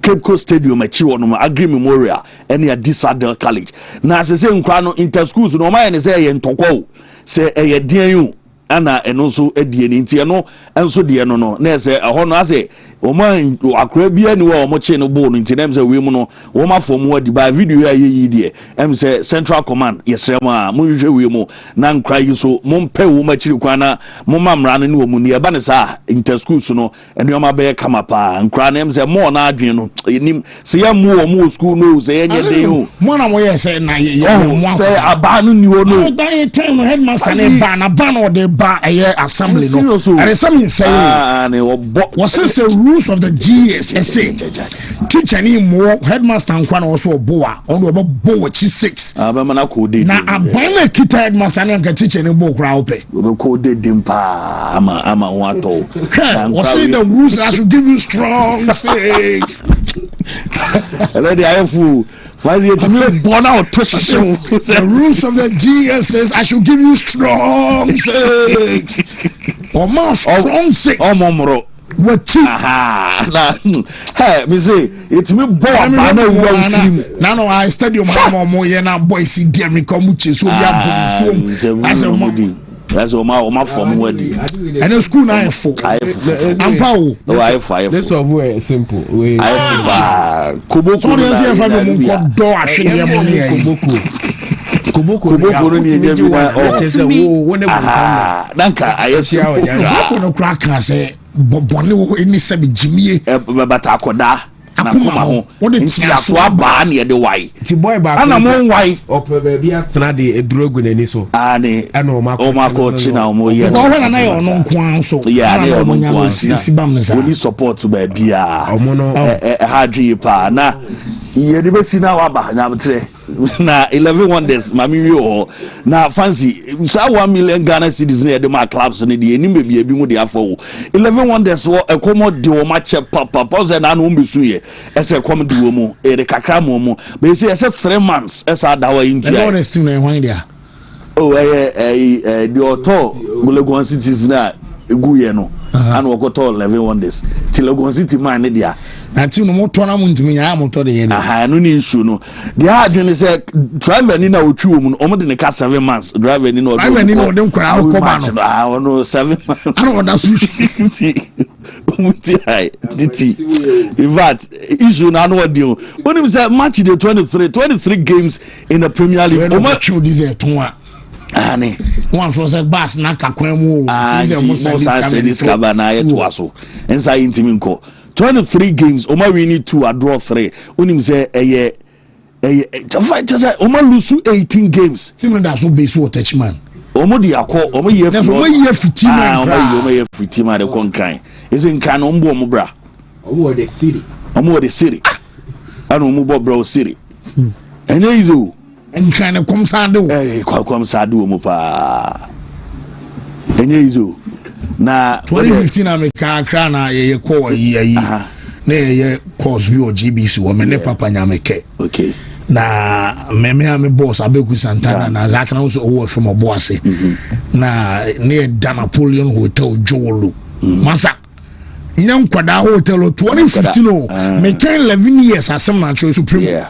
Cape Coast Stadium achi wo no agree memorial ene a disadel college na se nkra no inter schools no ma ye say ye ntokwa say ye dian yu ana eno so edie ni nti eno enso de eno no na ese ho no ase o man akra bia ni wo o mo che no bo no nti na mse we mu no wo ma fo mu adi ba video ya yi die em se central command yesrem a mo hwe we mu na nkra yi so mo mpe wo ma chiri kwana mo mamra no ni wo mu ni e ba ne sa inter schools no eno ma be kama pa nkra na em se mo na adwen no nim se ya mu wo mu school no se ye nye de ho mo na mo ye se na ye mo se aba no ni wo no dan time headmaster ne ba na ba no de ba assembly no and something saying was this the rules of the GSSA teacher ni mo headmaster nkwa na also boa on do bo chi 6 aba mana ko de na abana kita headmaster na teacher ni bo kra ope ko de dimpa ama ho ato was it the rules I should give you strong 6 already I have the rules of the GS says I should give you strong 6 or more strong 6 what na hey me say it's me boy na no I stadium mo ye na boys dey me come uche so bia boom that's my form wadi and the school na for ampawo this one simple kubo so dey say fa mo ko do ahwe ye mo ne kuboko ni nje bi na danka ayesia o no kraka say bobone wo eni sabe jimie bata akoda akoma ho wo de tiaso aba na ye de wai ti boy ba ana mo wai ope ba bia tena de edrogu nani so ani ana o mako china o mo ye ko ho na ye ono nko so ya na ono nko sibam na sa oni support ba bia omo no hardry pa na ye de besi na wa ba na mtre na 11 wonders mami wi ho na fancy sa 1 million Ghana cedis na de ma clubs ne de enim bia bi mu de afọ 11 wonders wo ekomo de wo ma che papa pause na no mbesu ye ese kom de wo mu e de kakra mo be say ese 3 months esa da wa india e no rest na hwan dia oh the auto Legon cities na egu ye no and we got all 11 wonders till Legon city man ne dia ati no moto na muntimi ya moto de ye aha no ni issue no the hard thing say driver ni na otwi wo mu no omo de ne ka 7 months driver ni no de nkora ko ba no ah no 7 months ano da su muti hai diti in fact issue na no odi o when him say match the 23 games in the Premier League omo show this eton a ani one for say bass na kakwan mu o say mo say this kabana yeto aso ensa intimi nko 23 games Oma we need 2 draw 3 unim say Oma lose 18 games simu da so base wo touchman Omo di akọ omo ye fitima omo ye fitima de konkran ese nkan no mbo omo bra omo the city anu omo bo bra city ene izo nkan ne kom sado kom sado omo pa ene izo na 2015 America kra na ye ko yi na ye course bi o GBC wo me ne papa nyameke okay na me boss Abeku Santana na zakana so owo from Oboase na ne da Napoleon Hotel Jolo masa nyam kwada hotel 2015 me kan 11 years asem na cho supreme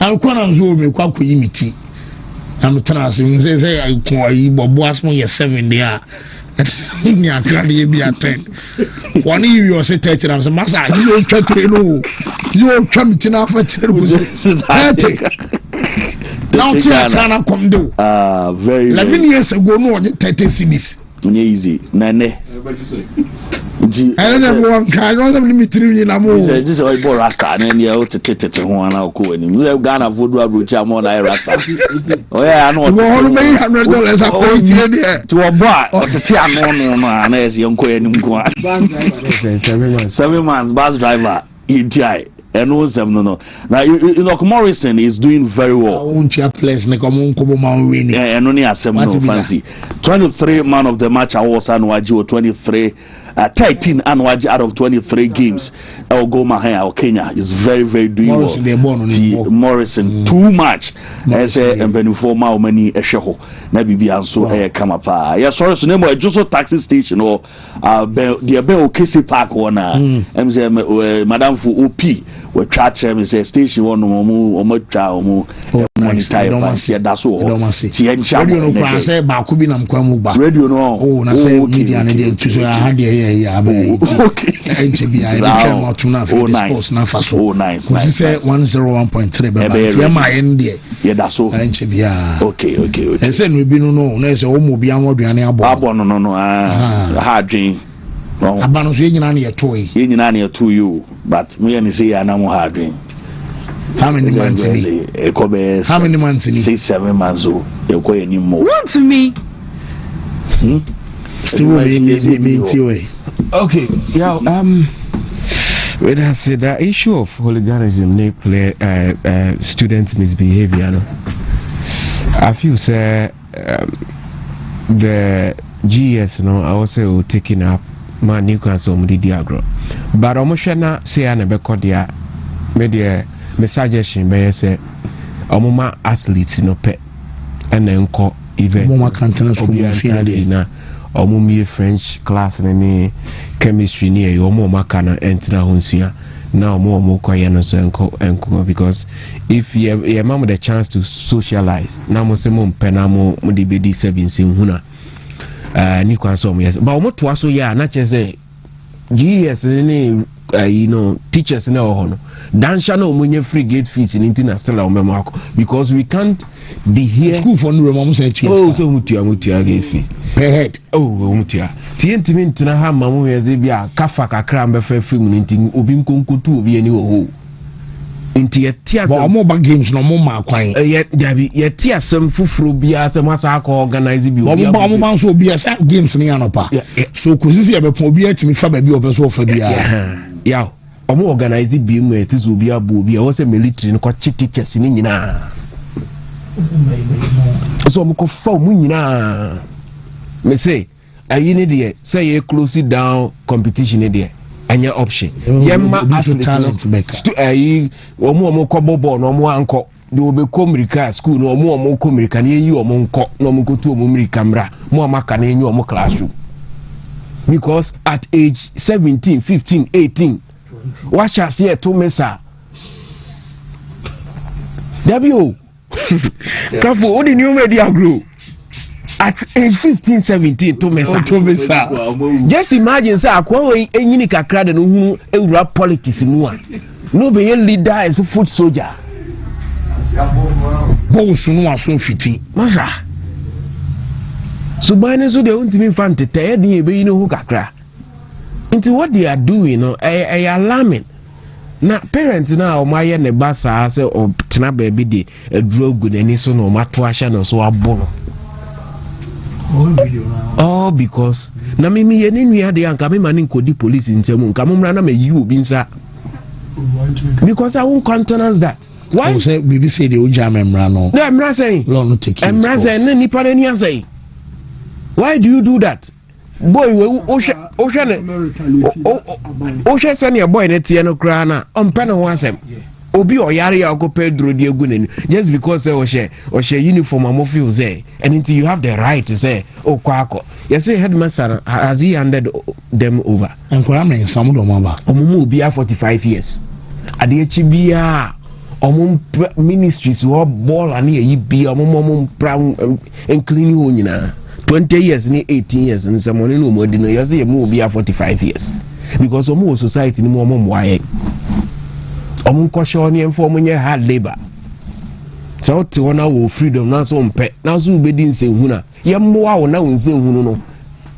alkwana nzo me kwa ko yimiti am trans nze ko yi Boboas mo ye 7 dia ni akrade ye bi attend one you say 30 am say masa you twa no you come to na for 30 now tia kana come do very 11 years ago no 30 cedis easy nane I don't know I don't have limit 3 na mo this is boy rasta na ne o tete ho ana ko ani mu Ghana vodu abrocha mo na rasta Oh yeah, I know. $100 I pay there. To a bar or to tea no man as young queen. 7 months bus driver. ETI. And no. Now you know Morrison is doing very well. Won't you place winning? And only a 7 fancy. 23 man of the match awards and Waju 23. 13 and out of 23 games. El Goma or Kenya is very doing Morrison, well. Morrison too much. As a Benufoma many a show. Nabi Bianso come up. Yes, sorry, so name just a taxi station or the Bell Kissy Park one. Madame for OP. We chat him say station one or much nice. I don't see that's all. I don't see. Radio no plan say ba kubi na mkwamuba. Radio no. Oh, na say media na dey to I had here abe. Okay. NGB I dey come out na for the sports na faso. Oh nice. Because say 101.3 be ba. My end there. Yeah, that's all. NGB. Okay. And say we be no na say o mo bia moduane abo. Abo no. Ha dream. Abano so nyina na ye toy. Ye nyina na ye to you, but me and say ya na mo ha dream. How many months? How many months? 6-7 months. Want to me? Still me. Okay. Yeah. When I say the issue of hooliganism, they play student misbehavior. No? I feel say the GS, no, I was say taking up my new council with the diagram, but almost na say I never caught the media. My suggestion may say omuma athletes no pet and then call event omuma French class and chemistry near omuma kana entina hunsia now more koyano so enko because if you mama the chance to socialize now mo se mo penamo mo de bedi 17 huna ni kwanso mo yes but omo to aso ya na che say GS ni teachers na ohono dansha na omunye free gate fees in intina still omemako because we can't be here school for no mama say so mutia gate fee per head mutia tientimi ntina ha mamu yeze bia kafa kakra mbefa film nintin obi nkonkotu obi ani ho inti yetia but omo ba games no mo ma kwan yetia sem fufuro bia sem asa ka organize bi obi omo ba so obi asa games ni anopa so kozisi ebepon obi atimi fa ba bi obeso ofa bia ya omo organize bi mu etizo obi abo obi o se military no teachers ni nyina so omo ko fa mu nyina me say ayi ni de say you close it down competition ni de anya option yemma talent maker ayi omo ko bobo no omo anko de obe komrika school no omo komrika na yi omo nko no omo ko tu omo mrika mra mo amaka na enyi omo classroom because at age 17 15 18 what shall see to mesa w careful what the new media grow at age 15 17 to mesa just imagine say akwa enyini kakra de no hu ewura politics nu a no be a leader as a foot soldier boss no aso fiti masa so by so they won't be fan to tell you be no kakra into what they are doing no I alarming na parents na o maye ne basa say o tena baby de adro gu nani so no mato ahia no so abono oh because na mimi ye ni nua de anka me mani nkodi police ntemu nka momra na me yi obi nsa because I won't countenance that. Why say bibi say the oja memra no no emra say law no take it emra say na nipa na ni say why do you do that boy osha senior boy na tie no kra na ompe na ho asem obi oyare ya go pedro di egu nani just because osha uniform amofio say and until you have the right to say kwako you say headmaster has he handed them over and kwa am some do maba omumu obi 45 years ade echi bia omum ministries wo ball ani yi bia omum pra clean ho nyina 20 years ni 18 years and someone no more no you say mu obi 45 years because omu society ni mu omum waye omun kosho ni enfo munye hard labor so te wona wo freedom na so mpe na so ubedi nsehuna ye mmoa wo na wo nsehunu no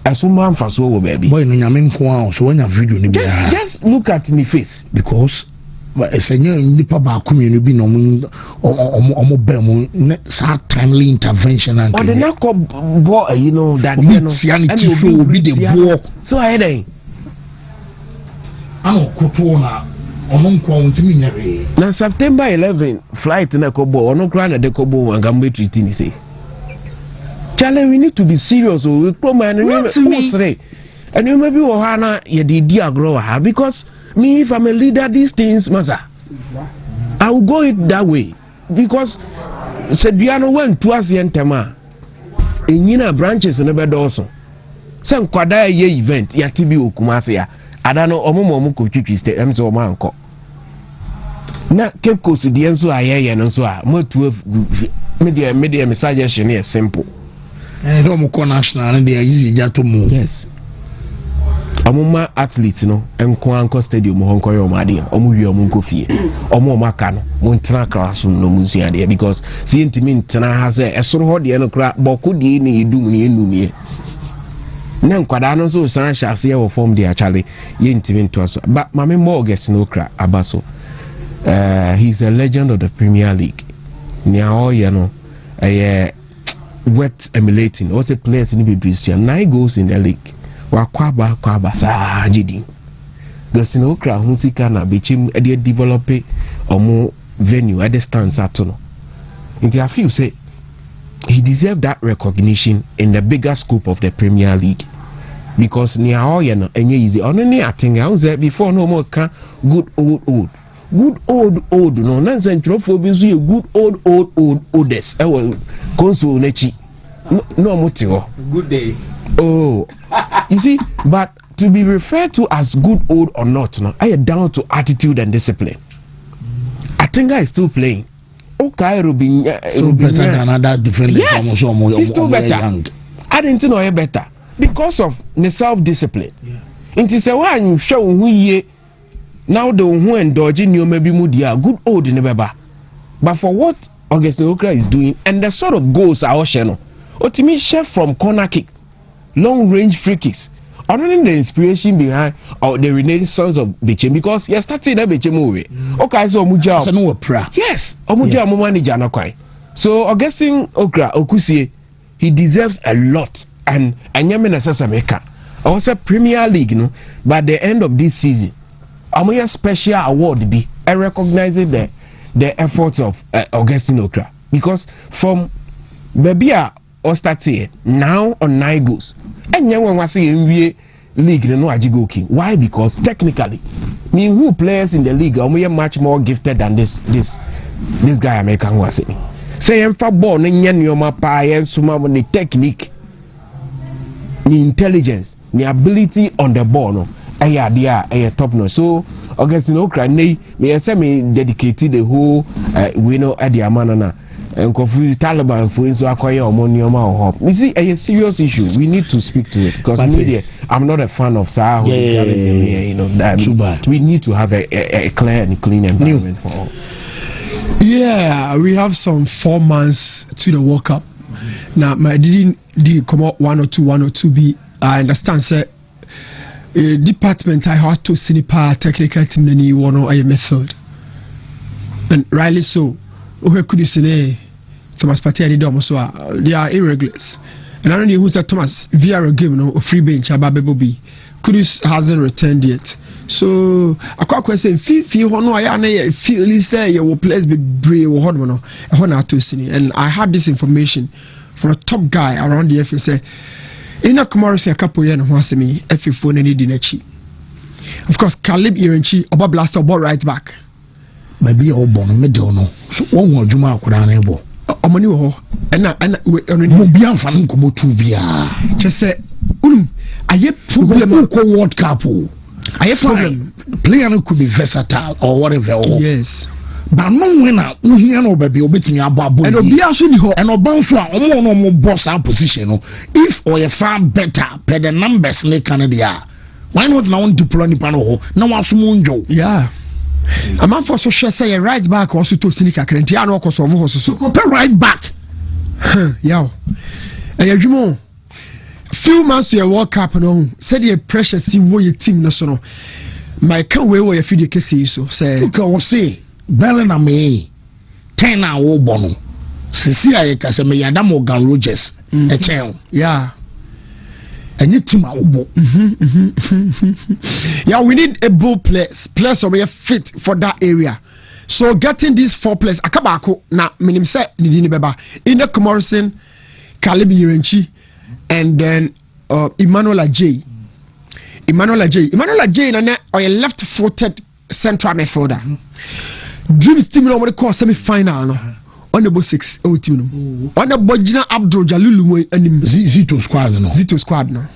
aso man faso wo baby boy no nyame nko a so wanya video ni bia just look at the face because ɛsɛnyɛ nipa baako mmienu bi na ɔmo bɛn mu saa timely intervention and ɔde nakɔ bɔ ayi no dadeɛ no tia ne ti so obi de boɔ so ayɛ dɛn ana ɔkoto na ɔno nkwa ntumi nyare na September 11 flight na kɔ bɔ ɔno kora na de kɔ bɔ wangam treat ni say challenge we need to be serious we promise and you maybe ohana ye di agro ha because me if I'm a leader these things matter I will go it that way because said Biano went to us yentema enyina branches no be doso se nkwada ye event ya tibi okumase ya adano omomo ko twitwi ste em so manko na Cape Coast die nso ayeye no nso a mo 12 media suggestion is simple and do mo ko national and they easy jato mo yes amuma athletes no enko anko stadium ho nko yo made omu wi omu nko fie omu maka no mo ntra classroom no munsu ade because see ntimi ntena ha se esoro ho de no kra boku de ni edum ni enumie na nkwada no so san hyase ye wo form de achale ye ntimi nto so but mame mo August no kra abaso he's a legend of the Premier League nia o ye no wet emulating also players in the British 9 goals in the league wa kwaba sa jidi gosi no kra hu sika na bechim e develop omo venue at the stands atono nti I feel say he deserved that recognition in the bigger scope of the Premier League because ni aoye no enye easy ono ni atinga unze before no more ka good old no na centrofo bi so good oldest e wo console nechi no motio good day. Oh, you see, but to be referred to as good old or not, no, I am down to attitude and discipline. I think I is still playing. Okay, Rubin, so better than other defenders. Yes, he's still better. I didn't know better because of the self-discipline. It is a one show who ye now the who and dodging you maybe mudia good old in the baba. But for what Augustine Okra is doing and the sort of goals our channel, or to me, chef from corner kick. Long range free kicks. I don't know the inspiration behind or the renaissance of Bechem because you're starting a Bechem movie. Okay, so Omuja. Yes, Omuja manager na kwai. So Augustine Okra Okusie, he deserves a lot and anyame sasa meka. I was a Premier League, no, by the end of this season, a special award be I recognize the efforts of Augustine Okra because from Babia or start here now on 9 goals. And you want to see NBA league no ajigoki. Why? Because technically, me who players in the league are much more gifted than this guy American was saying. Say I'm for ball, nyanyoma pa and suma the technique, the intelligence, the ability on the ball. No, they are top notch. So Augustine Okra, me say me dedicated the whole we know at the Amanana. And confuse Taliban for so acquire Omonioma or Hop. You see, a serious issue. We need to speak to it because media, I'm not a fan of Sahara. You know that too bad. We need to have a clear and clean environment for all. Yeah, we have some 4 months to the World Cup. Now, my didn't come out 1 or 2 B. I understand, sir. Department I had to sinipa technical team ni one or a method, and rightly so. Who could you say? Thomas Partey and Dom so they are irregulars. And I don't know who's that Thomas via a game no free bench about Bebobi. Kudus hasn't returned yet. So I can't question feel no I feel say you players be brave or hard and I had this information from a top guy around the FA say in a commerce a couple years and me FA phone any dinechi. Of course Caleb Irenchi about blaster about right back. Maybe all born middle no. So one more Juma could enable. Omani wo and no be fan ko botu bia. Just say aye problem ko World Cup. Aye problem. Player no could be versatile or whatever. Yes. But no winner here no baby obetimi abo and obi aso ni ho and oban so a omo no mo boss our position no if or you far better per the numbers ne Canada. Why not now deploy ni pano na wasumunjo. Yeah. A man for so sure say right back also to Sinica Crenti and also of horses. So compare right back. Yeah. And few months to a World Cup no said the pressure see what your team national. my can we were feed the case so say can say Bellena me 10 hour bono sisi aye ka se me yada Morgan Rogers e chen yeah and you team obo yeah we need a bull players so we fit for that area. So getting these 4 players akabako na minim say ni beba in the Morrison, Caleb Irenchi, and then Emmanuel Ajay na a left-footed central midfielder. Dreams team no call semi-final no on the 6 team no on the Bojina Abdul Jalulu anim Zito squad no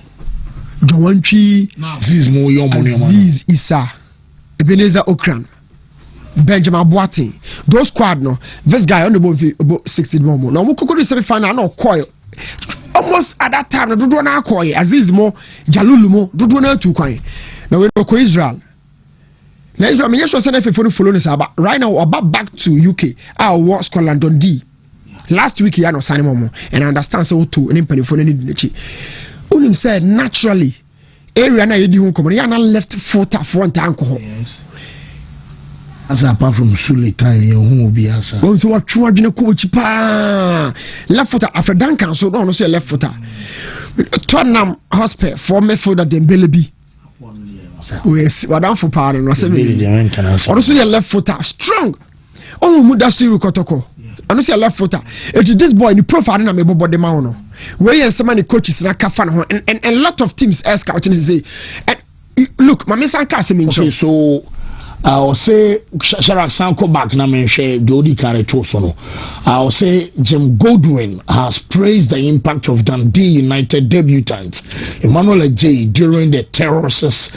Jawantri Aziz Issa Ebenezer Okran Benjamin Boateng, those squad no. This guy on the about 60 more. Now we could semi final no coil. Almost at that time, do na coil. Aziz mo, Jalulu mo, do na two coin. Now we go Israel. Now Israel, me just send if you follow this about right now. About back to UK. I was Scotland Dundee. Last week he had no sign more, and I understand so too. And impany for any nichi. Unim said naturally, area na yedi home come. Yana left foot alcohol. Yes. As apart from Sule time, you won't be answer. Oh, so what true are coach pa left footer after Duncan, so no say left footer. Tottenham Hotspur for midfielder Dembele B. We are down for power and also your left footer strong. Oh, Mudasiru Kotoko. I don't see a left footer. It's this boy in the profile na me bobo de mauno. Where you some many coaches na kafan and a lot of teams are scouting say. Look, my man Sanka okay, so I'll say Sharak Sanko back na mention Dodi Kareto sono. I'll say Jim Godwin has praised the impact of Dundee United debutant Emmanuel Ajay during the terrorists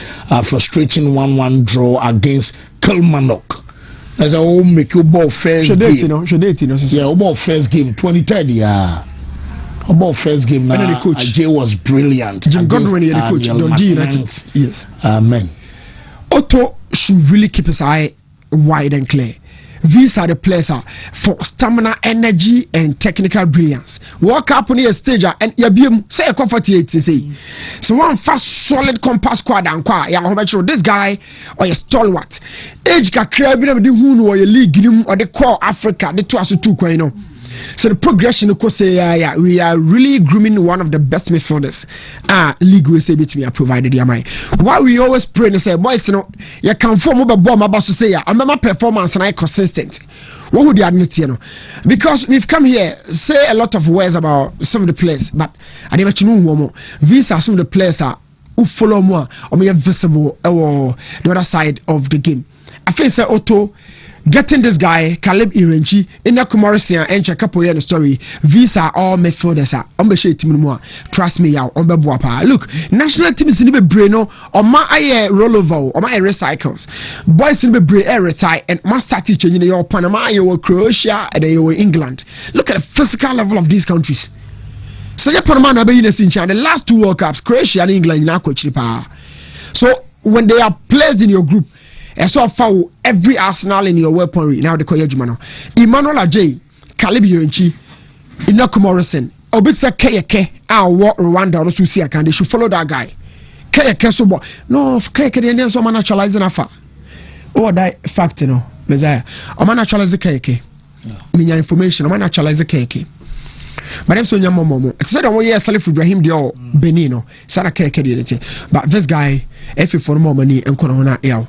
frustrating 1-1 draw against Kilmarnock. As a whole make you ball first game. Yeah, about first game 2030. Yeah. About first game now. Ajay was brilliant. Jim Godwin the coach. Dundee United. Yes. Amen. Otto should really keep his eye wide and clear. These are the players for stamina, energy, and technical brilliance. Walk up on your stage and you be say a comfort to say. So one fast, solid compass squad and qua. This guy or a stalwart. Age ka crab the who or your league or the core Africa. The two are two coin. So the progression of course say we are really grooming one of the best midfielders. League we say bit me provided ya mind. Why we always pray and say boys you know you can form over bomb about to say I'm my performance and I consistent. What would you admit you know? Because we've come here say a lot of words about some of the players, but I never know these are some of the players who follow more or me visible or the other side of the game. I feel say Otto getting this guy, Caleb Irenchi, in the Morrison and check up the story. These are all midfielders. Trust me, look, national teams in the Breno or my rollover or my recycles. Boys in the Bre retire and must start teaching in your Panama, your Croatia, and your England. Look at the physical level of these countries. So Panama be in the last 2 World Cups, Croatia and England now coach. So when they are placed in your group, and so far every arsenal in your weaponry now the Koya Jumano. Emmanuel Ajay, Caleb Irenchi, Enoch Morrison, Obitsa Kayake, what Rwanda or Susia can they should follow that guy. Kayake so no Kayake the Indians are naturalizing afa. Oh that fact you know, Messiah. I'm naturalizing Kayake. Minya information, I'm naturalizing Kayake. But I'm so young momo. It's said one year Salif Ibrahim Dio Benino, Sarah Kayake. But this guy, if you for more money and Corona L.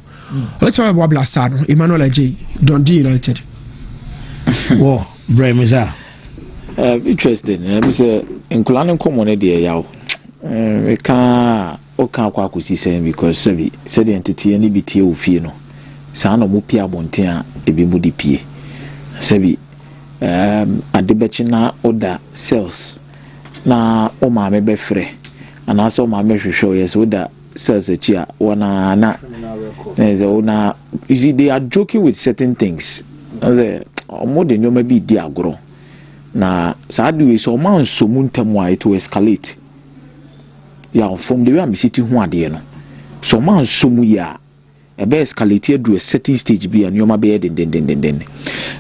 Let's talk about Blastard, Emmanuel Ajay, Dundee United. Whoa, Bremiza. Interesting. I say, in Kulan common idea, yaw. We can't say because said the entity any BT of Fino. Sano Mupia Bontia, a bimudi P. Sebi, at the Bechina order cells. Na Oma mebe free. And also my measure show yes, with that. Says a chair, one you see, they are joking with certain things. More than you may be diagro. Now, sadly, so man so muntamwa to escalate. Yeah, from the way I'm sitting one day, no. So man so muya a be escalated to a certain stage be and you may be then.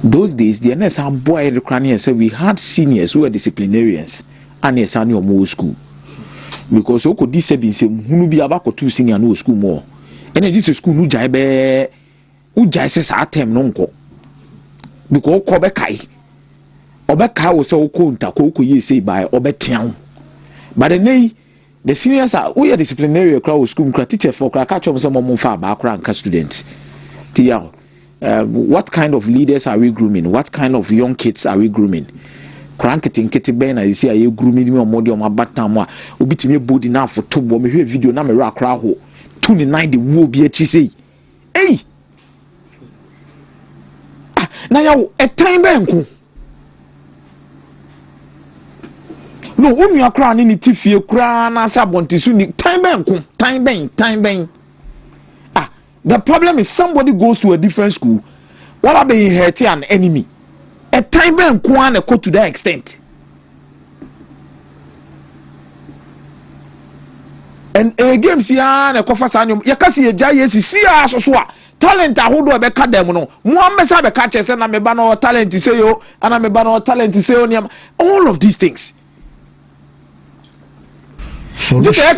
Those days, the NS are boy the cranny said we had seniors who were disciplinarians and yes, and your school. Because you could disable him who be about 2 senior no school more. and this school no jai be ujai se sa term no nko because ko be kai obeka wo se wo ko nta ko ye say by obetian but the seniors are we are disciplinary crowd school teacher for catch up some more far back students. What kind of leaders are we grooming? What kind of young kids are we grooming? Cranketing kitty ben I see a grooming me or more on my back time will be to me body now for 2 me hear video na me rock crowd 29 the will be a cheesy. Hey, now a time bank. No, when you are crying in the TV, you cry and say abonti so ni time ben. The problem is somebody goes to a different school. What are they inheriting an enemy? A time ben kwan go to that extent. And games here na kofa sanyo. Ya kasi eja yesi sia so talent ahodo be ka dem no. Mo ambesa be ka chese na me ba no talent say yo, ana me ba no talent say yo. All of these things. Solution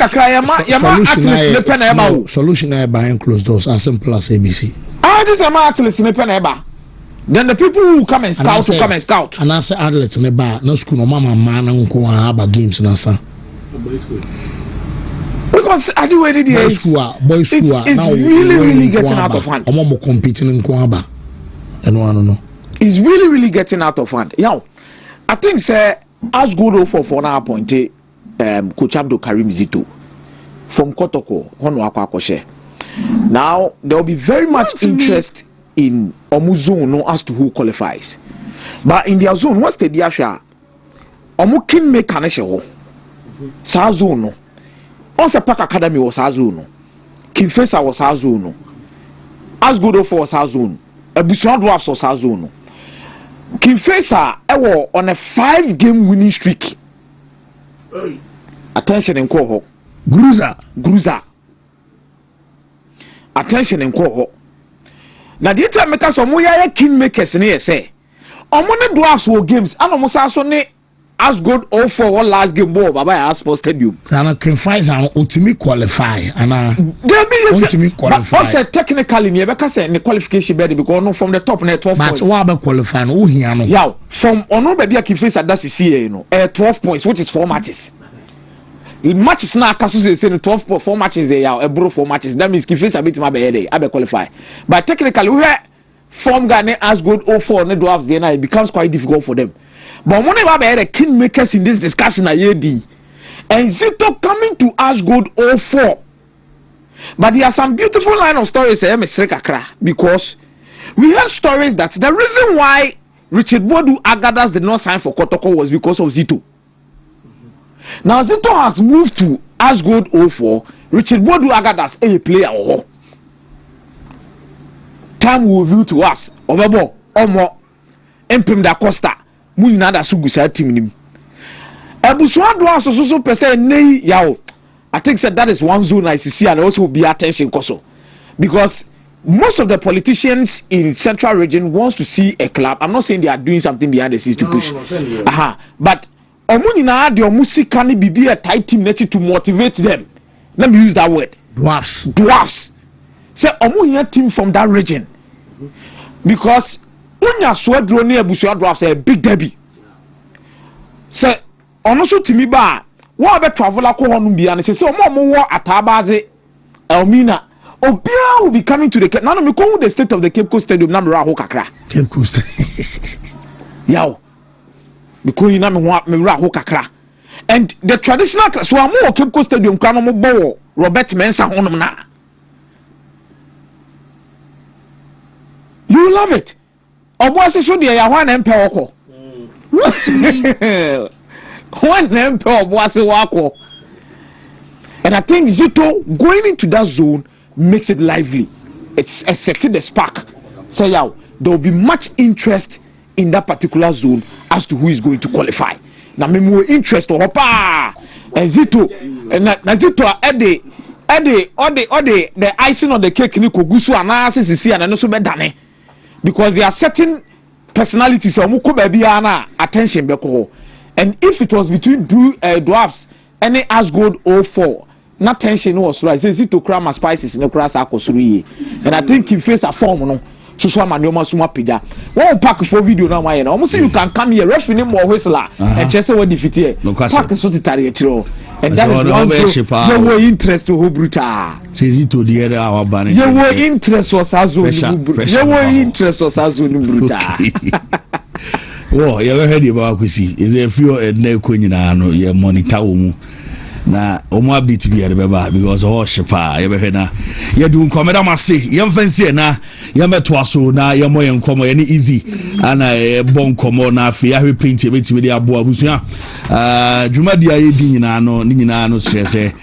behind closed doors as simple as ABC. This is athletes in the then the people who come and scout will come and scout. And I say athletes in the bar, no school, no mama, man, and go about games in Asa. Because I do any day. Boys school, it's really getting out of hand. I'm more competing in Kwaba. And one no. It's really getting out of hand. Yeah, I think say as good for now appointed. Coach Abdul Karim Zito from Kotoko. Now there will be very much interest in Omu zone as to who qualifies. But in their zone, what's the Diasha? Omu kin make kanesho. Sa zone no. Once Park Academy was sa zone. Kinfesa was sa zone. As good for sa zone. Ebusuan Dwarfs was sa zone. Kinfesa on a 5-game winning streak. Attention in Koho. Gruza. Attention in Koho. Now, the time makers of Moya kingmakers near say, on one dwarfs war games, and almost also as good all for one last game ball by Aspo Stadium. And can find an ultimate qualify. And there be ultimate qualify. Also, technically, near because the qualification better because no from the top net 12 points. But what about qualifying? Oh, here, yeah, from Ono Baby Kifis at that's 12 points, which is 4 matches. Matches now, Casus saying 4 matches they are a bro 4 matches. That means Kifis a bit my better, I be qualify. But technically, we have form Ghana as good 04 on the dwarfs, then it becomes quite difficult for them. But when we have the kingmakers in this discussion, and Zito coming to us good 04. But there are some beautiful line of stories because we have stories that the reason why Richard Bodu Agadas did not sign for Kotoko was because of Zito. Now Zito has moved to Asgold 04. Richard Bodu Agadas a player. Time will reveal to us. Omo Empim da Costa. Munina da Sugusa team nim. Ebuswa do so pese nei yawo. I think that is one zone I see and also be attention koso. Because most of the politicians in Central Region wants to see a club. I'm not saying they are doing something behind the scenes to push. But Omunina the Omusika ni bibi a tight team to motivate them. Let me use that word. Dwarfs. Say Omunia team from that region. Because Unya Swedro near Busua Dwarfs a big derby. Say Onoso Timiba, what about traveler Kohonumbi and say so more Atabaze Elmina. Obia will be coming to the Cape. Now me call the state of the Cape Coast Stadium Namra Hokakra. Cape Coast. Yow. Because you know me Hokakra. And the traditional so I'm more Cape Coast Stadium Crano Bo Robert Mensah honum na. You love it. Obuasi so dey ya one empe wako. One empe Obuasi wako. And I think Zito going into that zone makes it lively. It's accepted the spark. So yeah, there will be much interest in that particular zone as to who is going to qualify. Now me more interest to hopa and Zito and Zito the icing on the cake ni kogusu analysis is here and no so be dane. Because there are certain personalities who come attention beko. And if it was between dwarfs any Asgold 04 not tension was right. Says it to cram spices in the grass akosuri. And I think he face a form no. So so man no suma pija. One pack for video now why na. Almost you can come here referee more whistler and just say what defeat here. Pack so to tarry tro. And that is one you were interest to who brutal. Says it to the other our banner. You were interest was as well. You were interest was as well brutal. Well, you ever heard about Kusi? Is a few and no quinino, your monitor. Na omo abiti bi yɛde because all shepa you be na you do komeda mase yɛm fancy na yɛm to aso na yɛm yɛn komo yɛ ni easy ana bon komo na afi ya paint yɛbɛtimi de abo abusua dwumadi aye di nyina no ni nyina no kyerɛ sɛ